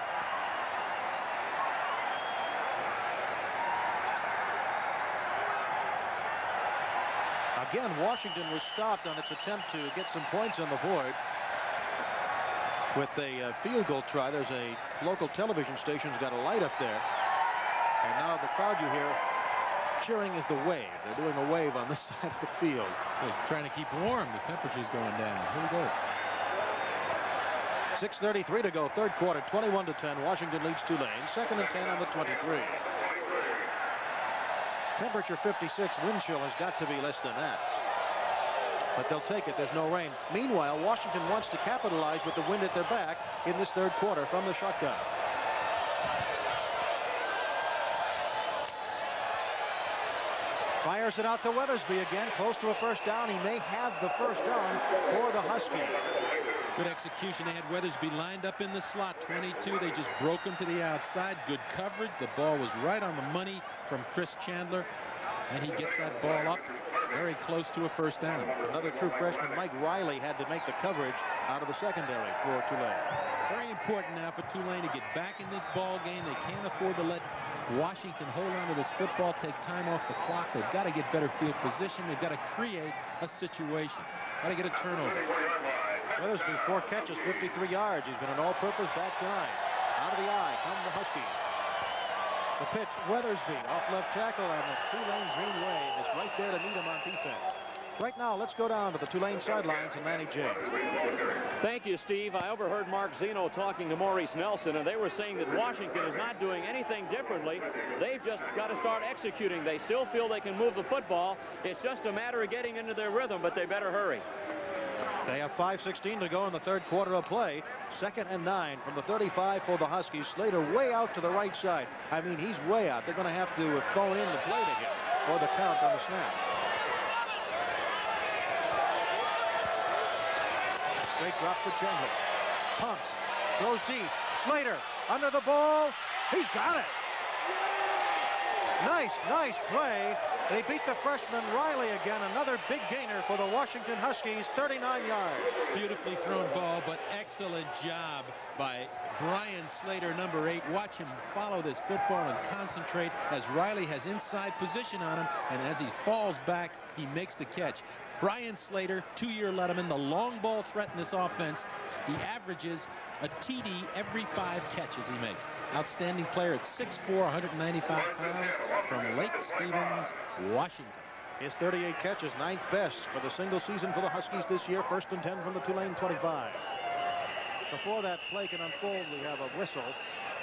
Again, Washington was stopped on its attempt to get some points on the board with a field goal try. There's a local television station's got a light up there, and now the crowd you hear cheering is the wave. They're doing a wave on this side of the field. They're trying to keep warm. The temperature's going down. Here we go. 6:33 to go, 3rd quarter, 21-10. Washington leads Tulane. 2nd and 10 on the 23. Temperature 56. Wind chill has got to be less than that. But they'll take it. There's no rain. Meanwhile, Washington wants to capitalize with the wind at their back in this 3rd quarter from the shotgun. Fires it out to Weathersby again, close to a 1st down. He may have the 1st down for the Huskies. Good execution. They had Weathersby lined up in the slot, 22. They just broke him to the outside. Good coverage. The ball was right on the money from Chris Chandler, and he gets that ball up very close to a first down. Another true freshman, Mike Riley, had to make the coverage out of the secondary for Tulane. Very important now for Tulane to get back in this ball game. They can't afford to let Washington hold on to this football, take time off the clock. They've got to get better field position. They've got to create a situation. Got to get a turnover. Weathersby, 4 catches, 53 yards. He's been an all-purpose back guy. Out of the eye come the Huskies. The pitch, Weathersby off left tackle, and the Tulane Green Wave is right there to meet him on defense. Right now, let's go down to the Tulane sidelines and Manny James. Thank you, Steve. I overheard Mark Zeno talking to Maurice Nelson, and they were saying that Washington is not doing anything differently. They've just got to start executing. They still feel they can move the football. It's just a matter of getting into their rhythm, but they better hurry. They have 5:16 to go in the third quarter of play. 2nd and 9 from the 35 for the Huskies. Slater way out to the right side. I mean, he's way out. They're going to have to phone in the play to him or the count on the snap. Straight drop for Chandler. Pumps. Throws deep. Slater under the ball. He's got it. Nice play. They beat the freshman Riley again. Another big gainer for the Washington Huskies, 39 yards. Beautifully thrown ball, but excellent job by Brian Slater, number 8. Watch him follow this football and concentrate as Riley has inside position on him, and as he falls back, he makes the catch. Brian Slater, 2-year letterman, the long ball threat in this offense. He averages a TD every 5 catches he makes. Outstanding player at 6'4", 195 pounds from Lake Stevens, Washington. His 38 catches, 9th best for the single season for the Huskies this year. 1st and 10 from the Tulane 25. Before that play can unfold, we have a whistle.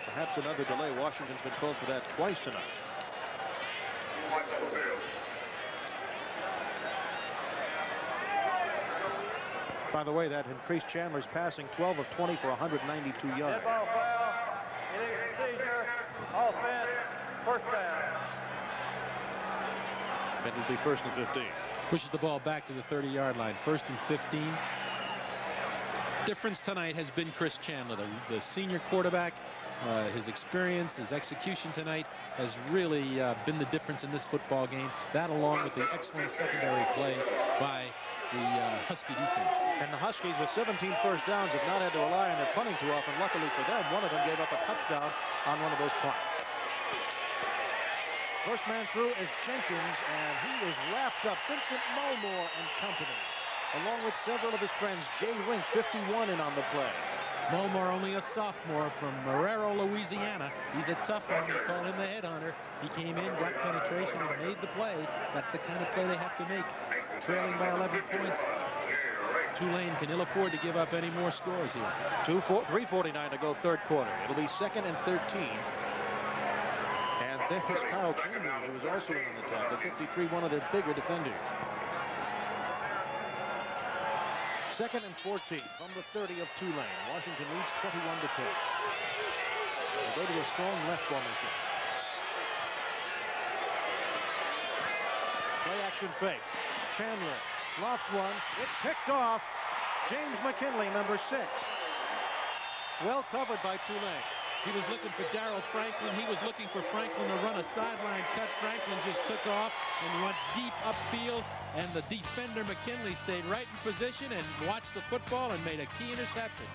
Perhaps another delay. Washington's been called for that twice tonight. By the way, that increased Chandler's passing, 12 of 20 for 192 yards. Ball foul. Illegal seizure. Offense. First down. Penalty 1st and 15. Pushes the ball back to the 30-yard line. 1st and 15. Difference tonight has been Chris Chandler, the senior quarterback. His experience, his execution tonight has really been the difference in this football game. That, along with the excellent secondary play by the Husky defense. And the Huskies, with 17 first downs, have not had to rely on their punting too often. Luckily for them, one of them gave up a touchdown on one of those punts. First man through is Jenkins, and he is wrapped up. Vincent Mulmore and company, along with several of his friends. Jay Rink, 51, in on the play. Mulmore, only a sophomore from Marrero, Louisiana. He's a tough one. They call him the headhunter. He came in, got penetration, and made the play. That's the kind of play they have to make. Trailing by 11 points. Tulane can ill afford to give up any more scores here. 3:49 to go, third quarter. It'll be 2nd and 13. And there's Kyle Chambers, who was also in on the tackle. 53, one of their bigger defenders. 2nd and 14 from the 30 of Tulane. Washington leads 21 to 10. They go to a strong left formation. Play action fake. Chandler lofts one. It's picked off. James McKinley, number 6. Well covered by Tulane. He was looking for Darrell Franklin. He was looking for Franklin to run a sideline cut. Franklin just took off and went deep upfield, and the defender McKinley stayed right in position and watched the football and made a key interception.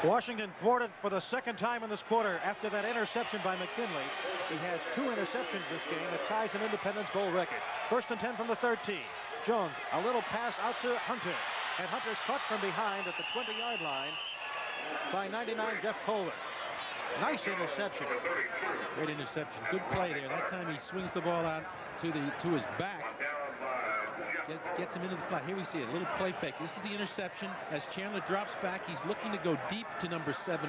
Washington thwarted for the 2nd time in this quarter after that interception by McKinley. He has 2 interceptions this game. It ties an Independence Bowl record. 1st and 10 from the 13. Jones, a little pass out to Hunter. And Hunter's caught from behind at the 20-yard line by 99 Jeff Kohler. Nice interception. Great interception. Good play there. That time he swings the ball out to his back. Gets him into the flat. Here we see it. A little play fake. This is the interception. As Chandler drops back, he's looking to go deep to number 7,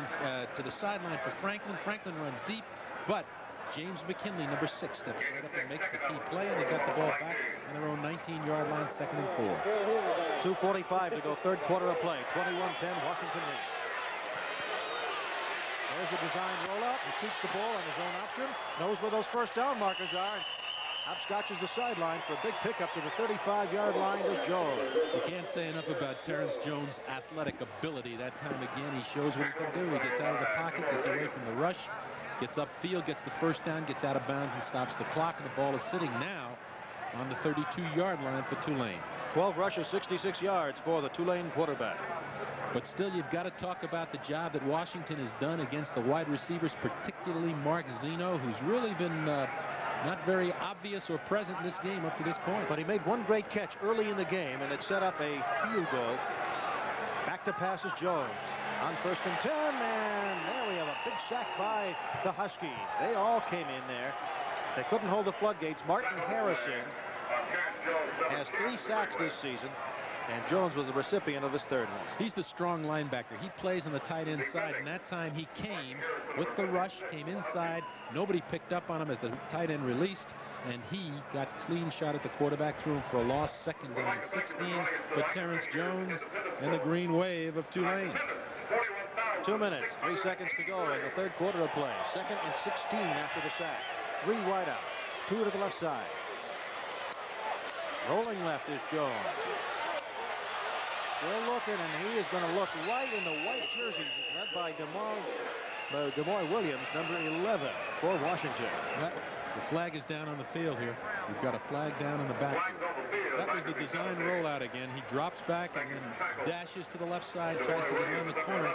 to the sideline for Franklin. Franklin runs deep, but James McKinley, number 6, steps right up and makes the key play, and they got the ball back on their own 19-yard line, 2nd and 4. 2:45 to go, third quarter of play. 21-10, Washington leads. There's a design rollout. He keeps the ball on his own option. Knows where those first down markers are. Hopscotches the sideline for a big pickup to the 35-yard line to Jones. You can't say enough about Terrence Jones' athletic ability. That time again, he shows what he can do. He gets out of the pocket, gets away from the rush, Gets upfield, gets the first down, gets out of bounds, and stops the clock. And the ball is sitting now on the 32-yard line for Tulane. 12 rushes, 66 yards for the Tulane quarterback. But still, you've got to talk about the job that Washington has done against the wide receivers, particularly Mark Zeno, who's really been not very obvious or present in this game up to this point. But he made one great catch early in the game, and it set up a field goal. Back to pass is Jones on 1st and 10, and there we have a big sack by the Huskies. They all came in there. They couldn't hold the floodgates. Martin Harrison has 3 sacks this season, and Jones was the recipient of his 3rd one. He's the strong linebacker. He plays on the tight end side, and that time he came with the rush, came inside. Nobody picked up on him as the tight end released, and he got clean shot at the quarterback, threw him for a loss, 2nd down and 16 for Terrence Jones and the Green Wave of Tulane. 2 minutes, 3 seconds to go in the 3rd quarter of play. 2nd and 16 after the sack. 3 wideouts, 2 to the left side. Rolling left is Jones. Still looking, and he is going to look right in the white jersey, led by DeMoy Williams, number 11 for Washington. The flag is down on the field here. We've got a flag down in the back. That was the design rollout again. He drops back and then dashes to the left side, tries to get around the corner.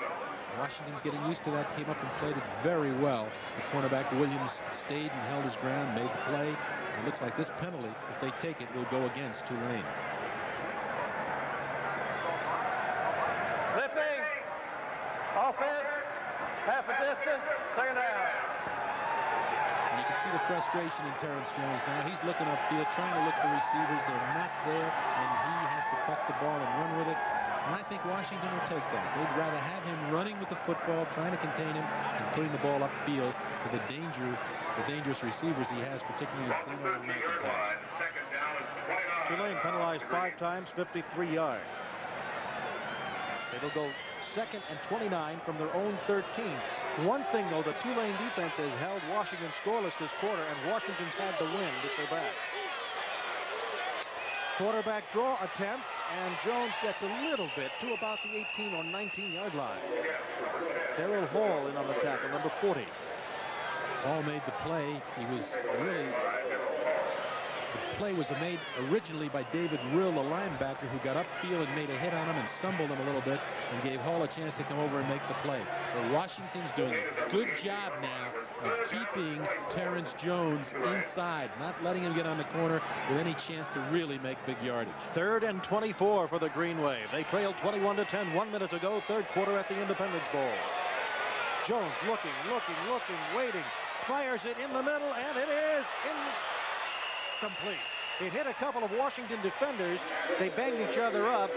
Washington's getting used to that, came up and played it very well. The cornerback Williams stayed and held his ground, made the play. It looks like this penalty, if they take it, will go against Tulane. Lifting. Offense. Half a distance. 2nd down. And you can see the frustration in Terrence Jones now. He's looking upfield, trying to look for receivers. They're not there, and he has to tuck the ball and run with it. And I think Washington will take that. They'd rather have him running with the football, trying to contain him, and putting the ball upfield for the dangerous receivers he has, particularly in Zeno and McIntosh. Tulane penalized 5 times, 53 yards. It'll go 2nd and 29 from their own 13. One thing, though, the Tulane defense has held Washington scoreless this quarter, and Washington's had the wind at their back. Quarterback draw attempt, and Jones gets a little bit to about the 18 or 19-yard line. Darrell Hall in on the tackle, number 40. Hall made the play. He was really... The play was made originally by David Rill, the linebacker, who got upfield and made a hit on him and stumbled him a little bit and gave Hall a chance to come over and make the play. But Washington's doing a good job now of keeping Terrence Jones inside, not letting him get on the corner with any chance to really make big yardage. 3rd and 24 for the Green Wave. They trailed 21-10 1 minute ago, 3rd quarter at the Independence Bowl. Jones looking, waiting, fires it in the middle, and it is incomplete. It hit a couple of Washington defenders. They banged each other up.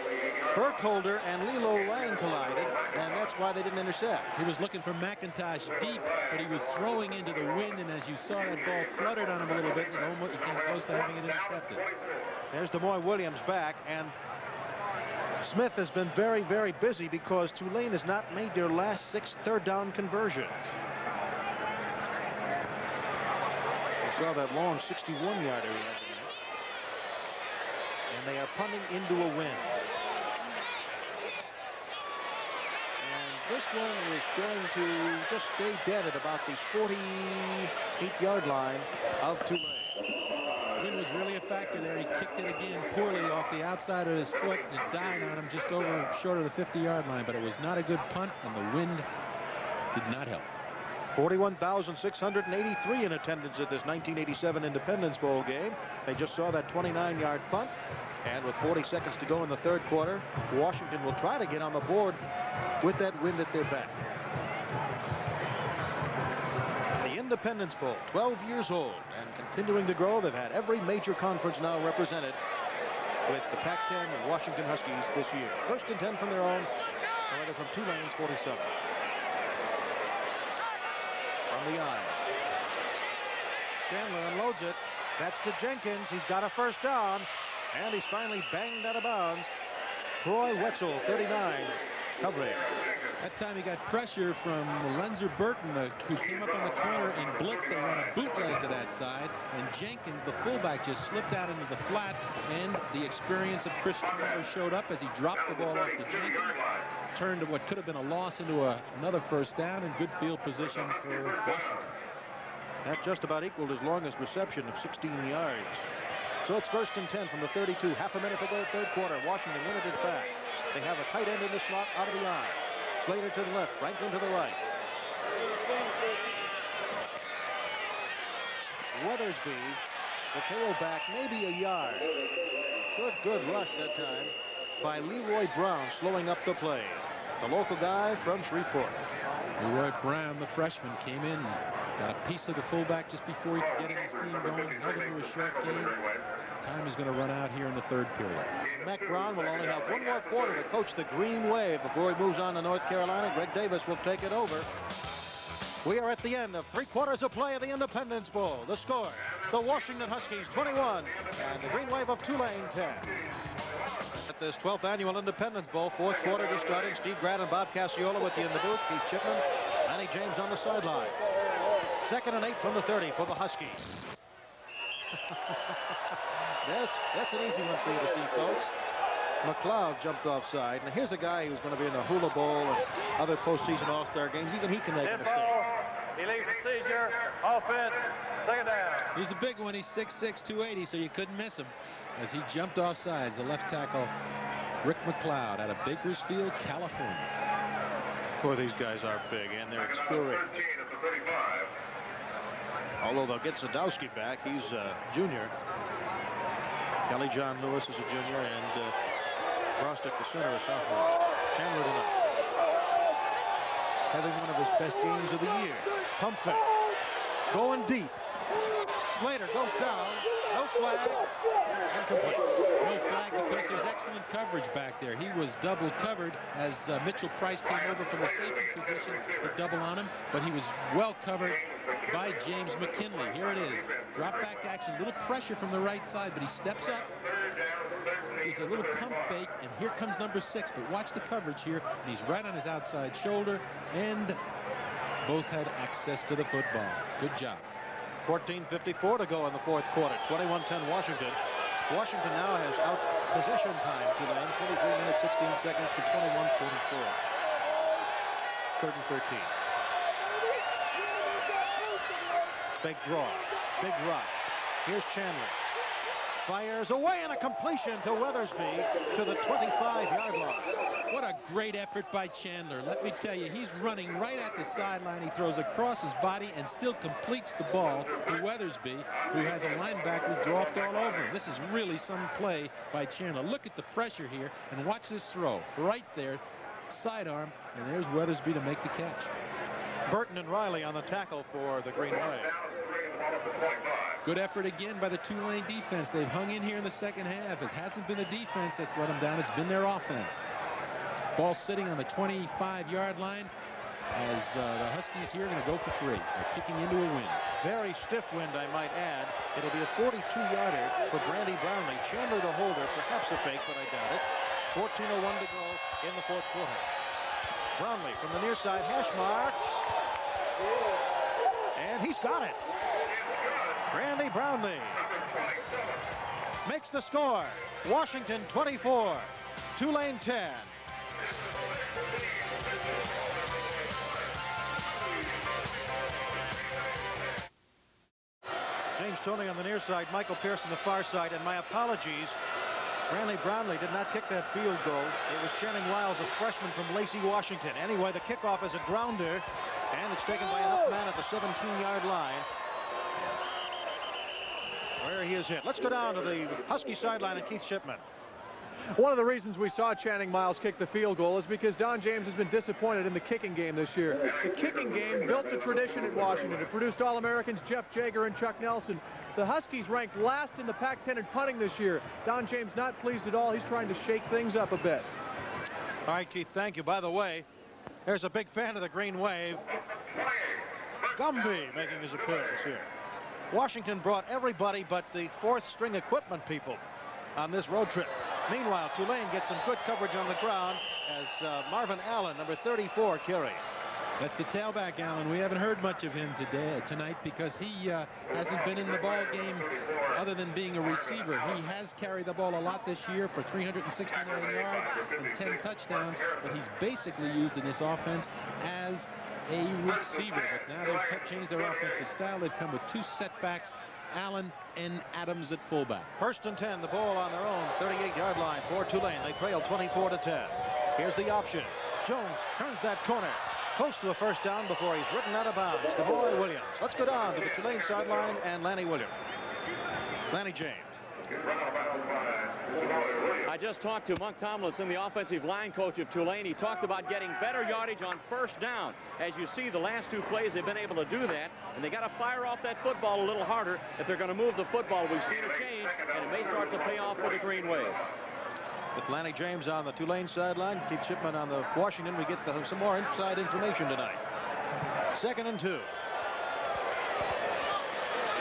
Burkholder and Lilo Lang collided, and that's why they didn't intercept. He was looking for McIntosh deep, but he was throwing into the wind, and as you saw, that ball fluttered on him a little bit, and almost he came close to having it intercepted. There's DeMoy Williams back, and Smith has been very, very busy because Tulane has not made their last 6 third down conversions. You saw that long 61-yarder. And they are punting into a wind. And this one is going to just stay dead at about the 48-yard line of Tulane. Wind was really a factor there. He kicked it again poorly off the outside of his foot, and it died on him just over short of the 50-yard line. But it was not a good punt, and the wind did not help. 41,683 in attendance at this 1987 Independence Bowl game. They just saw that 29-yard punt. And with 40 seconds to go in the 3rd quarter, Washington will try to get on the board with that wind at their back. The Independence Bowl, 12 years old and continuing to grow. They've had every major conference now represented with the Pac-10 and Washington Huskies this year. 1st and 10 from their own, however, from Tulane's 47. On the eye. Chandler unloads it. That's to Jenkins. He's got a 1st down. And he's finally banged out of bounds. Troy Wetzel, 39, covering. That time he got pressure from Lenzer Burton, who came up on the corner in blitz. They run a bootleg to that side, and Jenkins, the fullback, just slipped out into the flat, and the experience of Chris Chandler showed up as he dropped the ball off to Jenkins. turned what could have been a loss into another first down and good field position for Washington. That just about equaled his longest reception of 16 yards. So it's 1st and 10 from the 32. Half a minute to go, third quarter. Washington win it back. They have a tight end in the slot out of the eye. Slater to the left, Franklin to the right. Weathersby, the tailback, maybe a yard. Good rush that time by Leroy Brown, slowing up the play. The local guy from Shreveport. Leroy Brown, the freshman, came in, got a piece of the fullback just before he could get any steam going, held him to a short game. Time is going to run out here in the third period. Mac Brown will only have one more quarter to coach the Green Wave before he moves on to North Carolina. Greg Davis will take it over. We are at the end of 3 quarters of play of the Independence Bowl. The score, the Washington Huskies 21 and the Green Wave of Tulane 10. At this 12th annual Independence Bowl, 4th quarter just starting. Steve Grant and Bob Casciola with you in the booth. Keith Chipman, Manny James on the sideline. 2nd and 8 from the 30 for the Huskies. That's an easy one for you to see, folks. McLeod jumped offside. And here's a guy who's going to be in the Hula Bowl and other postseason All-Star games. Even he can make a mistake. Illegal procedure, offense, 2nd down. He's a big one. He's 6'6", 280, so you couldn't miss him as he jumped off sides. The left tackle, Rick McLeod, out of Bakersfield, California. Boy, these guys are big, and they're experienced. Although they'll get Sadowski back, he's a junior. Kelly John Lewis is a junior, and Rostick, the center, a sophomore. Chandler tonight, having one of his best games of the year. Pump fake, going deep. Slater goes down. No flag. Incomplete. No flag because there's excellent coverage back there. He was double covered as Mitchell Price came over from the safety position to double on him, but he was well covered by James McKinley. Here it is. Drop back action. Little pressure from the right side, but he steps up. Gives a little pump fake, and here comes number 6. But watch the coverage here. And he's right on his outside shoulder, and both had access to the football. Good job. 14:54 to go in the 4th quarter. 21-10 Washington. Washington now has out possession time. Tulane, 23 minutes, 16 seconds to 21:44. 3rd and 13. Big draw. Big rush. Here's Chandler. Fires away, and a completion to Weathersby to the 25-yard line. What a great effort by Chandler. Let me tell you, he's running right at the sideline. He throws across his body and still completes the ball to Weathersby, who has a linebacker dropped all over him. This is really some play by Chandler. Look at the pressure here, and watch this throw. Right there, sidearm, and there's Weathersby to make the catch. Burton and Riley on the tackle for the Green Wave. Good effort again by the Tulane defense. They've hung in here in the second half. It hasn't been the defense that's let them down. It's been their offense. Ball sitting on the 25-yard line as the Huskies here are going to go for 3. They're kicking into a wind. Very stiff wind, I might add. It'll be a 42-yarder for Brandy Brownlee. Chandler the holder, perhaps a fake, but I doubt it. 14:01 to go in the 4th quarter. Brownlee from the near side, hash mark. And he's got it. Brandy Brownlee makes the score. Washington 24, Tulane 10. James Toney on the near side, Michael Pierce on the far side, and my apologies. Brandy Brownlee did not kick that field goal. It was Channing Wiles, a freshman from Lacey, Washington. Anyway, the kickoff is a grounder, and it's taken by enough man at the 17-yard line, where he is hit. Let's go down to the Husky sideline and Keith Shipman. One of the reasons we saw Channing Miles kick the field goal is because Don James has been disappointed in the kicking game this year. The kicking game built the tradition at Washington. It produced All-Americans Jeff Jager and Chuck Nelson. The Huskies ranked last in the Pac-10 in punting this year. Don James not pleased at all. He's trying to shake things up a bit. All right, Keith, thank you. By the way, there's a big fan of the Green Wave, Gumby, making his appearance here. Washington brought everybody but the 4th-string equipment people on this road trip. Meanwhile, Tulane gets some good coverage on the ground as Marvin Allen, number 34, carries. That's the tailback, Allen. We haven't heard much of him tonight because he hasn't been in the ball game other than being a receiver. He has carried the ball a lot this year for 369 yards and 10 touchdowns, but he's basically used in this offense as a receiver. But now they've changed their offensive style. They've come with 2 setbacks, Allen and Adams at fullback. 1st and 10, the ball on their own 38-yard line for Tulane. They trail 24-10. Here's the option. Jones turns that corner. Close to a first down before he's ridden out of bounds. The boy Williams. Let's go down to the Tulane sideline and Lanny Williams. Lanny James. I just talked to Monk Tomlinson, the offensive line coach of Tulane. He talked about getting better yardage on first down. As you see, the last 2 plays, they've been able to do that, and they got to fire off that football a little harder if they're going to move the football. We've seen a change, and it may start to pay off for the Green Wave. With Lanny James on the Tulane sideline, Keith Shipman on the Washington, we get some more inside information tonight. 2nd and 2.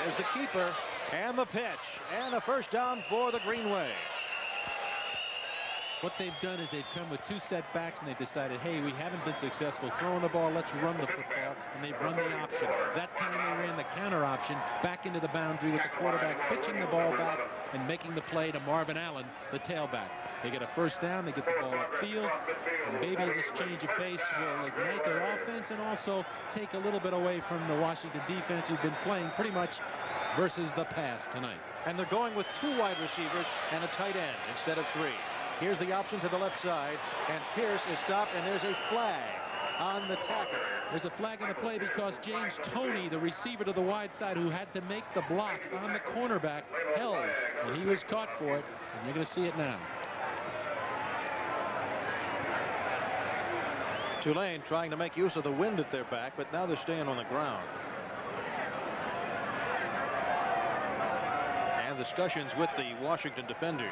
There's the keeper and the pitch and a first down for the Green Wave. What they've done is they've come with 2 setbacks and they've decided, hey, we haven't been successful throwing the ball, let's run the football, and they've run the option. That time they ran the counter option back into the boundary with the quarterback pitching the ball back and making the play to Marvin Allen, the tailback. They get a first down, they get the ball upfield, and maybe this change of pace will ignite their offense and also take a little bit away from the Washington defense, who've been playing pretty much versus the pass tonight. And they're going with 2 wide receivers and a tight end instead of 3. Here's the option to the left side, and Pierce is stopped, and there's a flag on the tackle. There's a flag on the play because James Toney, the receiver to the wide side who had to make the block on the cornerback, held, and he was caught for it, and you're going to see it now. Tulane trying to make use of the wind at their back, but now they're staying on the ground. And discussions with the Washington defenders.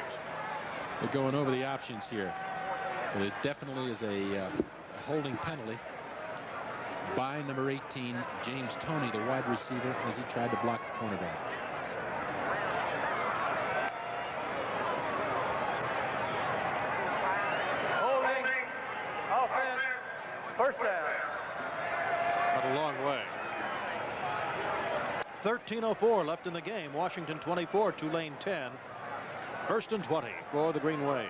They're going over the options here, but it definitely is a holding penalty by number 18, James Toney, the wide receiver, as he tried to block the cornerback. Holding. Offense. First down. But a long way. 13:04 left in the game. Washington 24, Tulane 10. 1st and 20 for the Green Wave.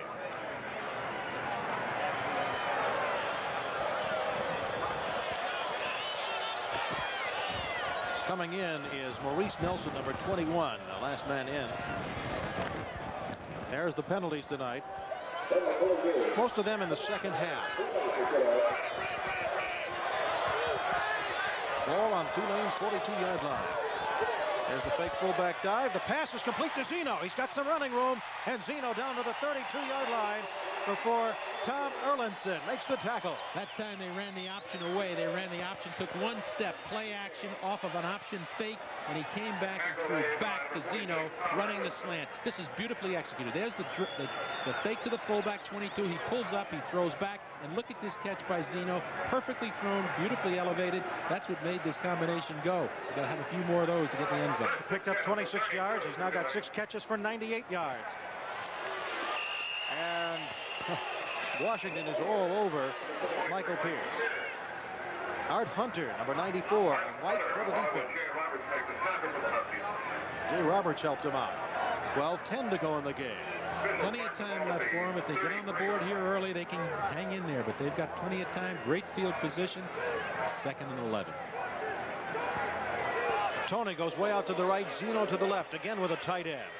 Coming in is Maurice Nelson, number 21, the last man in. There's the penalties tonight. Most of them in the second half. Ball on Tulane's 42-yard line. There's the fake fullback dive. The pass is complete to Zeno. He's got some running room, and Zeno down to the 32-yard line before Tom Erlandson makes the tackle. That time they ran the option away. They ran the option, took 1 step, play action off of an option fake, and he came back and threw back to Zeno, running the slant. This is beautifully executed. There's the fake to the fullback, 22. He pulls up, he throws back, and look at this catch by Zeno. Perfectly thrown, beautifully elevated. That's what made this combination go. You gotta have a few more of those to get the end zone. Picked up 26 yards. He's now got 6 catches for 98 yards. And Washington is all over Michael Pierce. Art Hunter, number 94, and White for the defense. Jay Roberts helped him out. 12:10 to go in the game. Plenty of time left for them. If they get on the board here early, they can hang in there, but they've got plenty of time. Great field position. 2nd and 11. Toney goes way out to the right, Zeno to the left, again with a tight end.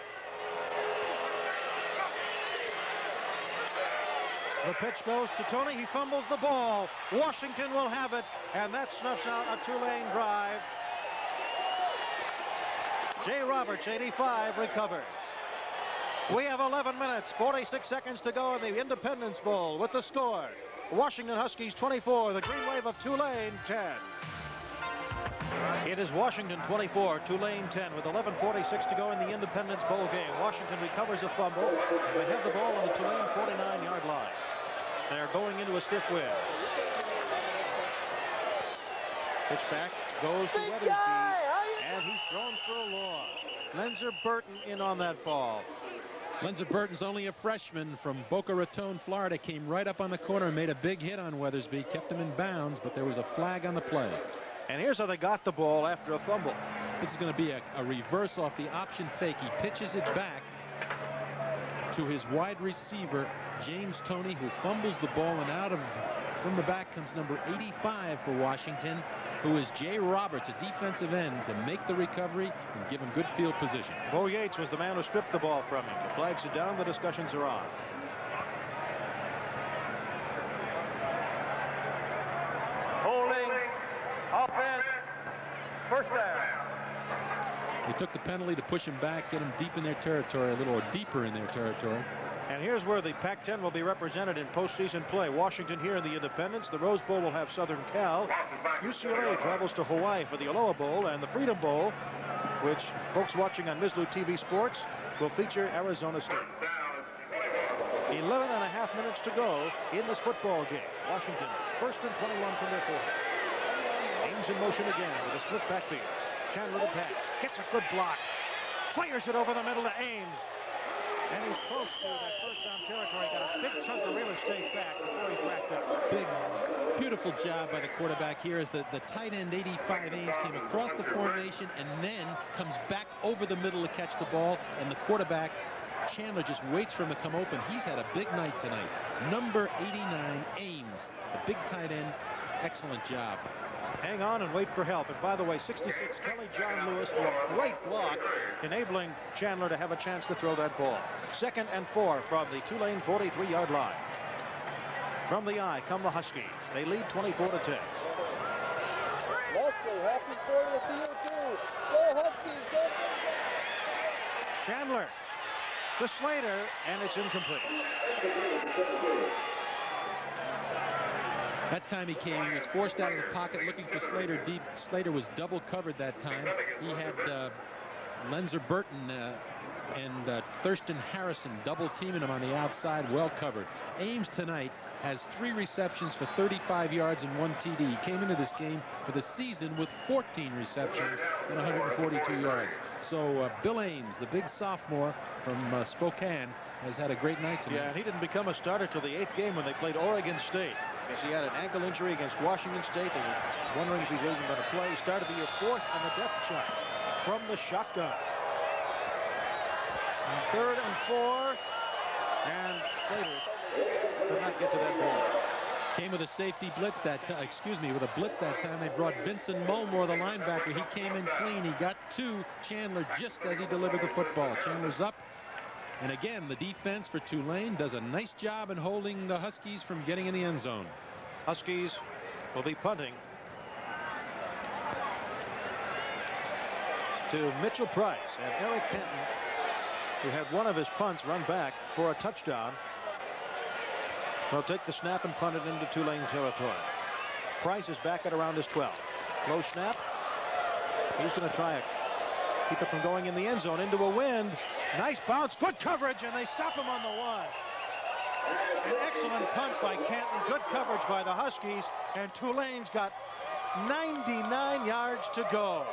The pitch goes to Toney. He fumbles the ball. Washington will have it, and that snuffs out a Tulane drive. Jay Roberts, 85, recovers. We have 11 minutes, 46 seconds to go in the Independence Bowl with the score. Washington Huskies 24, the Green Wave of Tulane 10. It is Washington 24, Tulane 10 with 11:46 to go in the Independence Bowl game. Washington recovers a fumble. They have the ball on the Tulane 49-yard line. They're going into a stiff wind. Pitch back goes to Weathersby, and he's thrown for a loss. Lenzer Burton in on that ball. Lenzer Burton's only a freshman from Boca Raton, Florida. Came right up on the corner and made a big hit on Weathersby. Kept him in bounds, but there was a flag on the play. And here's how they got the ball after a fumble. This is going to be a reverse off the option fake. He pitches it back to his wide receiver, James Toney, who fumbles the ball, and out of from the back comes number 85 for Washington, who is Jay Roberts, a defensive end, to make the recovery and give him good field position. Bo Yates was the man who stripped the ball from him. The flags are down. The discussions are on. Holding, offense, first down. They took the penalty to push him back, get him deep in their territory, a little deeper in their territory. And here's where the Pac-10 will be represented in postseason play. Washington here in the Independence. The Rose Bowl will have Southern Cal. UCLA travels to Hawaii for the Aloha Bowl, and the Freedom Bowl, which folks watching on Mislu TV Sports, will feature Arizona State. 11.5 minutes to go in this football game. Washington first and 21 from their 40. Ames in motion again with a split backfield. Chandler to pass. Gets a good block. Fires it over the middle to Ames. And he's close to that first down territory. Got a big chunk of real estate back before he cracked it. Big, beautiful job by the quarterback here as the tight end 85 Ames came across the formation and then comes back over the middle to catch the ball, and the quarterback Chandler just waits for him to come open. He's had a big night tonight. Number 89 Ames, the big tight end. Excellent job. Hang on and wait for help. And by the way, 66 Kelly John Lewis for a great block, enabling Chandler to have a chance to throw that ball. 2nd and 4 from the Tulane 43-yard line. From the eye come the Huskies. They lead 24-10. Leslie, happy for the field too. Go Huskies, go. Chandler to Slater, and it's incomplete. That time he came, he was forced out of the pocket looking for Slater deep. Slater was double covered that time. He had Lenzer Burton and Thurston Harrison double teaming him on the outside, well covered. Ames tonight has 3 receptions for 35 yards and 1 TD. He came into this game for the season with 14 receptions and 142 yards. So Bill Ames, the big sophomore from Spokane, has had a great night tonight. Yeah, and he didn't become a starter till the 8th game when they played Oregon State. Because he had an ankle injury against Washington State. They were wondering if he wasn't going to play. He started the year 4th on the depth chart from the shotgun. And 3rd and 4. And Slater could not get to that ball. Came with a safety blitz that time, with a blitz that time. They brought Vincent Mulmore, the linebacker. He came in clean. He got to Chandler just as he delivered the football. Chandler's up. And again, the defense for Tulane does a nice job in holding the Huskies from getting in the end zone. Huskies will be punting to Mitchell Price, and Eric Kenton, who had one of his punts run back for a touchdown, will take the snap and punt it into Tulane territory. Price is back at around his 12. Low snap. He's going to try it. Keep it from going in the end zone into a wind. Nice bounce, good coverage, and they stop him on the 1. An excellent punt by Canton, good coverage by the Huskies, and Tulane's got 99 yards to go.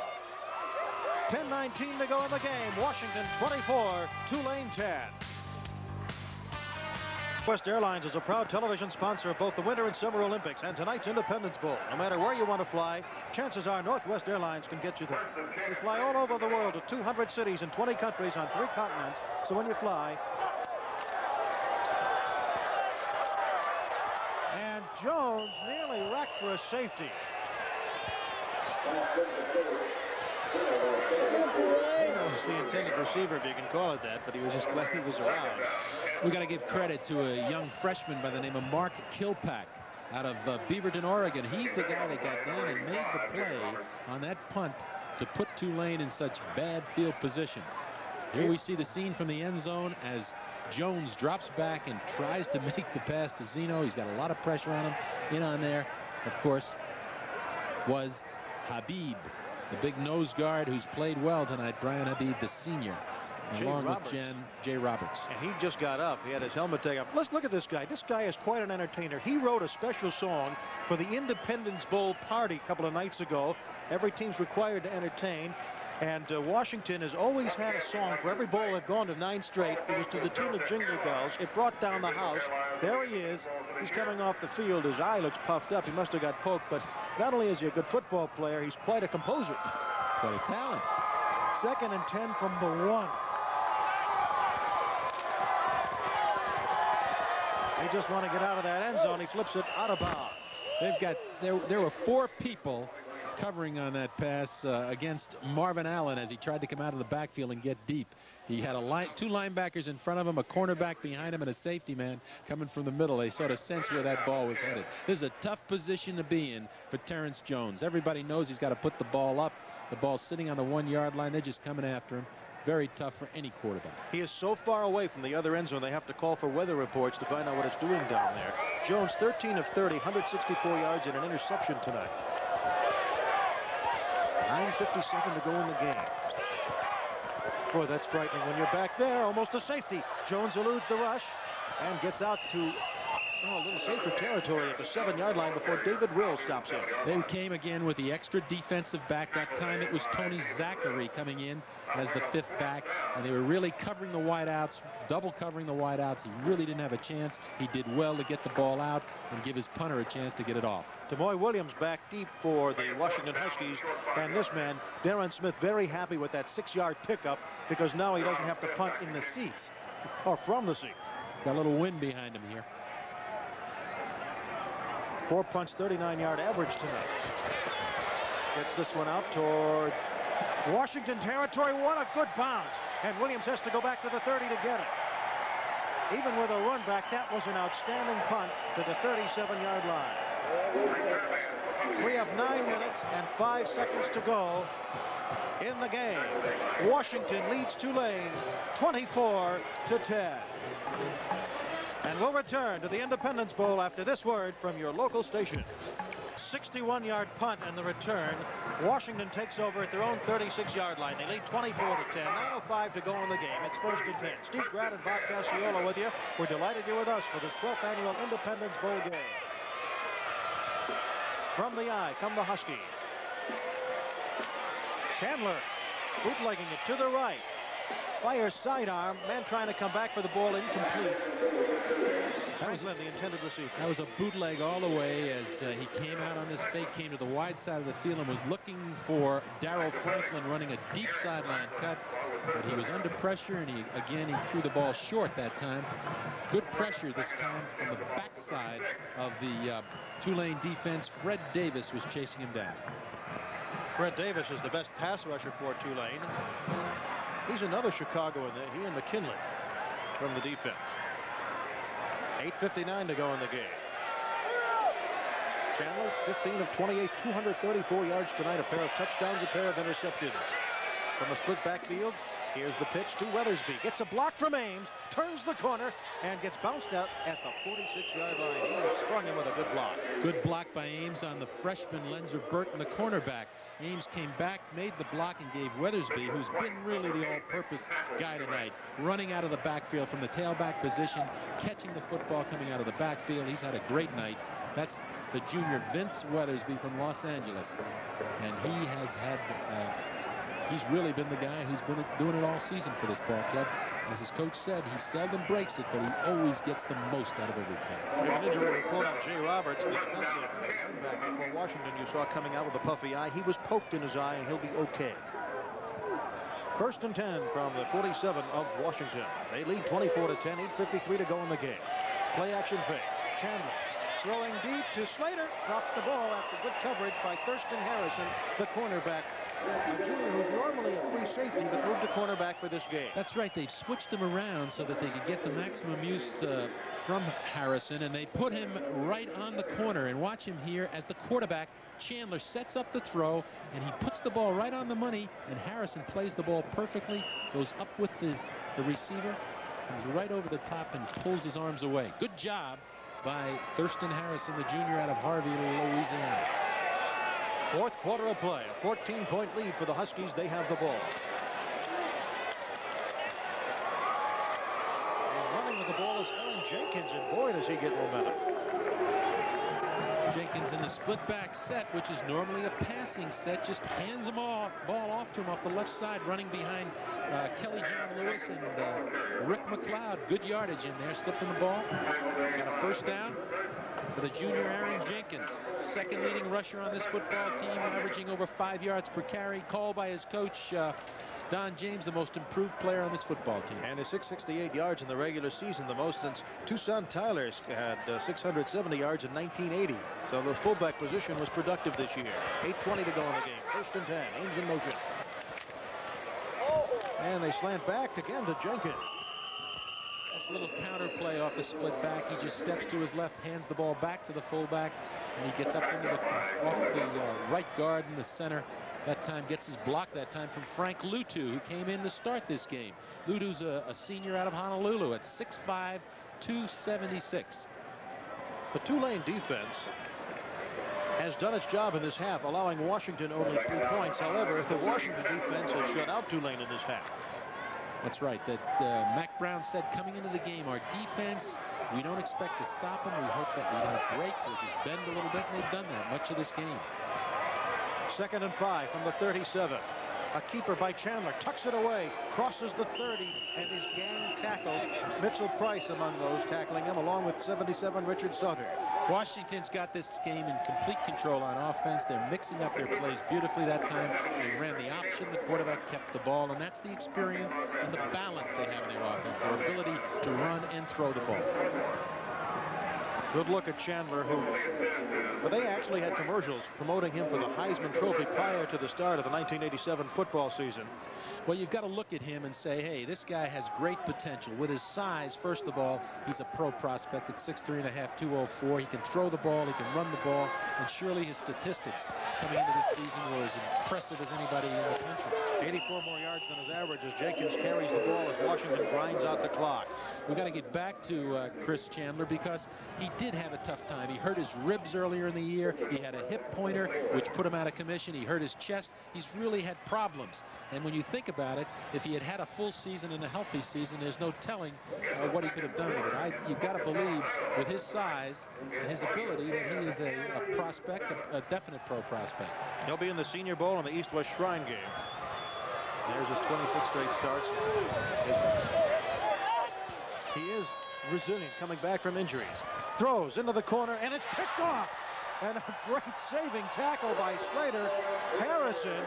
10:19 to go in the game. Washington 24, Tulane 10. Northwest Airlines is a proud television sponsor of both the Winter and Summer Olympics and tonight's Independence Bowl. No matter where you want to fly, chances are Northwest Airlines can get you there. We fly all over the world to 200 cities in 20 countries on 3 continents, so when you fly... And Jones nearly wrecked for a safety. He was the intended receiver, if you can call it that, but he was just glad he was around. We got to give credit to a young freshman by the name of Mark Kilpack out of Beaverton, Oregon. He's the guy that got down and made the play on that punt to put Tulane in such bad field position. Here we see the scene from the end zone as Jones drops back and tries to make the pass to Zeno. He's got a lot of pressure on him. In on there, of course, was Habib, the big nose guard who's played well tonight, Brian Habib, the senior, along with Jay Roberts. And he just got up. He had his helmet taken off. Let's look at this guy. This guy is quite an entertainer. He wrote a special song for the Independence Bowl party a couple of nights ago. Every team's required to entertain. And Washington has always had a song for every bowl they've gone to 9 straight. It was to the tune of Jingle Bells. It brought down the house. There he is. He's coming off the field. His eye looks puffed up. He must have got poked. But not only is he a good football player, he's quite a composer. Quite a talent. 2nd and 10 from the 1. They just want to get out of that end zone. He flips it out of bounds. They've got, there were 4 people covering on that pass against Marvin Allen as he tried to come out of the backfield and get deep. He had 2 linebackers in front of him, a cornerback behind him, and a safety man coming from the middle. They sort of sensed where that ball was headed. This is a tough position to be in for Terrence Jones. Everybody knows he's got to put the ball up. The ball's sitting on the 1-yard line. They're just coming after him. Very tough for any quarterback. He is so far away from the other end zone, they have to call for weather reports to find out what it's doing down there. Jones, 13 of 30, 164 yards and an interception tonight. 9:57 to go in the game. Boy, that's frightening when you're back there, almost a safety. Jones eludes the rush and gets out to a little safer territory at the 7-yard line before David Will stops him. They came again with the extra defensive back. That time it was Tony Zachary coming in as the 5th back, and they were really covering the wideouts, double covering the wideouts. He really didn't have a chance. He did well to get the ball out and give his punter a chance to get it off. Demoy Williams back deep for the Washington Huskies, and this man, Darren Smith, very happy with that 6-yard pickup because now he doesn't have to punt in the seats or from the seats. Got a little wind behind him here. 4 punts, 39-yard average tonight. Gets this one out toward Washington territory. What a good bounce. And Williams has to go back to the 30 to get it. Even with a run back, that was an outstanding punt to the 37-yard line. We have 9 minutes and 5 seconds to go in the game. Washington leads Tulane 24-10. And we'll return to the Independence Bowl after this word from your local station. 61-yard punt and the return. Washington takes over at their own 36-yard line. They lead 24-10. 9:05 to go in the game. It's 1st and 10. Steve Grant and Bob Casciola with you. We're delighted you're with us for this 12th annual Independence Bowl game. From the eye come the Huskies. Chandler bootlegging it to the right. Fires sidearm. Man trying to come back for the ball, incomplete. Franklin, the intended receiver. That was a bootleg all the way as he came out on this fake, came to the wide side of the field and was looking for Darrell Franklin running a deep sideline cut. But he was under pressure, and he threw the ball short that time. Good pressure this time from the backside of the Tulane defense. Fred Davis was chasing him down. Fred Davis is the best pass rusher for Tulane. He's another Chicagoan. He and McKinley from the defense. 8:59 to go in the game. Chandler, 15 of 28, 234 yards tonight. A pair of touchdowns, a pair of interceptions. From a split backfield, here's the pitch to Weathersby. Gets a block from Ames, turns the corner, and gets bounced out at the 46-yard line. Ames sprung him with a good block. Good block by Ames on the freshman Lenzer Burton, the cornerback. Ames came back, made the block, and gave Weathersby, who's been really the all-purpose guy tonight, running out of the backfield from the tailback position, catching the football coming out of the backfield. He's had a great night. That's the junior Vince Weathersby from Los Angeles. And he has had, he's really been the guy who's been doing it all season for this ball club. As his coach said, he seldom breaks it, but he always gets the most out of every play. We have an injury report on Jay Roberts, the defensive linebacker for Washington. You saw coming out with a puffy eye. He was poked in his eye, and he'll be okay. 1st and 10 from the 47 of Washington. They lead 24-10, 8:53 to go in the game. Play action fake. Chandler throwing deep to Slater. Dropped the ball after good coverage by Thurston Harrison, the cornerback. A junior who's normally a free safety, but moved to cornerback for this game. That's right. They've switched him around so that they could get the maximum use from Harrison, and they put him right on the corner. And watch him here as the quarterback, Chandler, sets up the throw, and he puts the ball right on the money, and Harrison plays the ball perfectly, goes up with the receiver, comes right over the top and pulls his arms away. Good job by Thurston Harrison, the junior out of Harvey, Louisiana. 4th quarter of play. A 14-point lead for the Huskies. They have the ball. And running with the ball is Aaron Jenkins, and boy, does he get momentum. Jenkins Jenkins in the split back set, which is normally a passing set, just hands the ball off to him off the left side, running behind Kelly John Lewis and Rick McLeod. Good yardage in there, slipping the ball. Got a first down for the junior Aaron Jenkins, second leading rusher on this football team, averaging over 5 yards per carry, called by his coach Don James, the most improved player on this football team. And his 668 yards in the regular season, the most since Tucson Tyler's had 670 yards in 1980. So the fullback position was productive this year. 8:20 to go in the game. 1st and 10. Ames in motion. And they slant back again to Jenkins. That's a little counter play off the split back. He just steps to his left, hands the ball back to the fullback, and he gets up into off the right guard in the center. That time gets his block that time from Frank Lutu, who came in to start this game. Lutu's a senior out of Honolulu at 6'5", 276. The Tulane defense has done its job in this half, allowing Washington only 3 points. However, the Washington defense has shut out Tulane in this half. That's right. That Mac Brown said coming into the game, our defense, we don't expect to stop them. We hope that we don't break or just bend a little bit, and they've done that much of this game. 2nd and 5 from the 37. A keeper by Chandler tucks it away, crosses the 30, and his gang tackle. Mitchell Price among those tackling him, along with 77 Richard Sutter. Washington's got this game in complete control on offense. They're mixing up their plays beautifully that time. They ran the option. The quarterback kept the ball, and that's the experience and the balance they have in their offense, their ability to run and throw the ball. Good look at Chandler, but they actually had commercials promoting him for the Heisman Trophy prior to the start of the 1987 football season. Well, you've got to look at him and say, hey, this guy has great potential. With his size, first of all, he's a pro prospect at 6'3½", 204. He can throw the ball, he can run the ball, and surely his statistics coming into this season were as impressive as anybody in the country. 84 more yards than his average as Jenkins carries the ball as Washington grinds out the clock. We've got to get back to Chris Chandler, because he did have a tough time. He hurt his ribs earlier in the year. He had a hip pointer, which put him out of commission. He hurt his chest. He's really had problems. And when you think about it, if he had had a full season and a healthy season, there's no telling what he could have done with it. You've got to believe, with his size and his ability, that he is a prospect, a definite pro prospect. He'll be in the Senior Bowl in the East-West Shrine game. There's his 26 straight starts. He is resilient, coming back from injuries. Throws into the corner, and it's picked off. And a great saving tackle by Slater. Harrison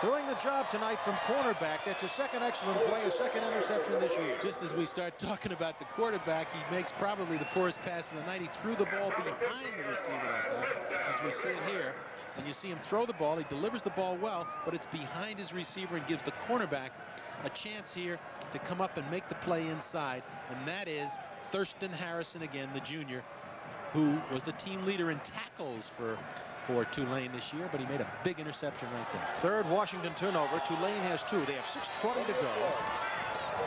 doing the job tonight from cornerback. That's his second excellent play, his second interception this year. Just as we start talking about the quarterback, he makes probably the poorest pass of the night. He threw the ball behind the receiver that time, as we see it here. And you see him throw the ball. He delivers the ball well, but it's behind his receiver and gives the cornerback a chance here to come up and make the play inside. And that is Thurston Harrison again, the junior, who was the team leader in tackles for Tulane this year, but he made a big interception right there. Third Washington turnover. Tulane has 2. They have 6:20 to go.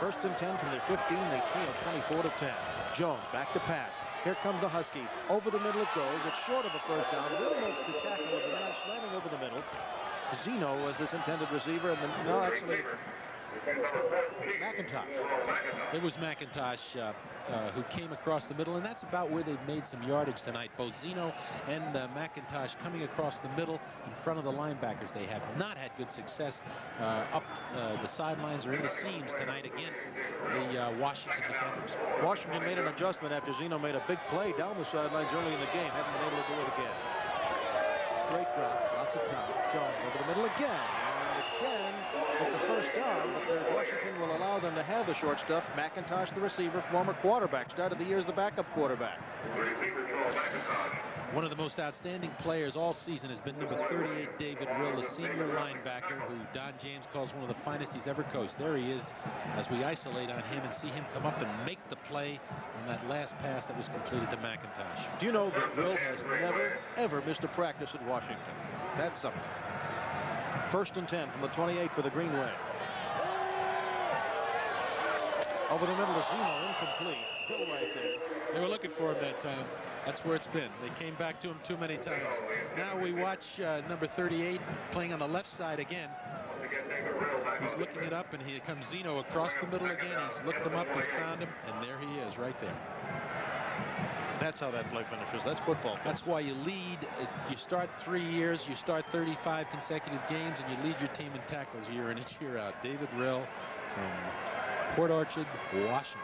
1st and 10 from their 15. They trail 24-10. Jones back to pass. Here come the Huskies. Over the middle it goes. It's short of a first down. Will makes the tackle of the man, slamming over the middle. Zeno was this intended receiver, and no, actually, McIntosh. It was McIntosh who came across the middle, and that's about where they've made some yardage tonight. Both Zeno and McIntosh coming across the middle in front of the linebackers. They have not had good success up the sidelines or in the seams tonight against the Washington defenders. Washington made an adjustment after Zeno made a big play down the sidelines early in the game. Haven't been able to do it again. Great drop, lots of time. Jones over the middle again. Again, it's a first down, but Washington will allow them to have the short stuff. McIntosh, the receiver, former quarterback, started the year as the backup quarterback. One of the most outstanding players all season has been number 38, David Rill, a senior linebacker who Don James calls one of the finest he's ever coached. There he is as we isolate on him and see him come up and make the play on that last pass that was completed to McIntosh. Do you know that Rill has never, ever missed a practice at Washington? That's something. 1st and 10 from the 28 for the Green Wave. Over the middle of Zeno, incomplete. Hill right there. They were looking for him that time. That's where it's been. They came back to him too many times. Now we watch number 38 playing on the left side again. He's looking it up, and here comes Zeno across the middle again. He's looked him up, he's found him, and there he is right there. That's how that play finishes. That's football. That's why you lead. You start 3 years, you start 35 consecutive games, and you lead your team in tackles year in and year out. David Rill from Port Orchard, Washington.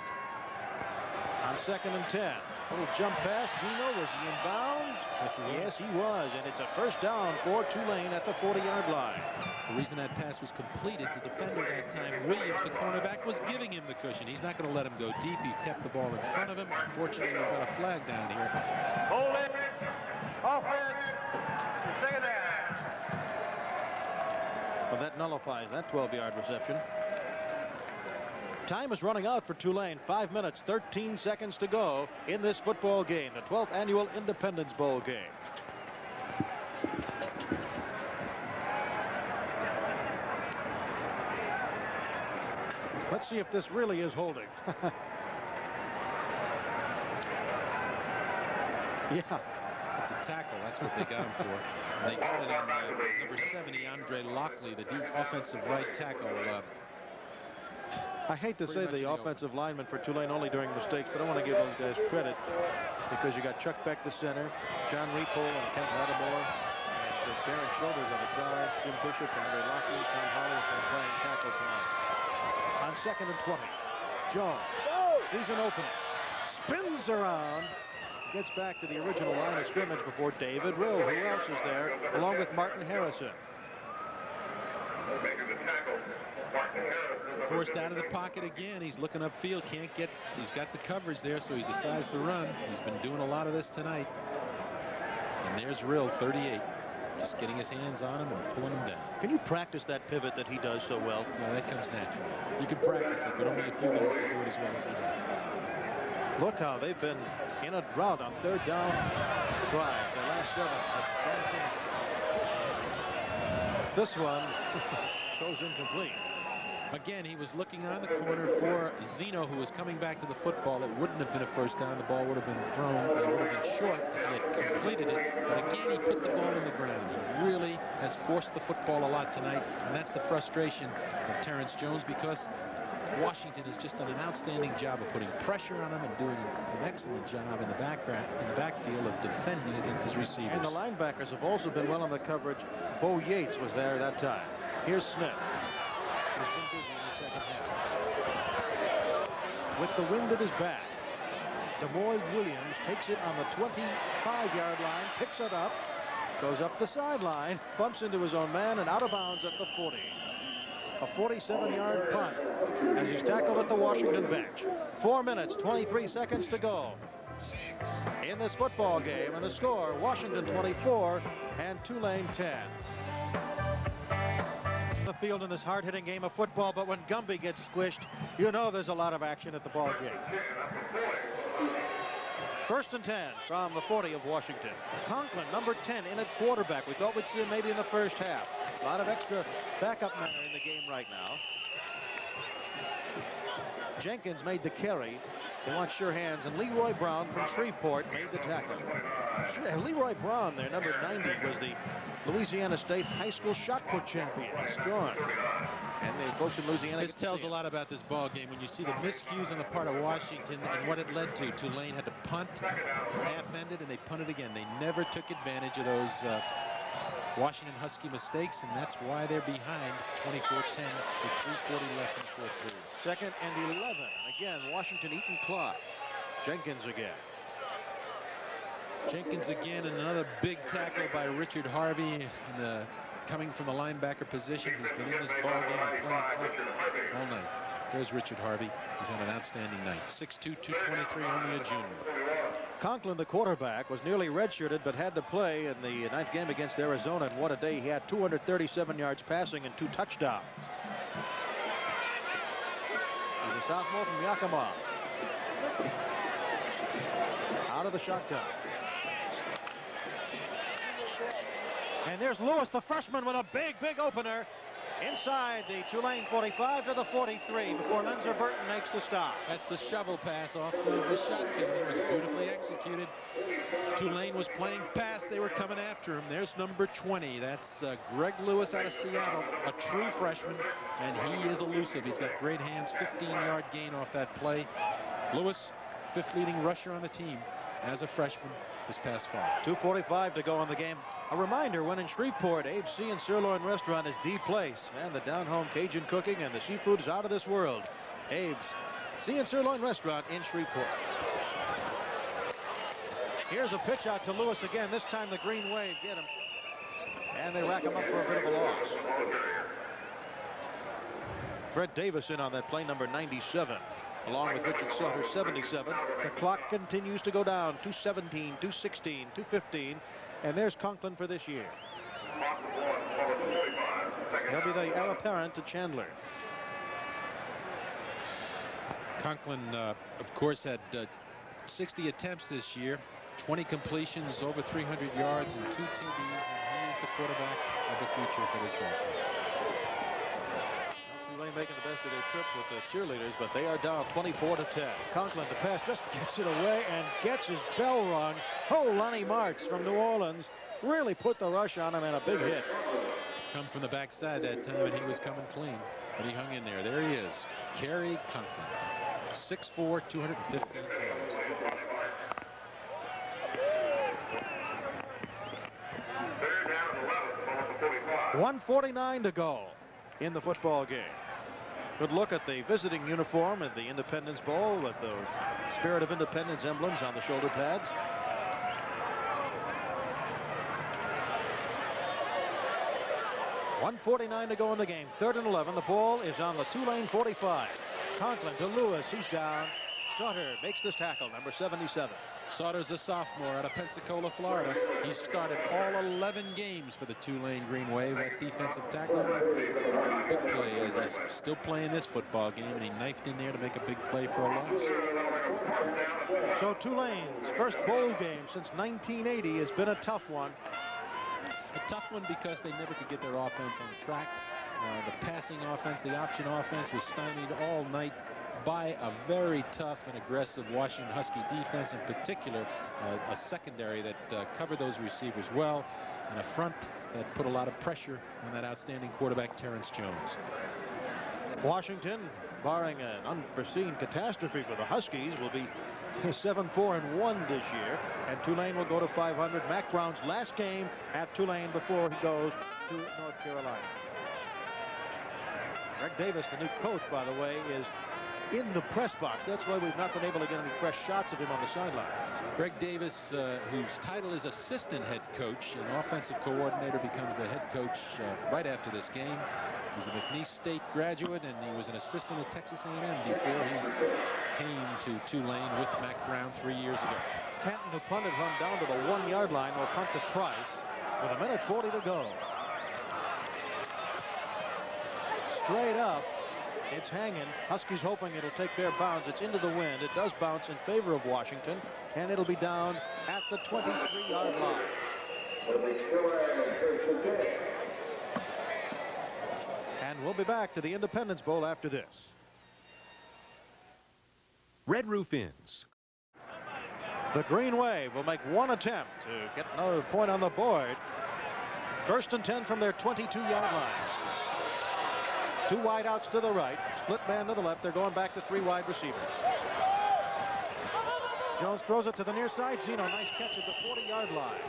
On 2nd and 10. Little jump pass. Zeno, was he in bounds? Yes, he was. And it's a first down for Tulane at the 40-yard line. The reason that pass was completed, the defender that time, Williams, the cornerback, was giving him the cushion. He's not going to let him go deep. He kept the ball in front of him. Unfortunately, we've got a flag down here. Hold it. Offense. Stay there. Well, that nullifies that 12-yard reception. Time is running out for Tulane. 5 minutes, 13 seconds to go in this football game, the 12th annual Independence Bowl game. Let's see if this really is holding. Yeah. It's a tackle. That's what they got him for. And they got it on number 70, Andre Lockley, the deep offensive right tackle. I hate to say the offensive lineman for Tulane only during mistakes, but I want to give those guys credit because you got Chuck Beck, the center, John Repole and Kent Lattimore, and Darren Shoulders on the guard, Jim Bishop, Andre Lockley, Tom Hollis, and playing tackle tonight. On 2nd and 20, Jones sees an opening, spins around, gets back to the original line of scrimmage before David Rill. Who else is there? Along with Martin Harrison. Making the tackle, Martin Harrison. Forced out of the pocket again. He's looking upfield. Can't get. He's got the coverage there, so he decides to run. He's been doing a lot of this tonight. And there's Rill, 38, just getting his hands on him and pulling him down. Can you practice that pivot that he does so well? No, that comes natural. You can practice it, but only a few guys can do it as well as he does. Look how they've been in a drought on 3rd down drives. The last 7. This one goes incomplete. Again, he was looking on the corner for Zeno, who was coming back to the football. It wouldn't have been a first down. The ball would have been thrown. It would have been short if he had completed it. But again, he put the ball in the ground. He really has forced the football a lot tonight, and that's the frustration of Terrence Jones, because Washington has just done an outstanding job of putting pressure on him and doing an excellent job in the backfield of defending against his receivers. And the linebackers have also been well on the coverage. Bo Yates was there that time. Here's Smith. He's been busy in the second half. With the wind at his back, Demoy Williams takes it on the 25-yard line, picks it up, goes up the sideline, bumps into his own man, and out of bounds at the 40. A 47-yard punt as he's tackled at the Washington bench. 4 minutes, 23 seconds to go in this football game, and the score, Washington 24 and Tulane 10. The field in this hard-hitting game of football, but when Gumby gets squished, you know there's a lot of action at the ball game. 1st and 10 from the 40 of Washington. Conklin, number 10, in at quarterback. We thought we'd see him maybe in the first half. A lot of extra backup men in the game right now. Jenkins made the carry. They want sure hands, and Leroy Brown from Shreveport made the tackle. Leroy Brown there, number 90, was the Louisiana State High School shot put champion. Strong. And the folks in Louisiana. This tells a lot about this ball game when you see the miscues on the part of Washington and what it led to. Tulane had to punt, half-ended, and they punted again. They never took advantage of those Washington Husky mistakes, and that's why they're behind 24-10 with 3:40 left in the 4th period. 2nd and 11. Again, Washington eating clock. Jenkins again. Jenkins again, and another big tackle by Richard Harvey, coming from the linebacker position. He's been in this ball game and playing tough all night. There's Richard Harvey. He's had an outstanding night. 6'2", 223, only a junior. Conklin, the quarterback, was nearly redshirted, but had to play in the 9th game against Arizona. And what a day. He had 237 yards passing and 2 touchdowns. He's a sophomore from Yakima. Out of the shotgun. And there's Lewis, the freshman, with a big opener inside the Tulane 45 to the 43 before Lenzer Burton makes the stop. That's the shovel pass off the shotgun. It was beautifully executed. Tulane was playing pass. They were coming after him. There's number 20. That's Greg Lewis out of Seattle, a true freshman, and he is elusive. He's got great hands. 15-yard gain off that play. Lewis, 5th leading rusher on the team. as a freshman this past fall. 2:45 to go in the game. A reminder, when in Shreveport, Abe's Sea and Sirloin Restaurant is the place. And the down-home Cajun cooking and the seafood is out of this world. Abe's Sea and Sirloin Restaurant in Shreveport. Here's a pitch out to Lewis again. This time the Green Wave get him. And they rack him up for a bit of a loss. Fred Davis in on that play, number 97. Along with Richard Sutter, 77. The clock continues to go down. 2:17, 2:16, 2:15. And there's Conklin for this year. He'll be the heir apparent to Chandler. Conklin, of course, had 60 attempts this year, 20 completions, over 300 yards, and 2 TDs. And he is the quarterback of the future for this ball. Tulane making the best of their trip with the cheerleaders, but they are down 24-10. Conklin, the pass, just gets it away and gets his bell rung. Oh, Lonnie Marks from New Orleans really put the rush on him, and a big hit. Come from the backside that time, and he was coming clean, but he hung in there. There he is, Kerry Conklin, 6'4", 215 pounds. .149 to go in the football game. Good look at the visiting uniform at the Independence Bowl with those Spirit of Independence emblems on the shoulder pads. .149 to go in the game. 3rd and 11. The ball is on the Tulane 45. Conklin to Lewis. He's down. Sutter makes this tackle, number 77. Sauter's a sophomore out of Pensacola, Florida. He started all 11 games for the Tulane Green Wave at defensive tackle. Big play as he's still playing this football game, and he knifed in there to make a big play for a loss. So Tulane's first bowl game since 1980 has been a tough one. A tough one because they never could get their offense on track. The passing offense, the option offense was stymied all night by a very tough and aggressive Washington Husky defense, in particular a secondary that covered those receivers well, and a front that put a lot of pressure on that outstanding quarterback Terrence Jones. Washington, barring an unforeseen catastrophe for the Huskies, will be 7-4-1 this year, and Tulane will go to 500. Mac Brown's last game at Tulane before he goes to North Carolina. Greg Davis, the new coach, by the way, is in the press box. That's why we've not been able to get any fresh shots of him on the sidelines. Greg Davis, whose title is assistant head coach and offensive coordinator, becomes the head coach right after this game. He's a McNeese State graduate, and he was an assistant at Texas A&M before he came to Tulane with Mac Brown 3 years ago. Canton, who punted, run down to the 1-yard line, will punt to Price with 1:40 to go. Straight up. It's hanging. Huskies hoping it'll take their bounce. It's into the wind. It does bounce in favor of Washington, and it'll be down at the 23-yard line. And we'll be back to the Independence Bowl after this. Red Roof Inns. The Green Wave will make one attempt to get another point on the board. 1st and 10 from their 22-yard line. 2 wide outs to the right, split man to the left. They're going back to 3 wide receivers. Jones throws it to the near side. Zeno, nice catch at the 40-yard line.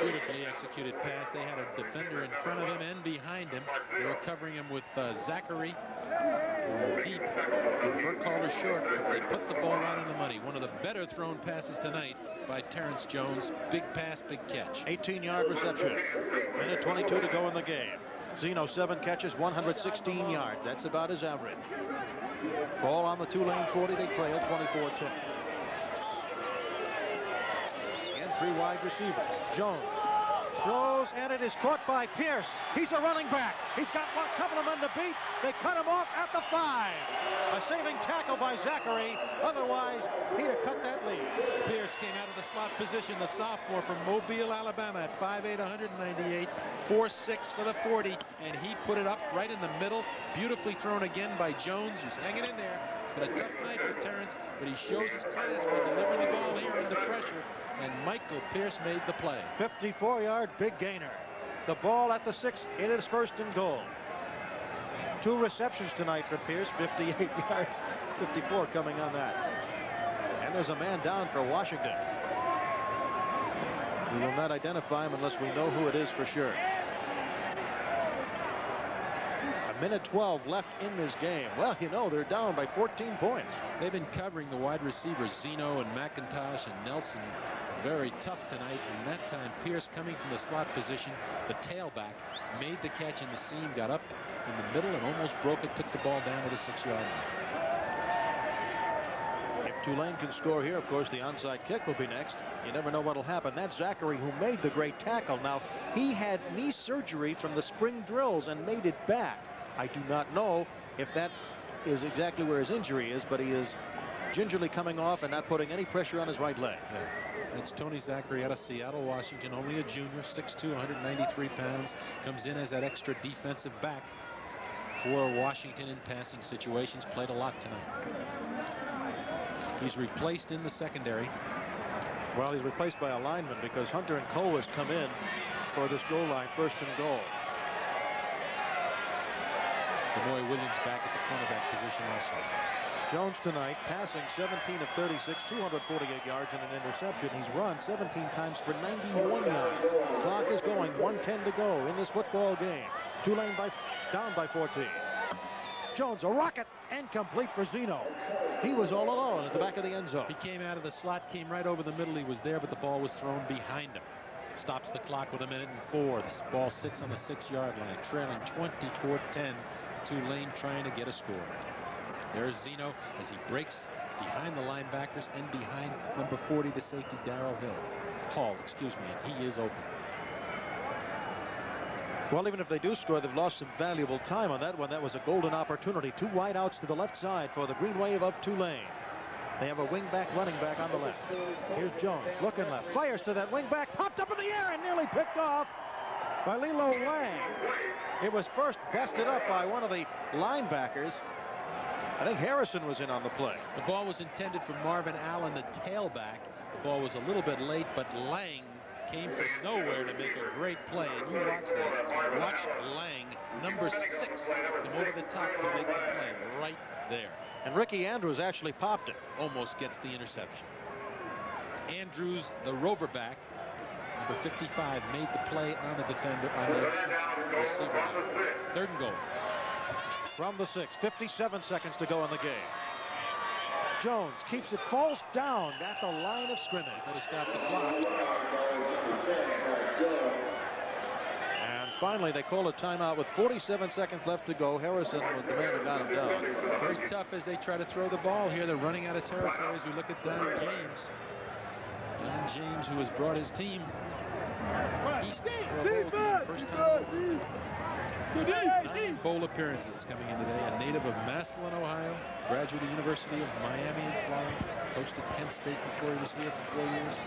Beautifully executed pass. They had a defender in front of him and behind him. They were covering him with Zachary deep and Burkhalter short. They put the ball right on the money. One of the better thrown passes tonight by Terrence Jones. Big pass, big catch. 18-yard reception. 1:22 to go in the game. Zeno, 7 catches, 116 yards. That's about his average. Ball on the Tulane 40. They trail 24-10. And 3 wide receivers. Jones throws, and it is caught by Pierce. He's a running back. He's got a couple of men to beat. They cut him off at the 5. A saving tackle by Zachary. Otherwise, he'd have cut that lead. Pierce came out of the slot position, the sophomore from Mobile, Alabama, at 5'8", 198, 4'6" for the 40, and he put it up right in the middle. Beautifully thrown again by Jones, who's hanging in there. It's been a tough night for Terrence, but he shows his class by delivering the ball here under pressure, and Michael Pierce made the play. 54-yard big gainer. The ball at the 6. It is 1st and goal. 2 receptions tonight for Pierce, 58 yards, 54 coming on that. And there's a man down for Washington. We will not identify him unless we know who it is for sure. A minute 12 left in this game. Well, you know, they're down by 14 points. They've been covering the wide receivers, Zeno and McIntosh and Nelson, very tough tonight. And that time, Pierce, coming from the slot position, the tailback, made the catch in the seam, got up in the middle and almost broke it, took the ball down to the 6-yard line. If Tulane can score here, of course, the onside kick will be next. You never know what will happen. That's Zachary, who made the great tackle. Now, he had knee surgery from the spring drills and made it back. I do not know if that is exactly where his injury is, but he is gingerly coming off and not putting any pressure on his right leg. Yeah. That's Tony Zachary out of Seattle, Washington, only a junior, 6'2", 193 pounds, comes in as that extra defensive back for Washington in passing situations, played a lot tonight. He's replaced in the secondary. Well, he's replaced by a lineman because Hunter and Colwis come in for this goal line, 1st and goal. Benoit Williams back at the cornerback position also. Jones tonight passing 17 of 36, 248 yards and an interception. He's run 17 times for 91 yards. Clock is going, 1:10 to go in this football game. Tulane down by 14. Jones, a rocket, and complete for Zeno. He was all alone at the back of the end zone. He came out of the slot, came right over the middle. He was there, but the ball was thrown behind him. Stops the clock with 1:04. The ball sits on the 6-yard line, trailing 24-10. Tulane trying to get a score. There's Zeno as he breaks behind the linebackers and behind number 40, the safety, Hall, excuse me, and he is open. Well, even if they do score, they've lost some valuable time on that one. That was a golden opportunity. 2 wideouts to the left side for the Green Wave of Tulane. They have a wingback running back on the left. Here's Jones looking left, fires to that wingback, popped up in the air and nearly picked off by Lilo Lang. It was first busted up by one of the linebackers. I think Harrison was in on the play. The ball was intended for Marvin Allen, the tailback. The ball was a little bit late, but Lang came from nowhere to make a great play. And you watch this. Watch Lang, number 6, come over the top to make the play right there. And Ricky Andrews actually popped it. Almost gets the interception. Andrews, the rover back, number 55, made the play on the defender, on the receiver. 3rd and goal. From the 6, 57 seconds to go in the game. Jones keeps it, falls down at the line of scrimmage. Got to stop the clock. And finally, they call a timeout with 47 seconds left to go. Harrison was the man who got him down. Very tough as they try to throw the ball here. They're running out of territory as we look at Don James. Don James, who has brought his team east for a bowl game. First time. 9 bowl appearances coming in today. A native of Massillon, Ohio, graduate of the University of Miami in Florida, coached at Kent State before he was here for 4 years.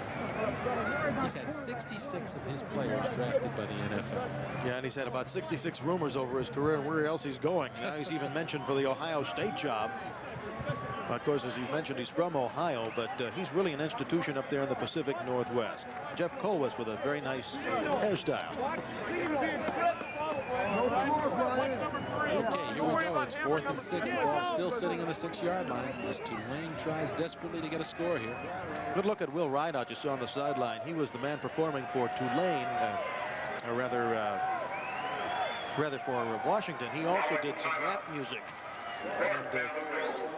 He's had 66 of his players drafted by the NFL. Yeah, and he's had about 66 rumors over his career and where else he's going. Now he's even mentioned for the Ohio State job. Of course, as you mentioned, he's from Ohio, but he's really an institution up there in the Pacific Northwest. Jeff Colwis with a very nice hairstyle. Okay, here we go. It's 4th and 6. The ball still sitting on the 6-yard line as Tulane tries desperately to get a score here. Good look at Will Rideout you saw on the sideline. He was the man performing for Tulane, or rather for Washington. He also did some rap music. And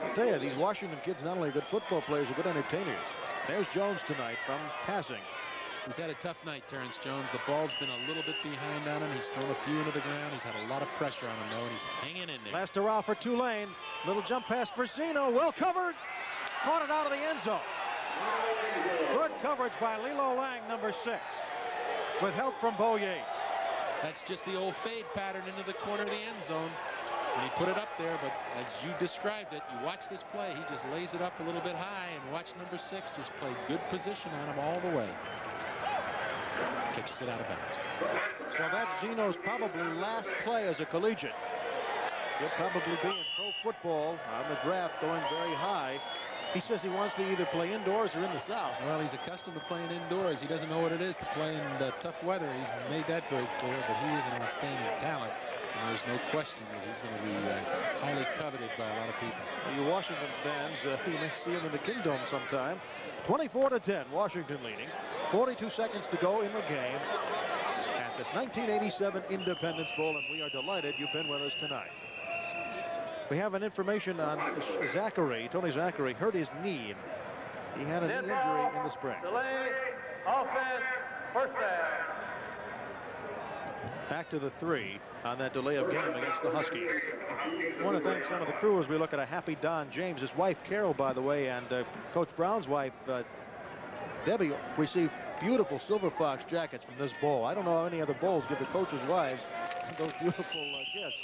I tell you, these Washington kids not only are good football players, are good entertainers. There's Jones tonight from passing. He's had a tough night, Terrence Jones. The ball's been a little bit behind on him. He's thrown a few into the ground. He's had a lot of pressure on him, though, and he's hanging in there. Last hurrah for Tulane. Little jump pass for Zeno. Well covered. Caught it out of the end zone. Good coverage by Lilo Lang, number 6, with help from Bo Yates. That's just the old fade pattern into the corner of the end zone. And he put it up there, but as you described it, you watch this play, he just lays it up a little bit high, and watch number 6 just play good position on him all the way. Catches it out of bounds. So that's Zeno's probably last play as a collegiate. He'll probably be in pro football on the draft going very high. He says he wants to either play indoors or in the South. Well, he's accustomed to playing indoors. He doesn't know what it is to play in tough weather. He's made that very clear, but he is an outstanding talent. And there's no question that he's going to be highly coveted by a lot of people. You Washington fans, you may see him in the Kingdom sometime. 24-10, Washington leading. 42 seconds to go in the game at this 1987 Independence Bowl, and we are delighted you've been with us tonight. We have an information on Zachary. Tony Zachary hurt his knee. He had a knee injury in the spring. Delay, offense, first down. Back to the 3 on that delay of game against the Huskies. I want to thank some of the crew as we look at a happy Don James. His wife, Carol, by the way, and Coach Brown's wife, Debbie, received beautiful Silver Fox jackets from this bowl. I don't know how any other bowls give the coach's wives those beautiful gifts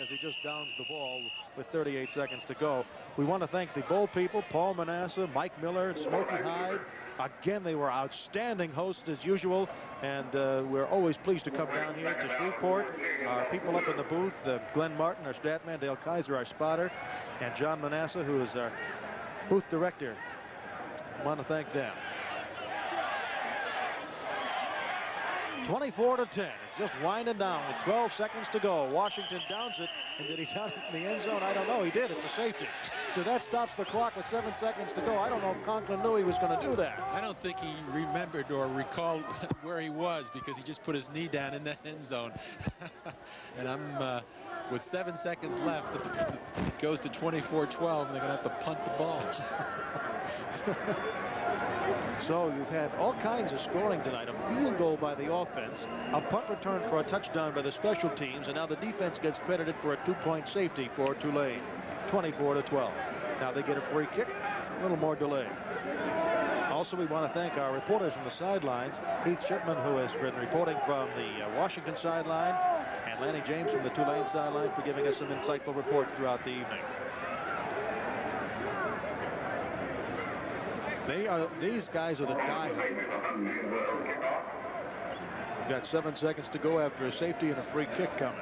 as he just downs the ball with 38 seconds to go. We want to thank the bowl people, Paul Manasseh, Mike Miller, and Smokey Hyde. Again, they were outstanding hosts as usual, and we're always pleased to come down here to Shreveport. Our people up in the booth, Glenn Martin, our stat man, Dale Kaiser, our spotter, and John Manasseh, who is our booth director. I want to thank them. 24-10, just winding down with 12 seconds to go. Washington downs it, and did he down it in the end zone? I don't know. He did. It's a safety. So that stops the clock with 7 seconds to go. I don't know if Conklin knew he was going to do that. I don't think he remembered or recalled where he was, because he just put his knee down in that end zone. And I'm with 7 seconds left, it goes to 24-12, and they're going to have to punt the ball. So you've had all kinds of scoring tonight. A field goal by the offense, a punt return for a touchdown by the special teams, and now the defense gets credited for a 2-point safety for Tulane. 24-12. Now they get a free kick, a little more delay. Also, we want to thank our reporters from the sidelines, Heath Shipman, who has been reporting from the Washington sideline, and Lanny James from the Tulane sideline for giving us some insightful reports throughout the evening. These guys are the diehards. We've got 7 seconds to go after a safety and a free kick coming.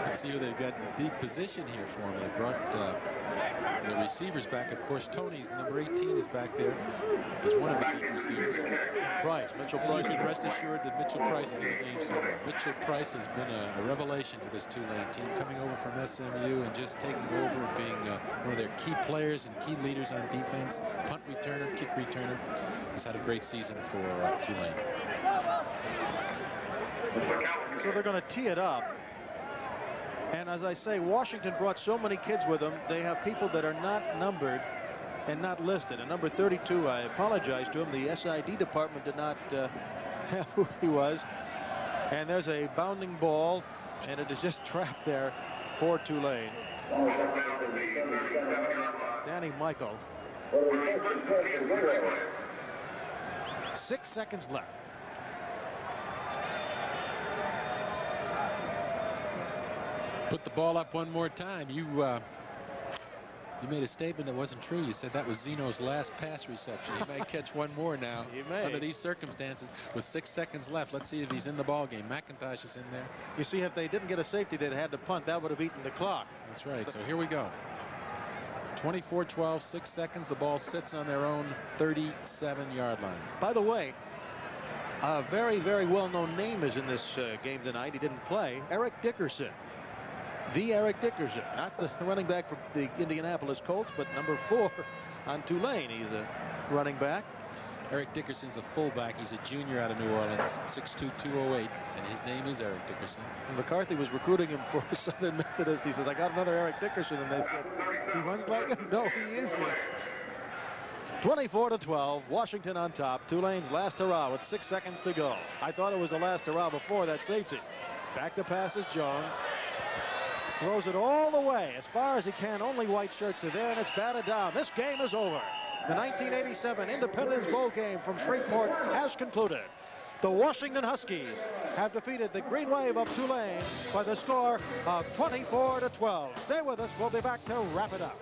Let's see who they've got in deep position here for them. They brought the receivers back. Of course, Tony's number 18 is back there. He's one of the deep receivers. Mitchell Price. You can rest assured that Mitchell Price is in the game somewhere. Mitchell Price has been a revelation for this Tulane team, coming over from SMU and just taking over and being one of their key players and key leaders on defense. Punt returner, kick returner. He's had a great season for Tulane. So they're going to tee it up. And as I say, Washington brought so many kids with them. They have people that are not numbered and not listed. And number 32, I apologize to him. The SID department did not have who he was. And there's a bounding ball, and it is just trapped there for Tulane. Danny Michael. 6 seconds left. Put the ball up one more time. You made a statement that wasn't true. You said that was Zeno's last pass reception. He may catch one more now. He may. Under these circumstances with 6 seconds left. Let's see if he's in the ball game. McIntosh is in there. You see, if they didn't get a safety, they'd had to punt. That would have eaten the clock. That's right. So here we go. 24-12, 6 seconds. The ball sits on their own 37-yard line. By the way, a very, very well-known name is in this game tonight. He didn't play. Eric Dickerson. The Eric Dickerson, not the running back for the Indianapolis Colts, but number 4 on Tulane. He's a running back. Eric Dickerson's a fullback. He's a junior out of New Orleans, 6'2", 208, and his name is Eric Dickerson. And McCarthy was recruiting him for Southern Methodist. He says, I got another Eric Dickerson, and they said, he runs like him? No, he isn't. 24-12, Washington on top. Tulane's last hurrah with 6 seconds to go. I thought it was the last hurrah before that safety. Back to pass is Jones. Throws it all the way as far as he can. Only white shirts are there, and it's batted down. This game is over. The 1987 Independence Bowl game from Shreveport has concluded. The Washington Huskies have defeated the Green Wave of Tulane by the score of 24-12. Stay with us. We'll be back to wrap it up.